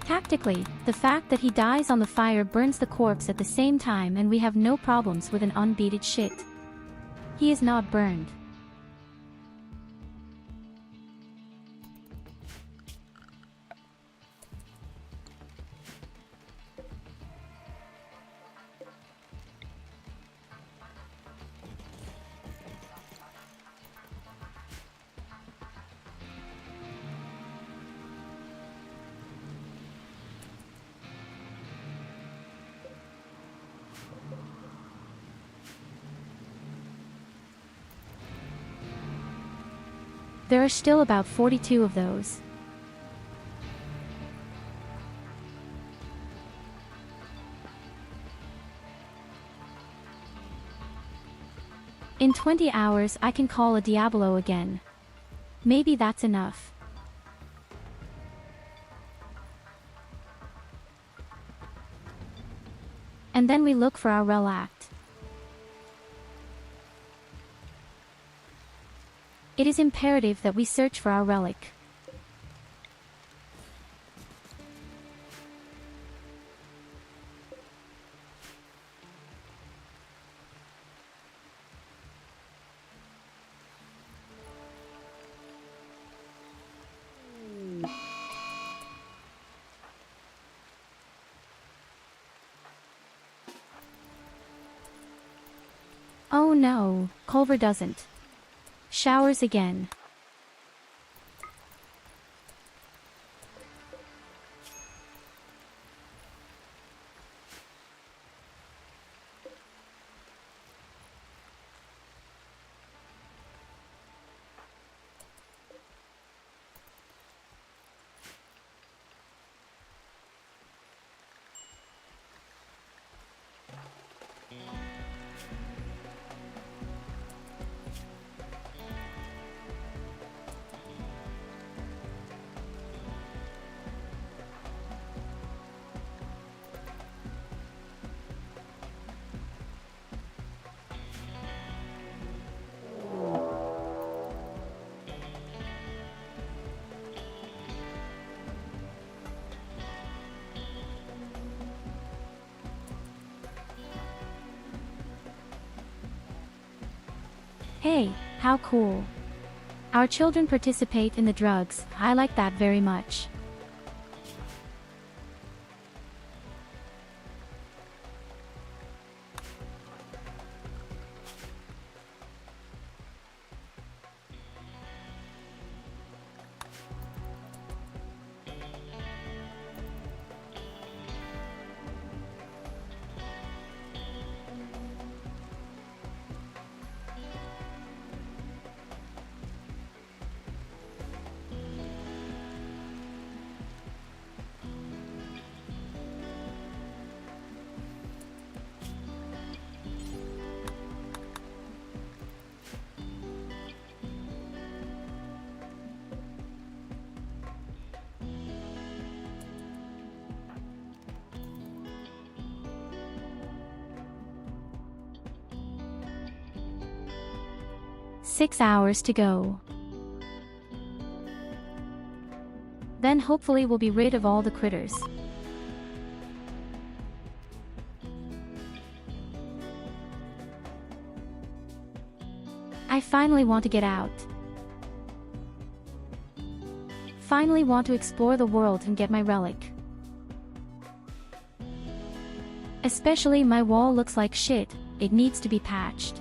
Tactically, the fact that he dies on the fire burns the corpse at the same time and we have no problems with an unbeaten shit. He is not burned. There are still about 42 of those. In 20 hours I can call a Diablo again. Maybe that's enough. And then we look for our relict. It is imperative that we search for our relic. Oh no, Culver doesn't. Showers again. Hey, how cool. Our children participate in the drugs. I like that very much. Six hours to go. Then hopefully we'll be rid of all the critters. I finally want to get out. Finally want to explore the world and get my relic. Especially my wall looks like shit, it needs to be patched.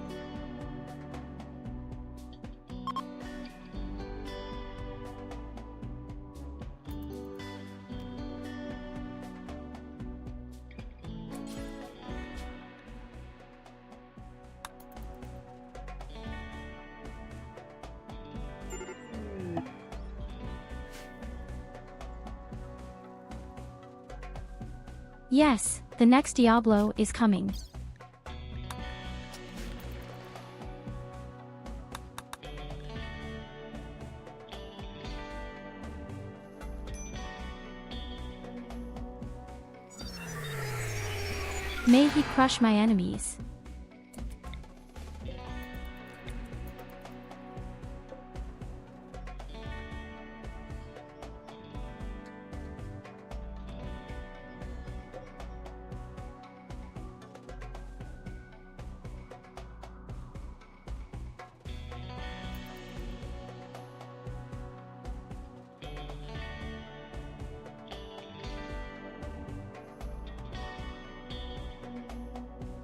Yes, the next Diablo is coming. May he crush my enemies.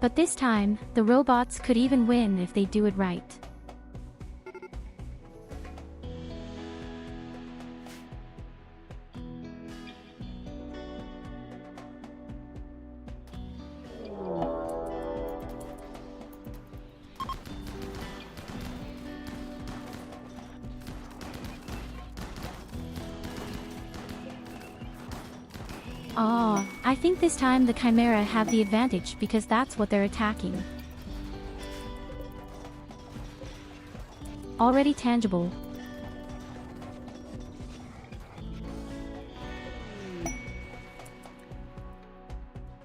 But this time, the robots could even win if they do it right. Aw, I think this time the Chimera have the advantage because that's what they're attacking. Already tangible.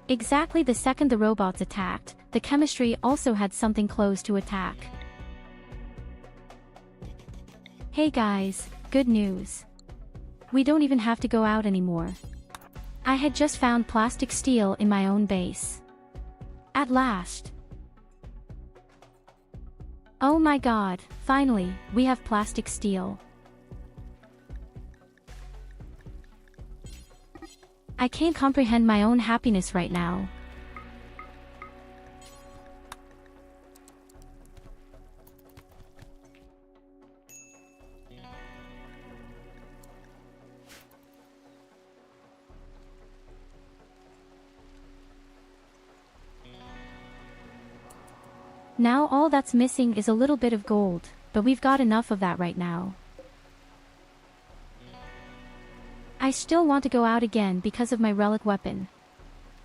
Exactly the second the robots attacked, the chemistry also had something close to attack. Hey guys, good news. We don't even have to go out anymore. I had just found plastic steel in my own base. At last. Oh my god, finally, we have plastic steel. I can't comprehend my own happiness right now. Now all that's missing is a little bit of gold, but we've got enough of that right now. I still want to go out again because of my relic weapon.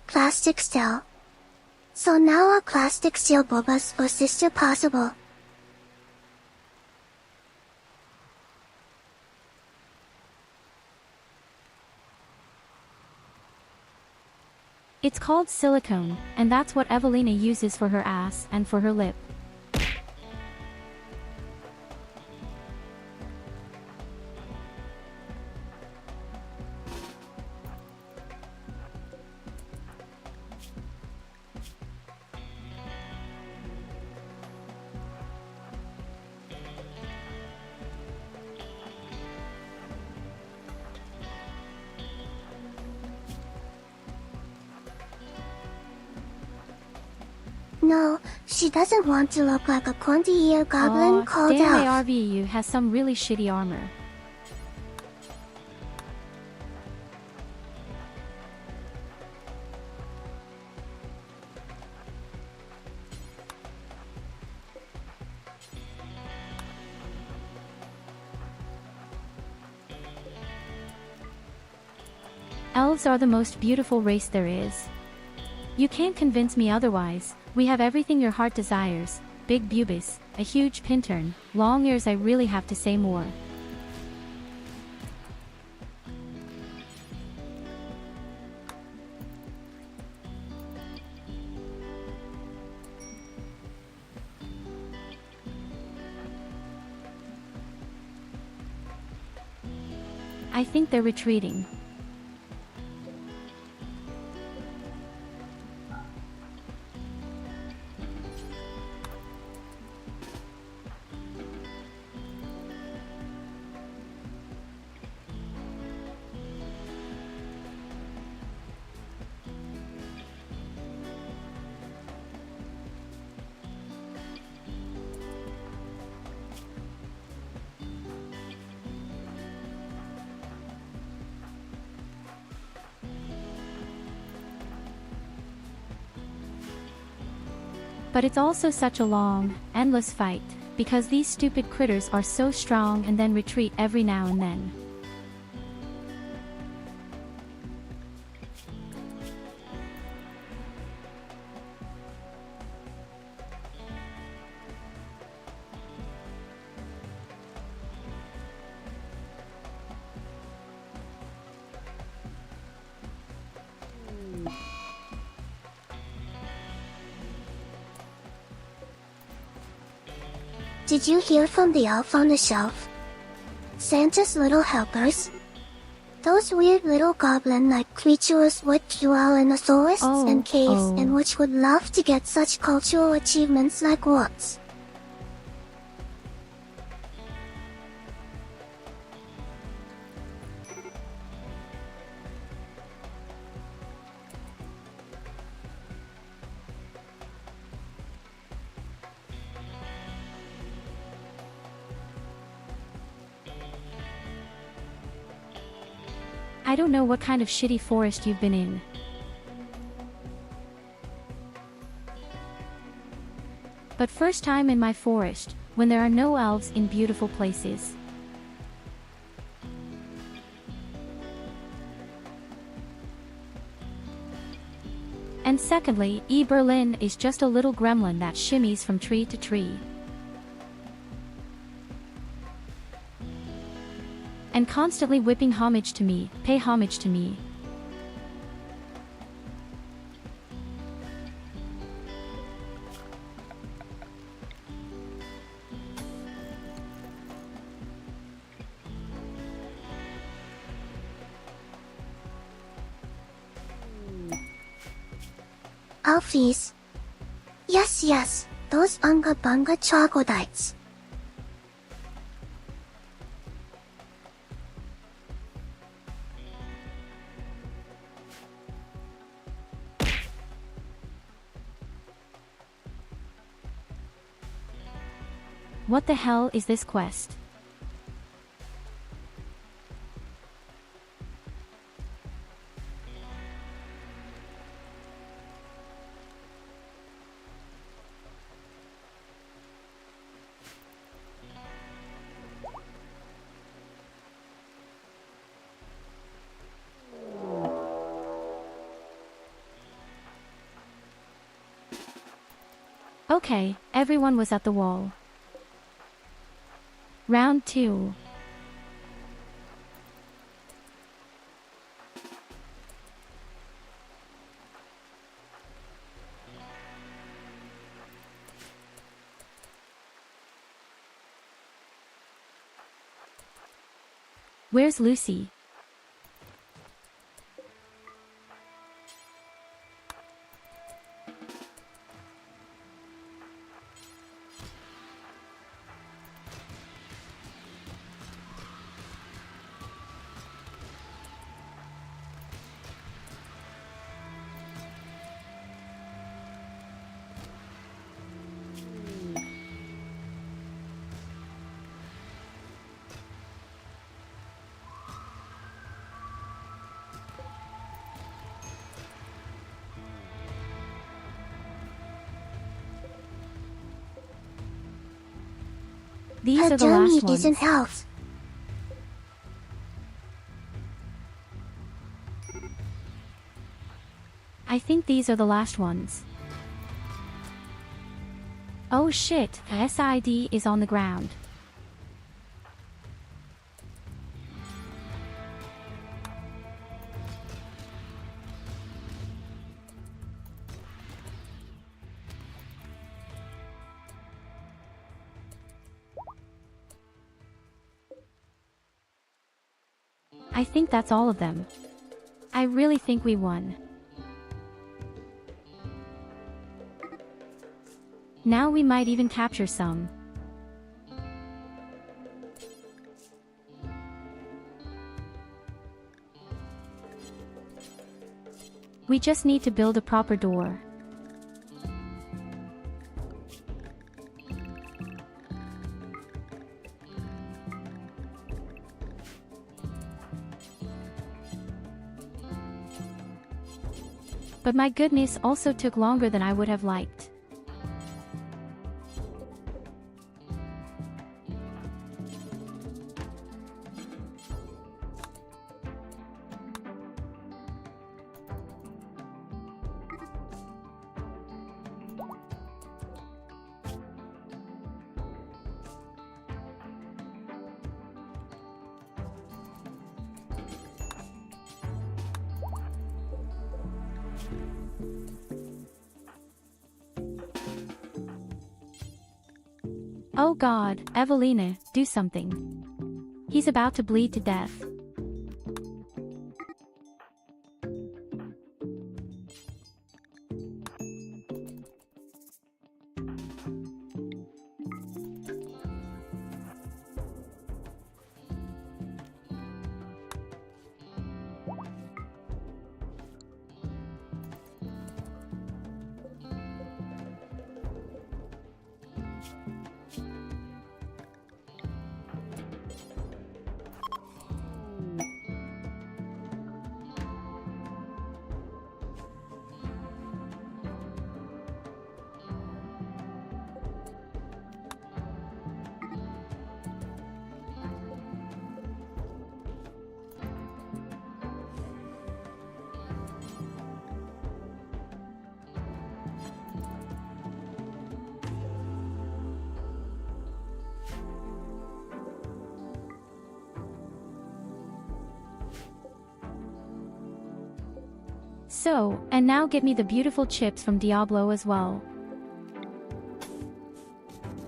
Plastic steel. So now a plastic steel bobas for sister possible. It's called silicone, and that's what Evelina uses for her ass and for her lip. No, she doesn't want to look like a pointy-eared goblin called damn elf. ARVU has some really shitty armor. Elves are the most beautiful race there is. You can't convince me otherwise. We have everything your heart desires. Big pubis, a huge pintern, long ears. I really have to say more. I think they're retreating. But it's also such a long, endless fight, because these stupid critters are so strong and then retreat every now and then. Did you hear from the elf on the shelf? Santa's little helpers? Those weird little goblin-like creatures which dwell in the forests and caves and which would love to get such cultural achievements like what? I don't know what kind of shitty forest you've been in. But first time in my forest, when there are no elves in beautiful places. And secondly, Berlin is just a little gremlin that shimmies from tree to tree. And constantly whipping homage to me, pay homage to me. Alphys. Yes, yes, those unga bunga troglodytes. What the hell is this quest? Okay, everyone was at the wall. Round 2. Where's Lucy? These Her are the journey last ones. isn't health. I think these are the last ones. Oh shit, a SID is on the ground. I think that's all of them. I really think we won. Now we might even capture some. We just need to build a proper door. But my goodness, also took longer than I would have liked. Oh God, Evelina, do something. He's about to bleed to death. So, and now get me the beautiful chips from Diablo as well.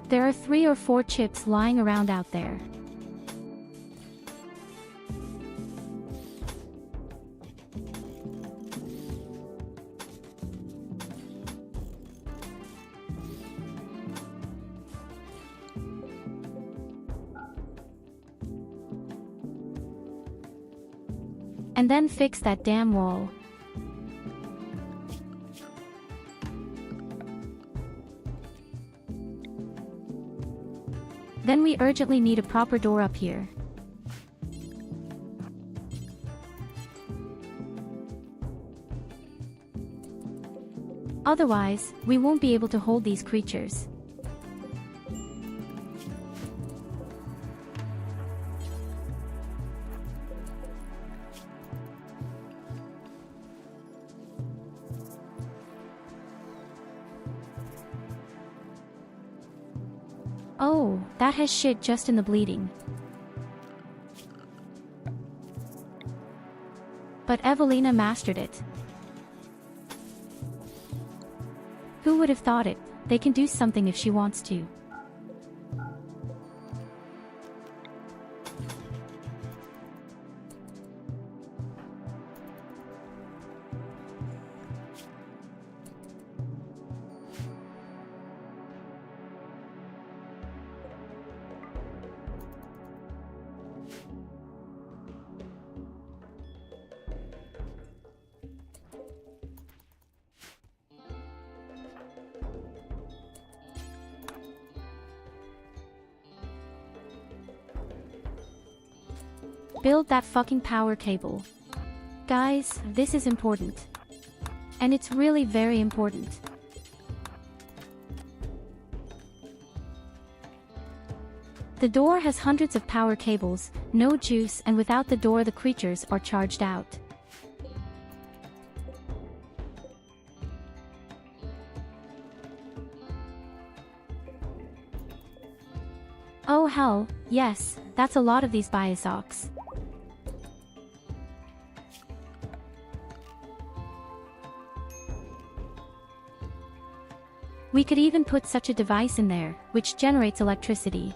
There are 3 or 4 chips lying around out there. And then fix that damn wall. Then we urgently need a proper door up here. Otherwise, we won't be able to hold these creatures. Oh, that has shit just in the bleeding. But Evelina mastered it. Who would have thought it? They can do something if she wants to. Build that fucking power cable. Guys, this is important. And it's really very important. The door has hundreds of power cables, no juice, and without the door the creatures are charged out. Oh hell, yes, that's a lot of these biosocks. We could even put such a device in there, which generates electricity.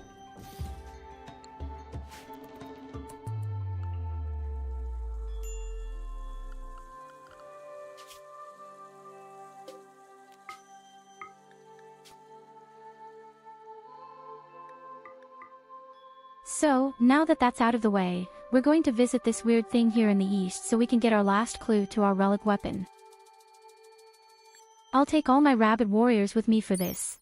So, now that that's out of the way, we're going to visit this weird thing here in the east so we can get our last clue to our relic weapon. I'll take all my rabid warriors with me for this.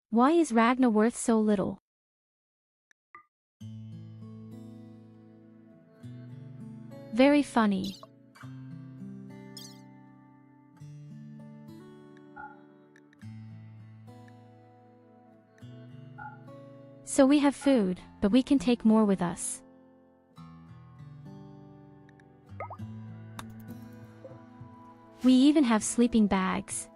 Why is Ragna worth so little? Very funny. So we have food, but we can take more with us. We even have sleeping bags.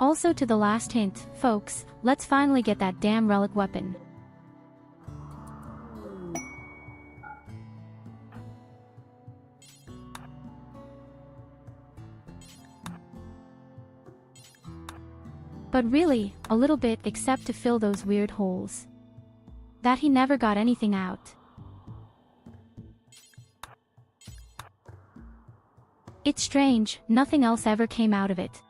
Also, to the last hint, folks, let's finally get that damn relic weapon. But really, a little bit except to fill those weird holes. That he never got anything out. It's strange, nothing else ever came out of it.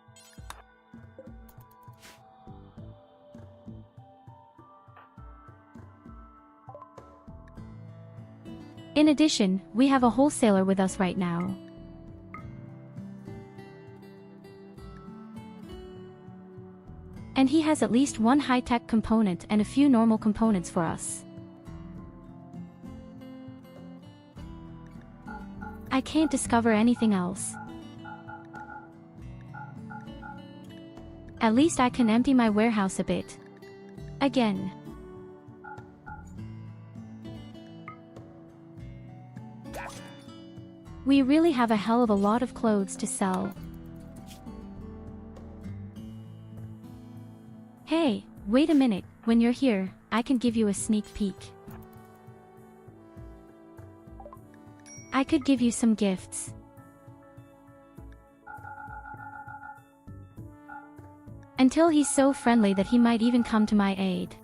In addition, we have a wholesaler with us right now. And he has at least one high-tech component and a few normal components for us. I can't discover anything else. At least I can empty my warehouse a bit. Again. We really have a hell of a lot of clothes to sell. Hey, wait a minute, when you're here, I can give you a sneak peek. I could give you some gifts. Until he's so friendly that he might even come to my aid.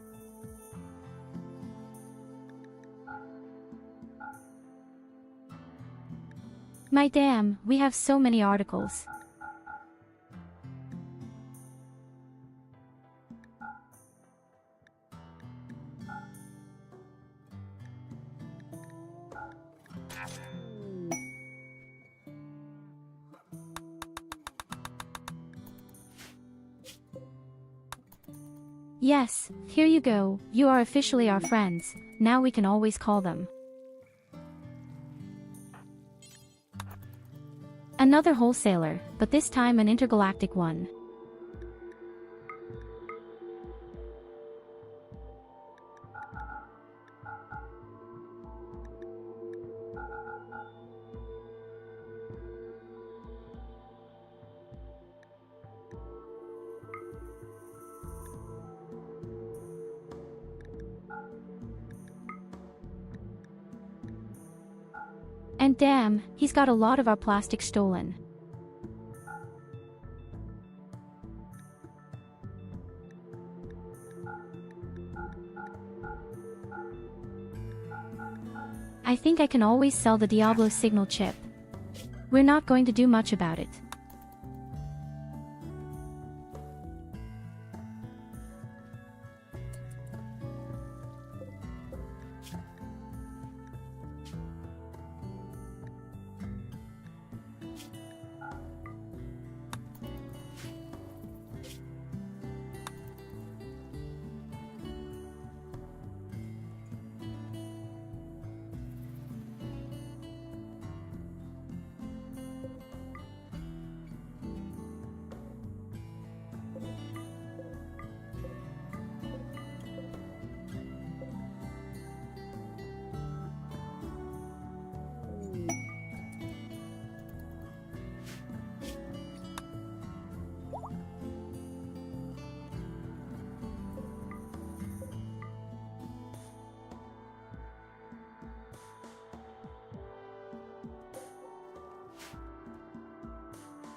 My damn, we have so many articles. Yes, here you go, you are officially our friends, now we can always call them. Another wholesaler, but this time an intergalactic one. And damn, he's got a lot of our plastic stolen. I think I can always sell the Diablo signal chip. We're not going to do much about it.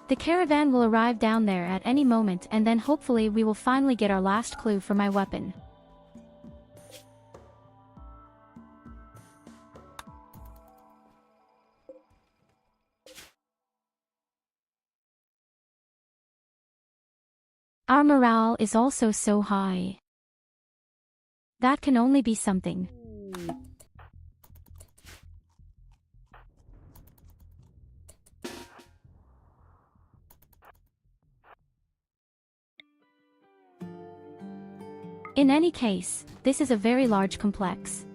The caravan will arrive down there at any moment, and then hopefully we will finally get our last clue for my weapon. Our morale is also so high. That can only be something. In any case, this is a very large complex.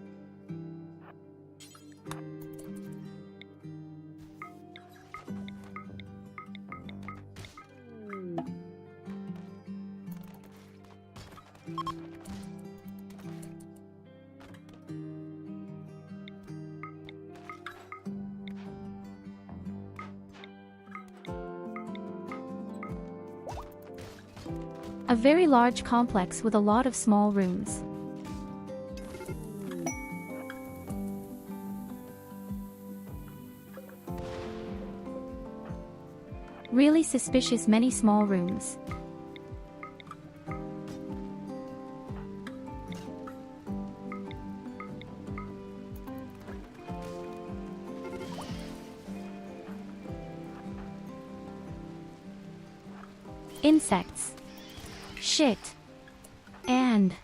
A very large complex with a lot of small rooms. Really suspicious many small rooms. Insects. Shit. And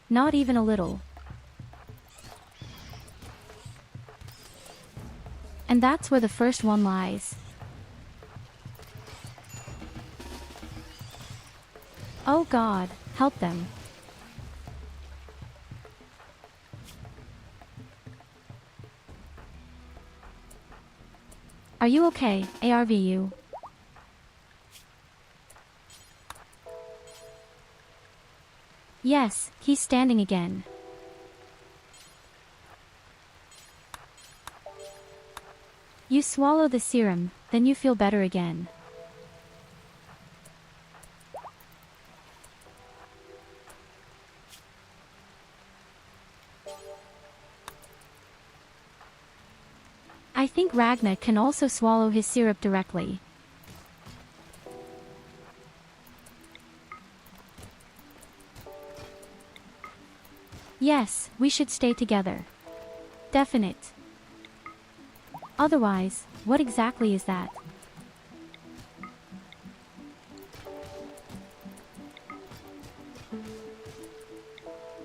not even a little. And that's where the first one lies. Oh God, help them. Are you okay, ARVU? Yes, he's standing again. You swallow the serum, then you feel better again. I think Ragna can also swallow his syrup directly. Yes, we should stay together. Definite. Otherwise, what exactly is that?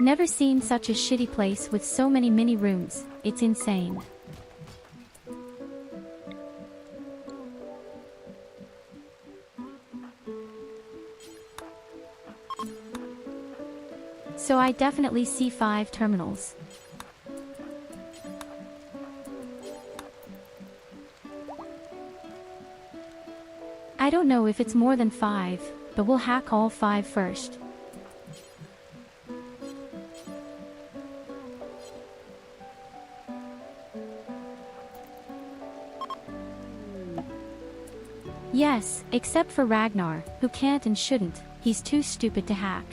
Never seen such a shitty place with so many mini rooms, it's insane. So I definitely see 5 terminals. I don't know if it's more than 5, but we'll hack all 5 first. Yes, except for Ragnar, who can't and shouldn't, he's too stupid to hack.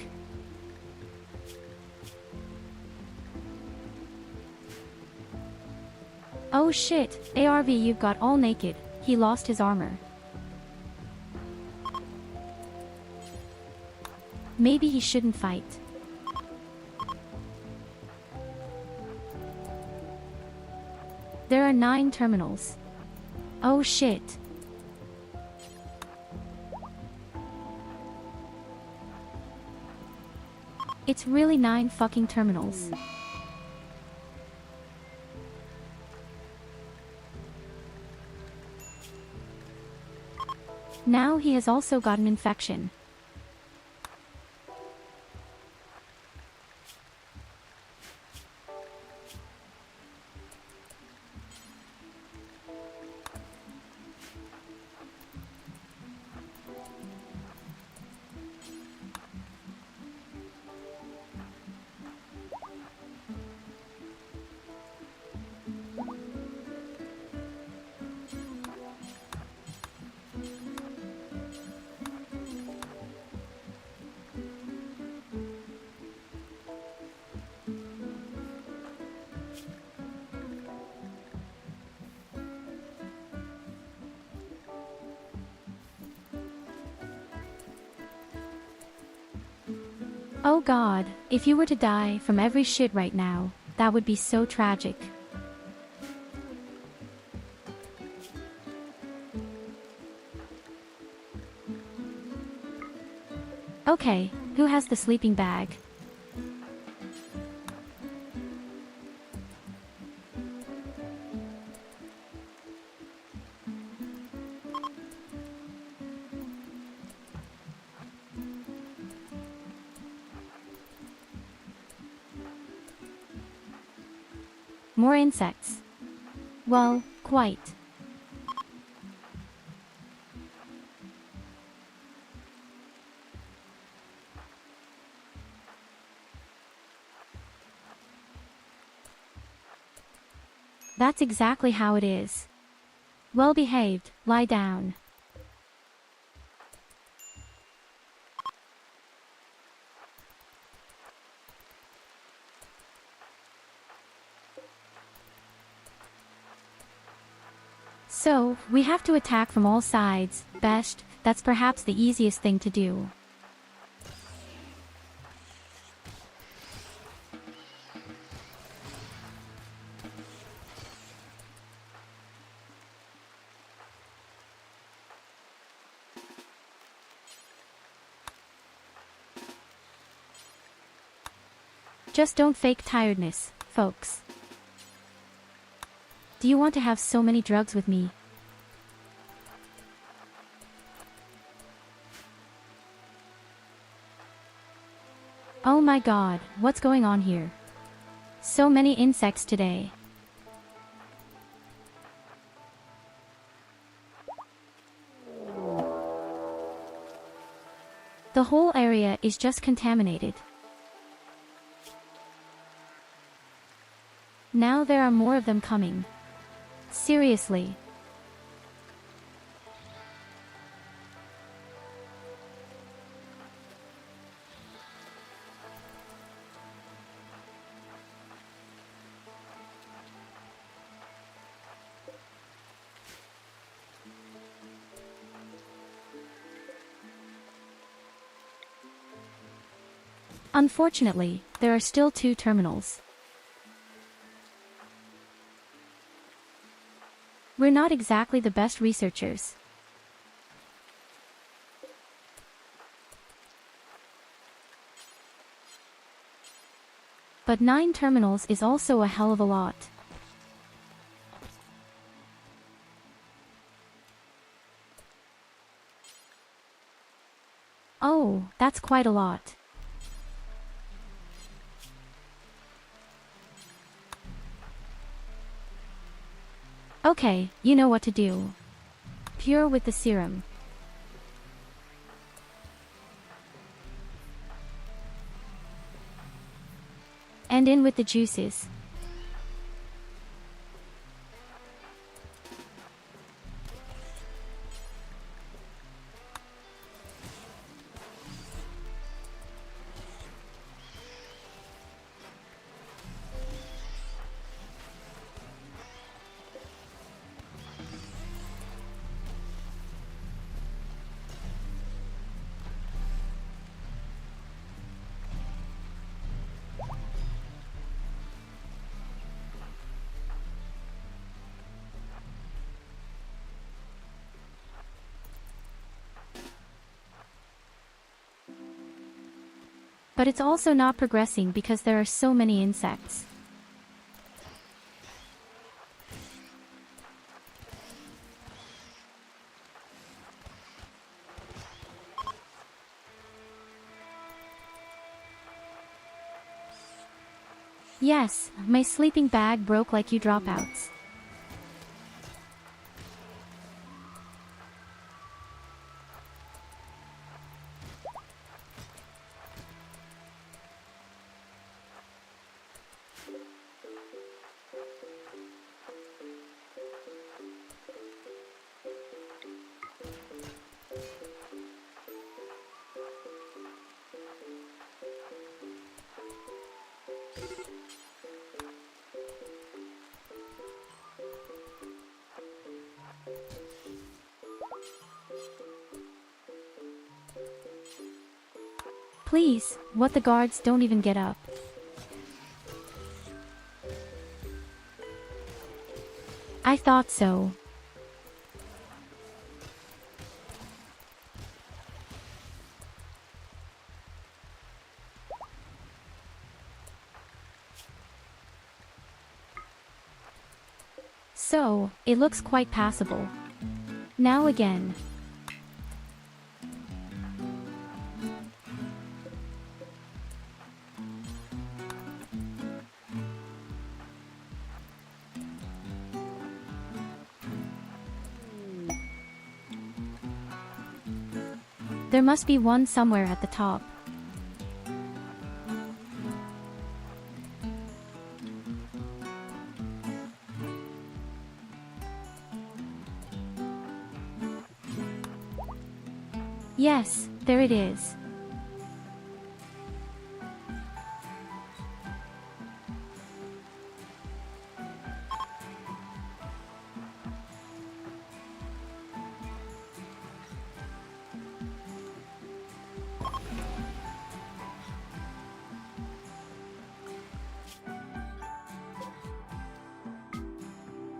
Oh shit, ARV got all naked, he lost his armor. Maybe he shouldn't fight. There are 9 terminals. Oh shit. It's really 9 fucking terminals. Now he has also got an infection. Oh god, if you were to die from every shit right now, that would be so tragic. Okay, who has the sleeping bag? More insects. Well, quite. That's exactly how it is. Well behaved, lie down. So, we have to attack from all sides. Best, that's perhaps the easiest thing to do. Just don't fake tiredness, folks. Do you want to have so many drugs with me? Oh my god, what's going on here? So many insects today. The whole area is just contaminated. Now there are more of them coming. Seriously. Unfortunately, there are still 2 terminals. We're not exactly the best researchers. But 9 terminals is also a hell of a lot. Oh, that's quite a lot. Okay, you know what to do. Pure with the serum. And in with the juices. But it's also not progressing because there are so many insects. Yes, my sleeping bag broke like you dropouts. Please, what the guards don't even get up. I thought so. So, it looks quite passable. Now again. There must be one somewhere at the top. Yes, there it is.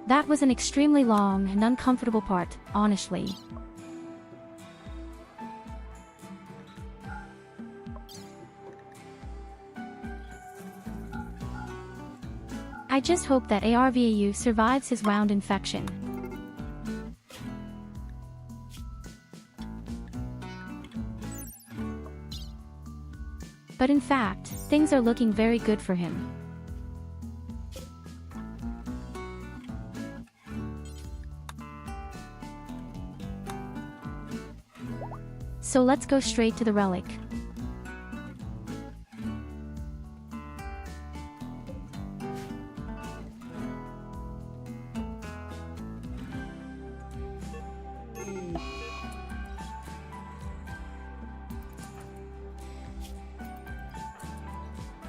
That was an extremely long and uncomfortable part, honestly. I just hope that ARVAU survives his wound infection. But in fact, things are looking very good for him. So let's go straight to the relic.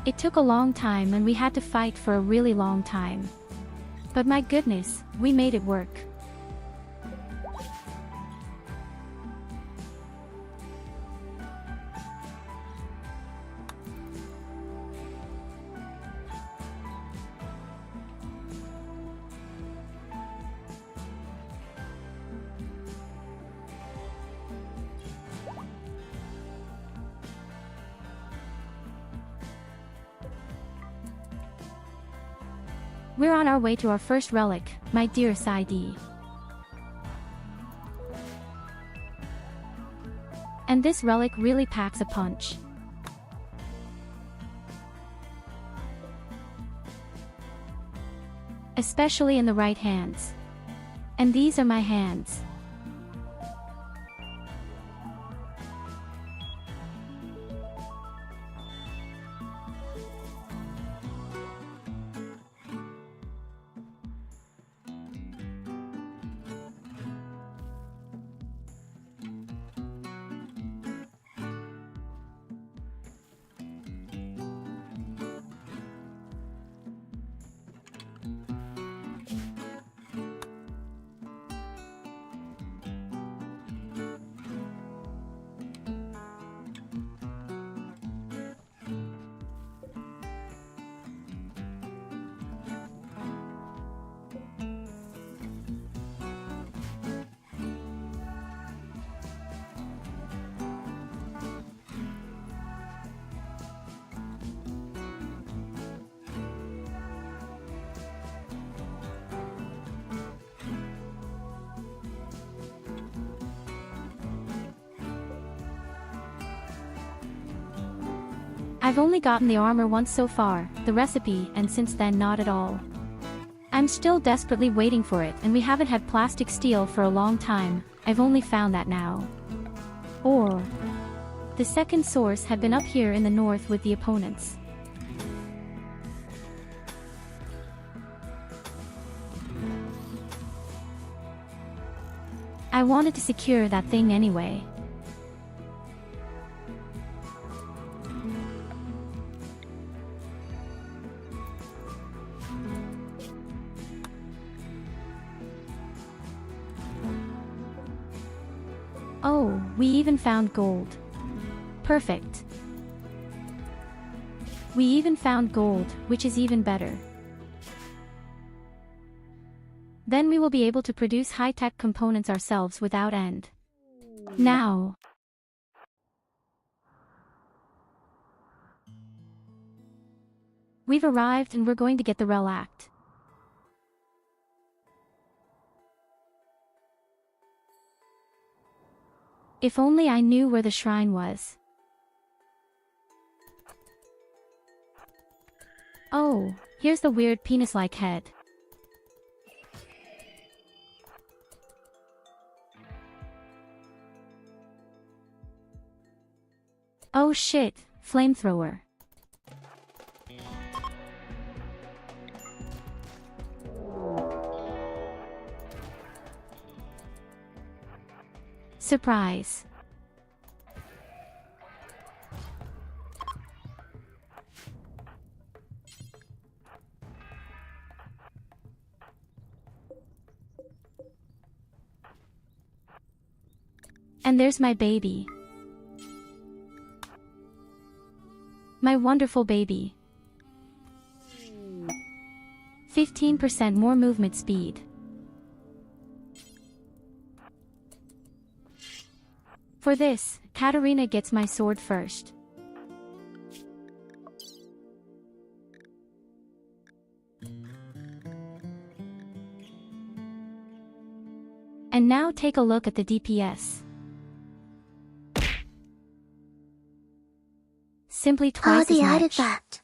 It took a long time and we had to fight for a really long time. But my goodness, we made it work. We're on our way to our first relic, my dear Saidi. And this relic really packs a punch. Especially in the right hands. And these are my hands. I've only gotten the armor once so far, the recipe, and since then not at all. I'm still desperately waiting for it, and we haven't had plastic steel for a long time. I've only found that now. Or the second source had been up here in the north with the opponents. I wanted to secure that thing anyway. Oh, we even found gold. Perfect. We even found gold, which is even better. Then we will be able to produce high-tech components ourselves without end. Now. We've arrived and we're going to get the relic. If only I knew where the shrine was. Oh, here's the weird penis-like head. Oh shit, flamethrower. Surprise. And there's my baby. My wonderful baby. 15% more movement speed. For this, Katarina gets my sword first. And now take a look at the DPS. Simply twice as the much. artifact.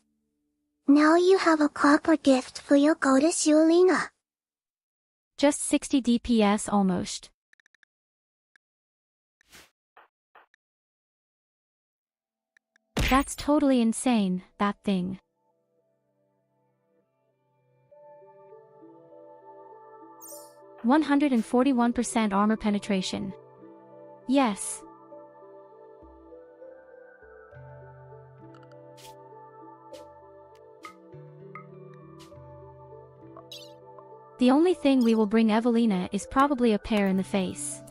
Now you have a copper gift for your goddess Yulina. Just 60 DPS almost. That's totally insane, that thing. %141% armor penetration. Yes. The only thing we will bring Evelina is probably a pear in the face.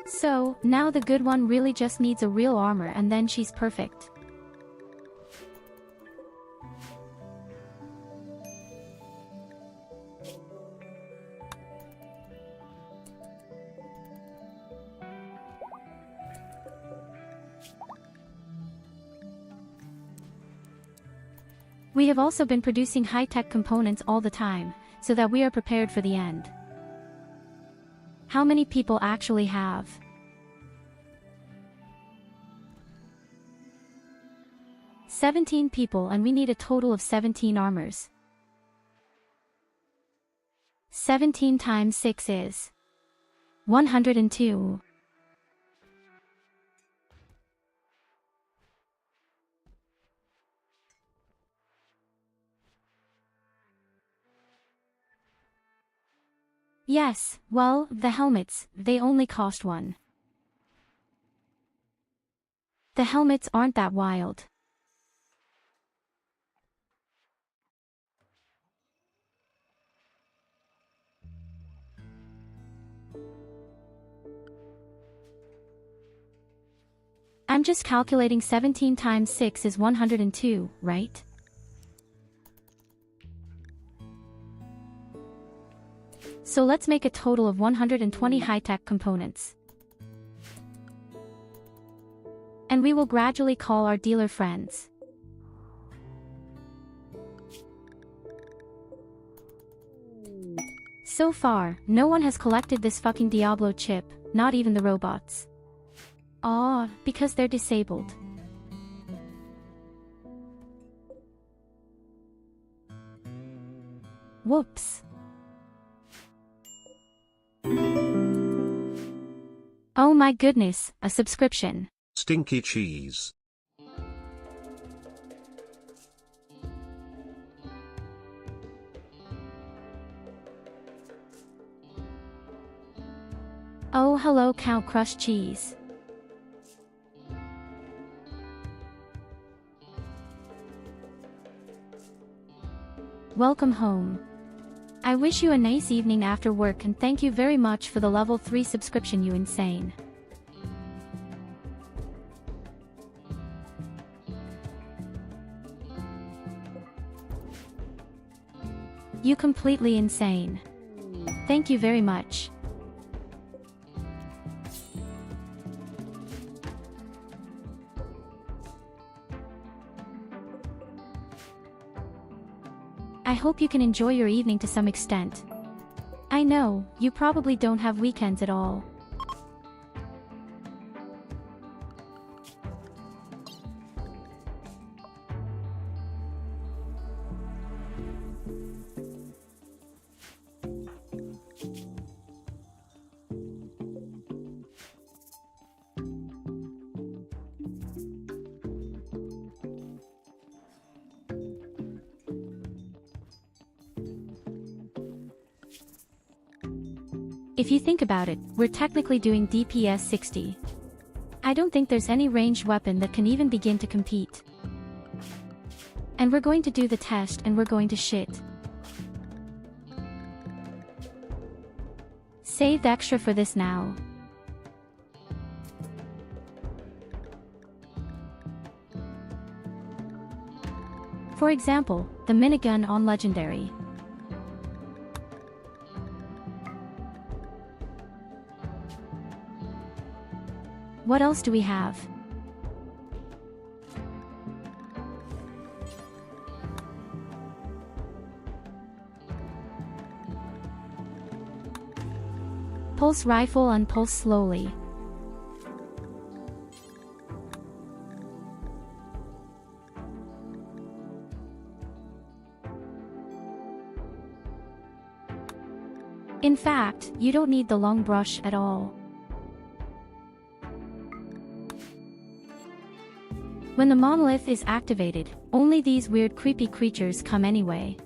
So, now the good one really just needs a real armor and then she's perfect. We have also been producing high-tech components all the time, so that we are prepared for the end. How many people actually have? 17 people and we need a total of 17 armors. 17 times 6 is 102. Yes, well, the helmets, they only cost 1. The helmets aren't that wild. I'm just calculating 17 times 6 is 102, right? So let's make a total of 120 high-tech components. And we will gradually call our dealer friends. So far, no one has collected this fucking Diablo chip, not even the robots. Aw, because they're disabled. Whoops. Oh my goodness, a subscription. Stinky cheese. Oh hello cow crushed cheese. Welcome home. I wish you a nice evening after work and thank you very much for the level 3 subscription, you insane. You completely insane. Thank you very much. I hope you can enjoy your evening to some extent. I know, you probably don't have weekends at all. If you think about it, we're technically doing DPS 60. I don't think there's any ranged weapon that can even begin to compete. And we're going to do the test and we're going to shit. Saved extra for this now. For example, the minigun on Legendary. What else do we have? Pulse rifle and pulse slowly. In fact, you don't need the long brush at all. When the monolith is activated, only these weird creepy creatures come anyway.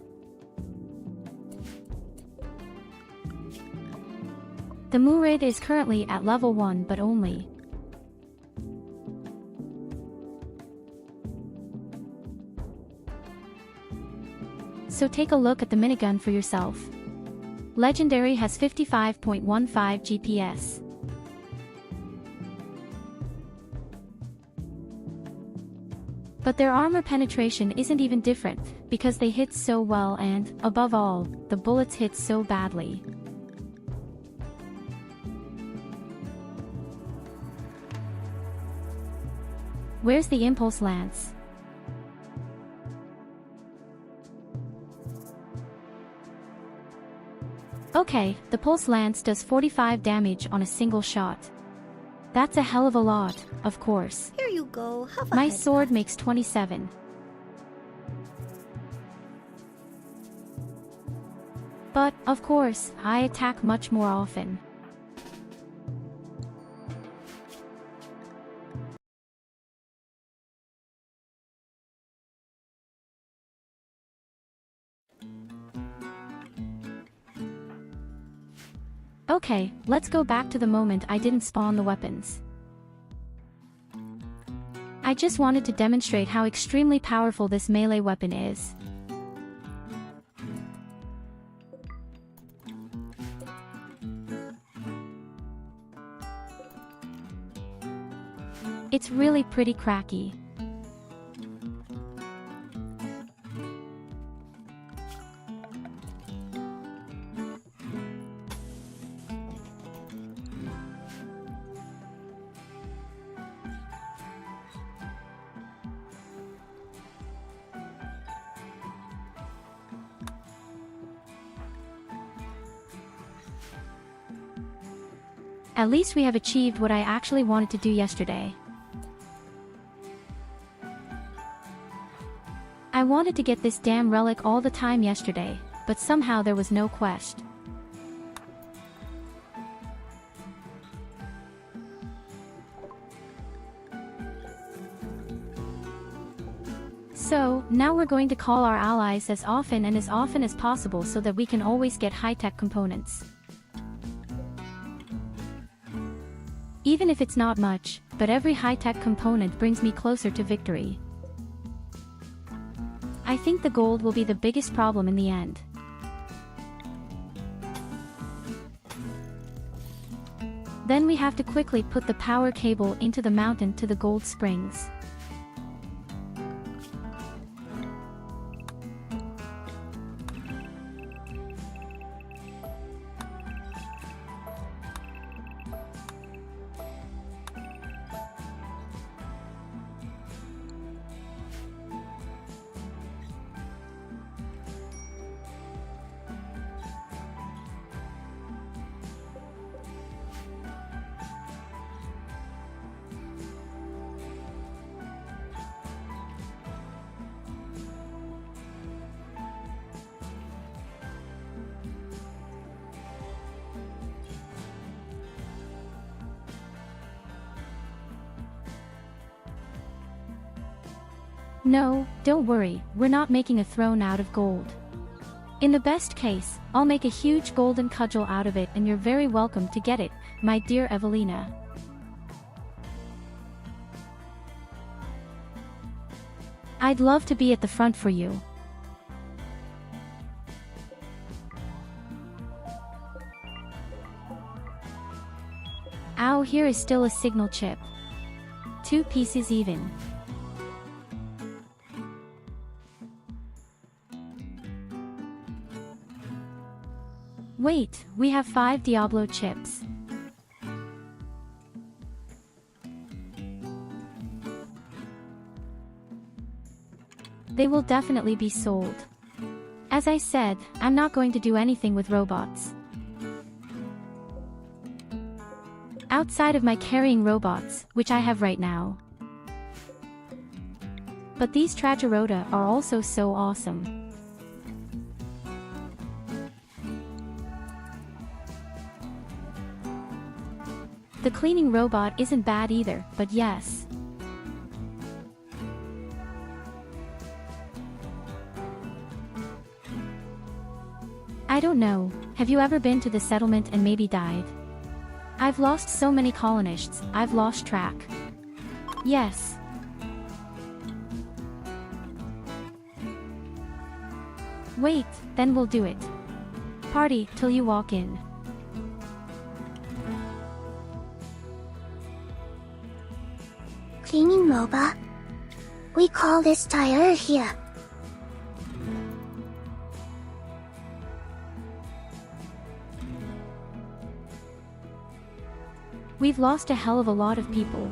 The Murid is currently at level 1 but only. So take a look at the minigun for yourself. Legendary has 55.15 GPS. But their armor penetration isn't even different, because they hit so well and, above all, the bullets hit so badly. Where's the impulse lance? Okay, the pulse lance does 45 damage on a single shot. That's a hell of a lot, of course. Here you go. Have a My head sword pat. makes 27. But, of course, I attack much more often. Okay, let's go back to the moment I didn't spawn the weapons. I just wanted to demonstrate how extremely powerful this melee weapon is. It's really pretty cracky. At least we have achieved what I actually wanted to do yesterday. I wanted to get this damn relic all the time yesterday, but somehow there was no quest. So, now we're going to call our allies as often as possible so that we can always get high-tech components. Even if it's not much, but every high-tech component brings me closer to victory. I think the gold will be the biggest problem in the end. Then we have to quickly put the power cable into the mountain to the gold springs. No, don't worry, we're not making a throne out of gold. In the best case, I'll make a huge golden cudgel out of it and you're very welcome to get it, my dear Evelina. I'd love to be at the front for you. Ow, here is still a signal chip. 2 pieces even. Wait, we have 5 Diablo chips. They will definitely be sold. As I said, I'm not going to do anything with robots. Outside of my carrying robots, which I have right now. But these Trageroda are also so awesome. The cleaning robot isn't bad either, but yes. I don't know, have you ever been to the settlement and maybe died? I've lost so many colonists, I've lost track. Yes. Wait, then we'll do it. Party till you walk in. Cleaning robot. We call this Tyurru here. We've lost a hell of a lot of people.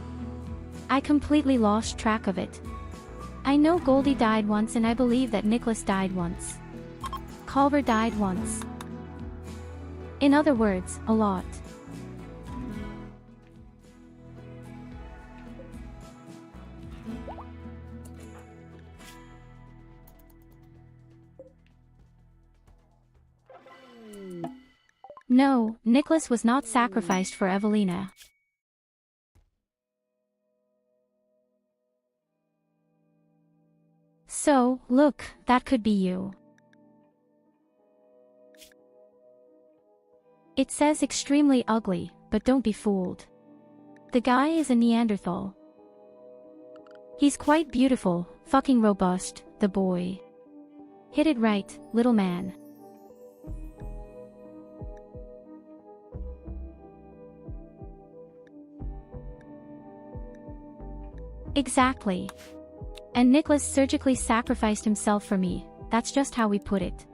I completely lost track of it. I know Goldie died once and I believe that Nicholas died once. Culver died once. In other words, a lot. No, Nicholas was not sacrificed for Evelina. So, look, that could be you. It says extremely ugly, but don't be fooled. The guy is a Neanderthal. He's quite beautiful, fucking robust, the boy. Hit it right, little man. Exactly. And Nicholas surgically sacrificed himself for me, that's just how we put it.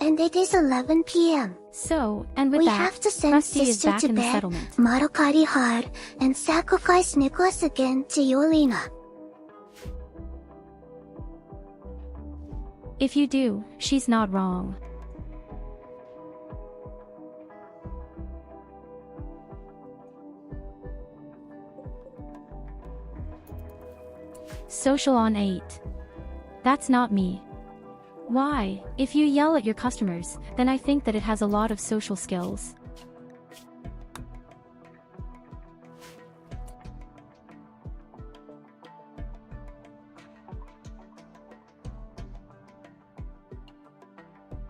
And it is 11 p.m. So, and with We that, have to send Krusty is sister back to in the bed, settlement. Marokari hard, and sacrifice Nicholas again to Yolina. If you do, she's not wrong. Social on 8. That's not me. Why? If you yell at your customers, then I think that it has a lot of social skills.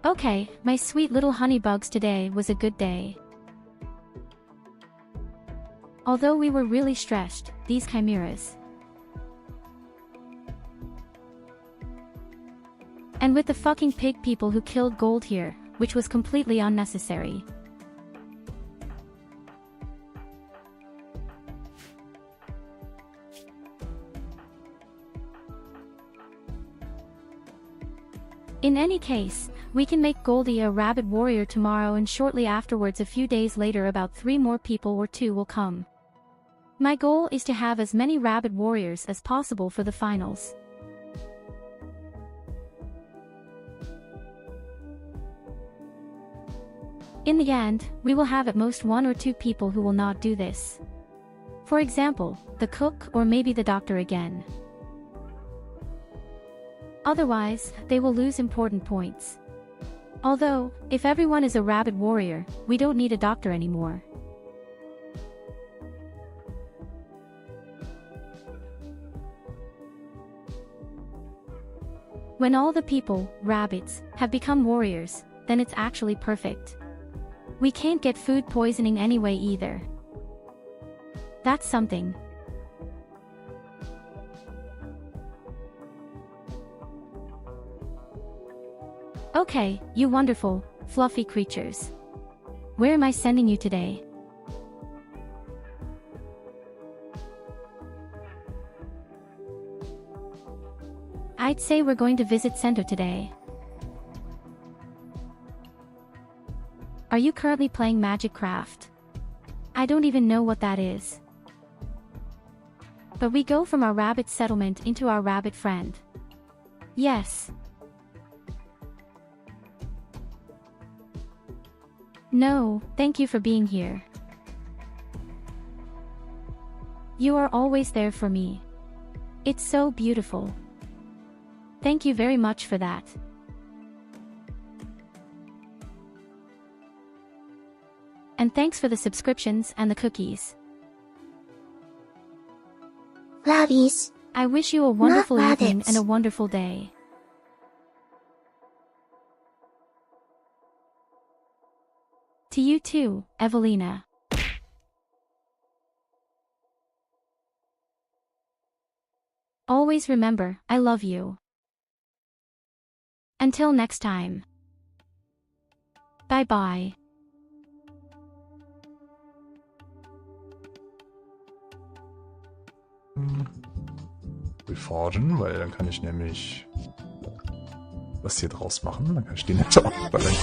Okay, my sweet little honeybugs, today was a good day. Although we were really stressed, these chimeras. And with the fucking pig people who killed Gold here, which was completely unnecessary. In any case, we can make Goldie a rabbit warrior tomorrow, and shortly afterwards, a few days later, about 3 more people or 2 will come. My goal is to have as many rabbit warriors as possible for the finals. In the end, we will have at most 1 or 2 people who will not do this. For example, the cook or maybe the doctor again. Otherwise, they will lose important points. Although, if everyone is a rabbit warrior, we don't need a doctor anymore. When all the people, rabbits, have become warriors, then it's actually perfect. We can't get food poisoning anyway either. That's something. Okay, you wonderful, fluffy creatures. Where am I sending you today? I'd say we're going to visit Sento today. Are you currently playing Magic Craft? I don't even know what that is. But we go from our rabbit settlement into our rabbit friend. Yes. No, thank you for being here. You are always there for me. It's so beautiful. Thank you very much for that. And thanks for the subscriptions and the cookies. Labbies. I wish you a wonderful Not evening rabbits. and a wonderful day. To you too, Evelina. Always remember, I love you. Until next time. Bye-bye. Reforgen, weil dann kann ich nämlich was hier draus machen. Dann kann ich die Netze auch bei den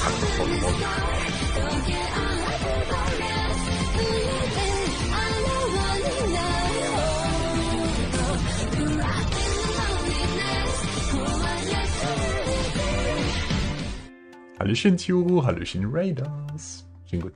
Hallöchen Tyurru, Hallöchen Raiders. Schönen guten